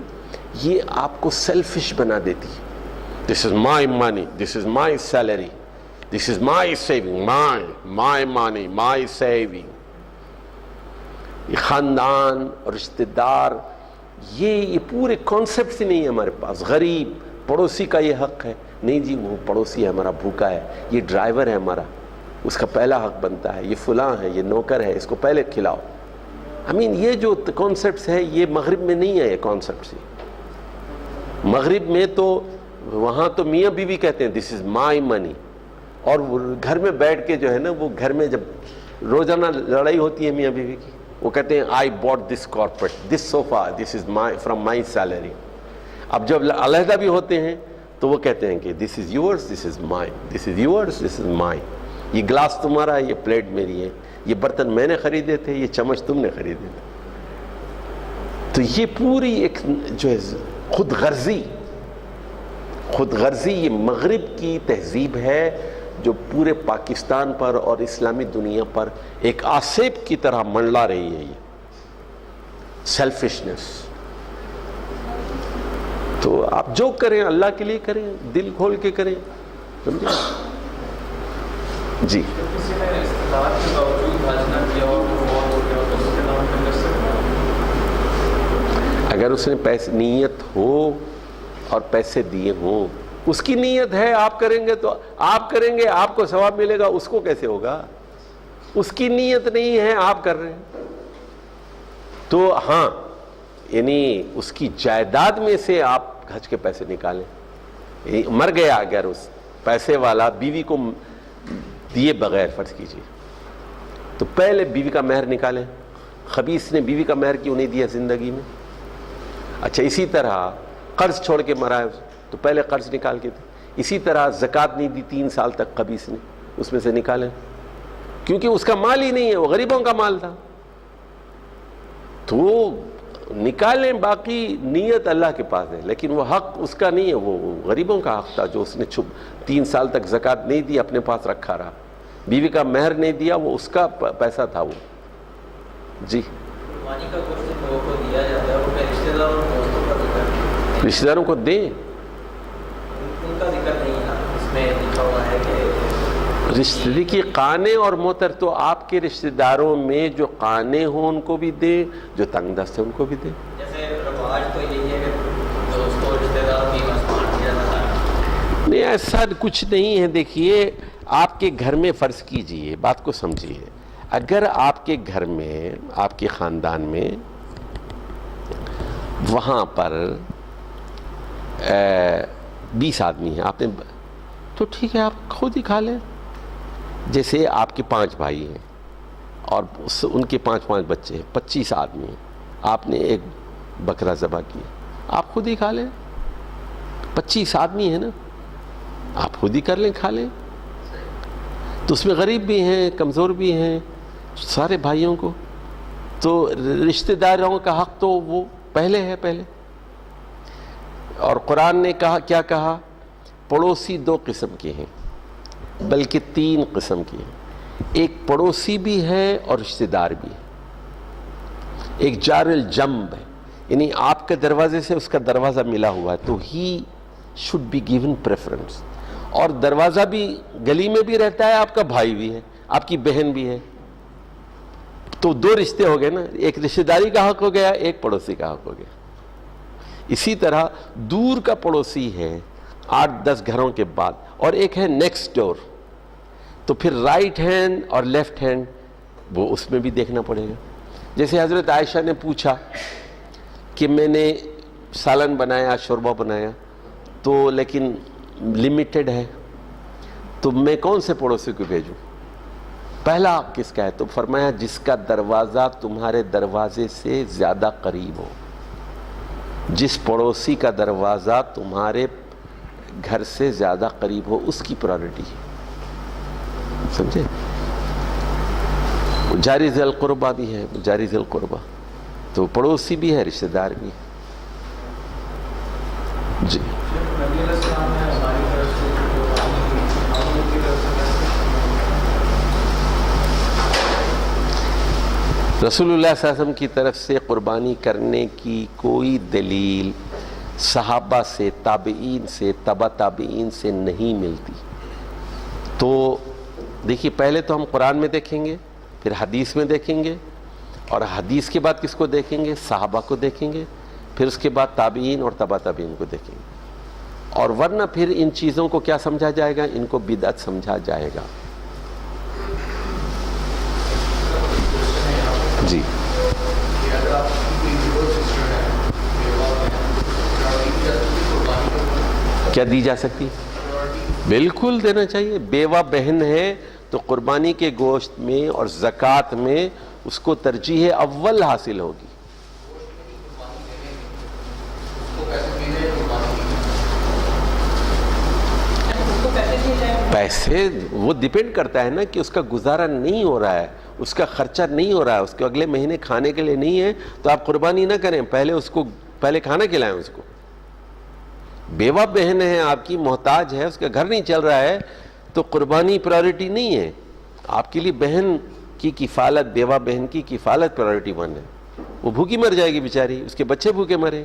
یہ آپ کو سیلفش بنا دیتی ہے۔ This is my money, this is my salary, this is my saving, my money, my saving۔ یہ خاندان اور رشتہ دار، یہ پورے کانسیپٹ سے نہیں ہے ہمارے پاس۔ غریب پڑوسی کا یہ حق ہے، نہیں جی وہ پڑوسی ہے ہمارا، بھوکا ہے، یہ ڈرائیور ہے ہمارا، اس کا پہلا حق بنتا ہے، یہ فلاں ہے، یہ نوکر ہے، اس کو پہلے کھلاؤ۔ یہ جو کانسیپٹس ہے یہ مغرب میں نہیں ہے، یہ کانسیپٹس مغرب میں تو وہاں تو میاں بیوی کہتے ہیں دس از مائی منی، اور گھر میں بیٹھ کے جو ہے نا، وہ گھر میں جب روزانہ لڑائی ہوتی ہے میاں بیوی کی، وہ کہتے ہیں I bought this carpet, this sofa, this is my from my salary. اب جب علیحدہ بھی ہوتے ہیں تو وہ کہتے ہیں کہ this is yours, this is mine, this is yours, this is mine, یہ گلاس تمہارا ہے، یہ پلیٹ میری ہے، یہ برتن میں نے خریدے تھے، یہ چمچ تم نے خریدے تھے۔ تو یہ پوری ایک جو ہے خود غرضی یہ مغرب کی تہذیب ہے، جو پورے پاکستان پر اور اسلامی دنیا پر ایک آسیب کی طرح منڈلا رہی ہے، یہ سیلفشنس۔ تو آپ جو کریں اللہ کے لیے کریں، دل کھول کے کریں، سمجھے؟ جی کسی نے استطاعت کے باوجود حج نہ کیا اور وہ فوت ہو گیا تو اس کے نام پہ کر سکتا ہے؟ اگر اس نے پیسے نیت ہو اور پیسے دیے ہوں، اس کی نیت ہے، آپ کریں گے تو آپ کریں گے، آپ کو ثواب ملے گا، اس کو کیسے ہوگا؟ اس کی نیت نہیں ہے، آپ کر رہے ہیں تو ہاں، یعنی اس کی جائیداد میں سے آپ حج کے پیسے نکالیں۔ مر گیا اگر اس پیسے والا بیوی کو دیے بغیر، فرض کیجیے، تو پہلے بیوی کا مہر نکالیں. خبیث نے بیوی کا مہر کیوں نہیں دیا زندگی میں؟ اچھا اسی طرح قرض چھوڑ کے مرا ہے تو پہلے قرض نکال کے دے. اسی طرح زکوٰۃ نہیں دی 3 سال تک خبیث نے، اس میں سے نکالیں، کیونکہ اس کا مال ہی نہیں ہے، وہ غریبوں کا مال تھا تو نکالیں. باقی نیت اللہ کے پاس ہے، لیکن وہ حق اس کا نہیں ہے، وہ غریبوں کا حق تھا جو اس نے 3 سال تک زکوٰۃ نہیں دی، اپنے پاس رکھا رہا. بیوی کا مہر نہیں دیا، وہ اس کا پیسہ تھا وہ. جی قربانی کا گوشت لوگوں کو دیا جاتا ہے، وہ رشتہ داروں اور دوستوں کا ذکر، رشتہ داروں کو دیں. ان کا ذکر نہیں ہے اس میں لکھا ہوا ہے کہ رشتے کی قانے اور موتر تو آپ کے رشتہ داروں میں جو قانے ہوں ان کو بھی دیں، جو تنگ دست ہیں ان کو بھی دیں. جیسے رواج تو یہی ہے کہ دوستوں رشتہ داروں کی مسمان کیا جاتا ہے. نہیں ایسا کچھ نہیں ہے. دیکھیے آپ کے گھر میں فرض کیجئے، بات کو سمجھیے، اگر آپ کے گھر میں، آپ کے خاندان میں وہاں پر 20 آدمی ہیں، آپ نے تو ٹھیک ہے آپ خود ہی کھا لیں. جیسے آپ کے 5 بھائی ہیں اور ان کے 5 بچے ہیں، 25 آدمی ہیں، آپ نے ایک بکرا ذبح کیا، آپ خود ہی کھا لیں. 25 آدمی ہیں نا، آپ خود ہی کر لیں، کھا لیں. تو اس میں غریب بھی ہیں، کمزور بھی ہیں، سارے بھائیوں کو. تو رشتہ داروں کا حق تو وہ پہلے ہے پہلے. اور قرآن نے کہا، کیا کہا؟ پڑوسی 2 قسم کے ہیں، بلکہ 3 قسم کے ہیں. ایک پڑوسی بھی ہے اور رشتہ دار بھی ہے. ایک جار الجنب ہے، یعنی آپ کے دروازے سے اس کا دروازہ ملا ہوا ہے تو he should be given preference. اور دروازہ بھی گلی میں بھی رہتا ہے، آپ کا بھائی بھی ہے، آپ کی بہن بھی ہے. تو 2 رشتے ہو گئے نا، ایک رشتہ داری کا حق ہو گیا، ایک پڑوسی کا حق ہو گیا. اسی طرح دور کا پڑوسی ہے 8-10 گھروں کے بعد، اور ایک ہے نیکسٹ ڈور، تو پھر رائٹ ہینڈ اور لیفٹ ہینڈ وہ اس میں بھی دیکھنا پڑے گا. جیسے حضرت عائشہ نے پوچھا کہ میں نے سالن بنایا، شوربہ بنایا، تو لیکن لمیٹڈ ہے، تو میں کون سے پڑوسی کو بھیجوں؟ پہلا کس کا ہے؟ تو فرمایا جس کا دروازہ تمہارے دروازے سے زیادہ قریب ہو. جس پڑوسی کا دروازہ تمہارے گھر سے زیادہ قریب ہو اس کی پرائرٹی ہے. سمجھے؟ جاری ذی القربہ بھی ہے، جاری ذی القربہ تو پڑوسی بھی ہے، رشتہ دار بھی ہے. جی نبی علیہ السلام نے ہماری طرف سے جو ہم لوگ کی طرف سے رسول اللہ صلی اللہ علیہ وسلم کی طرف سے قربانی کرنے کی کوئی دلیل صحابہ سے، تابعین سے، تبع تابعین سے نہیں ملتی. تو دیکھیے پہلے تو ہم قرآن میں دیکھیں گے، پھر حدیث میں دیکھیں گے، اور حدیث کے بعد کس کو دیکھیں گے؟ صحابہ کو دیکھیں گے، پھر اس کے بعد تابعین اور تبع تابعین کو دیکھیں گے. اور ورنہ پھر ان چیزوں کو کیا سمجھا جائے گا؟ ان کو بدعت سمجھا جائے گا. جی کیا دی جا سکتی؟ بالکل دینا چاہیے. بیوہ بہن ہے تو قربانی کے گوشت میں اور زکوٰۃ میں اس کو ترجیح اول حاصل ہوگی. پیسے وہ ڈیپینڈ کرتا ہے نا کہ اس کا گزارا نہیں ہو رہا ہے، اس کا خرچہ نہیں ہو رہا ہے، اس کے اگلے مہینے کھانے کے لیے نہیں ہے، تو آپ قربانی نہ کریں، پہلے کھانا کھلائیں اس کو. بیوہ بہن ہے آپ کی، محتاج ہے، اس کا گھر نہیں چل رہا ہے، تو قربانی پرائرٹی نہیں ہے آپ کے لیے. بہن کی کفالت، بیوہ بہن کی کفالت پرائرٹی 1 ہے. وہ بھوکی مر جائے گی بیچاری، اس کے بچے بھوکے مریں.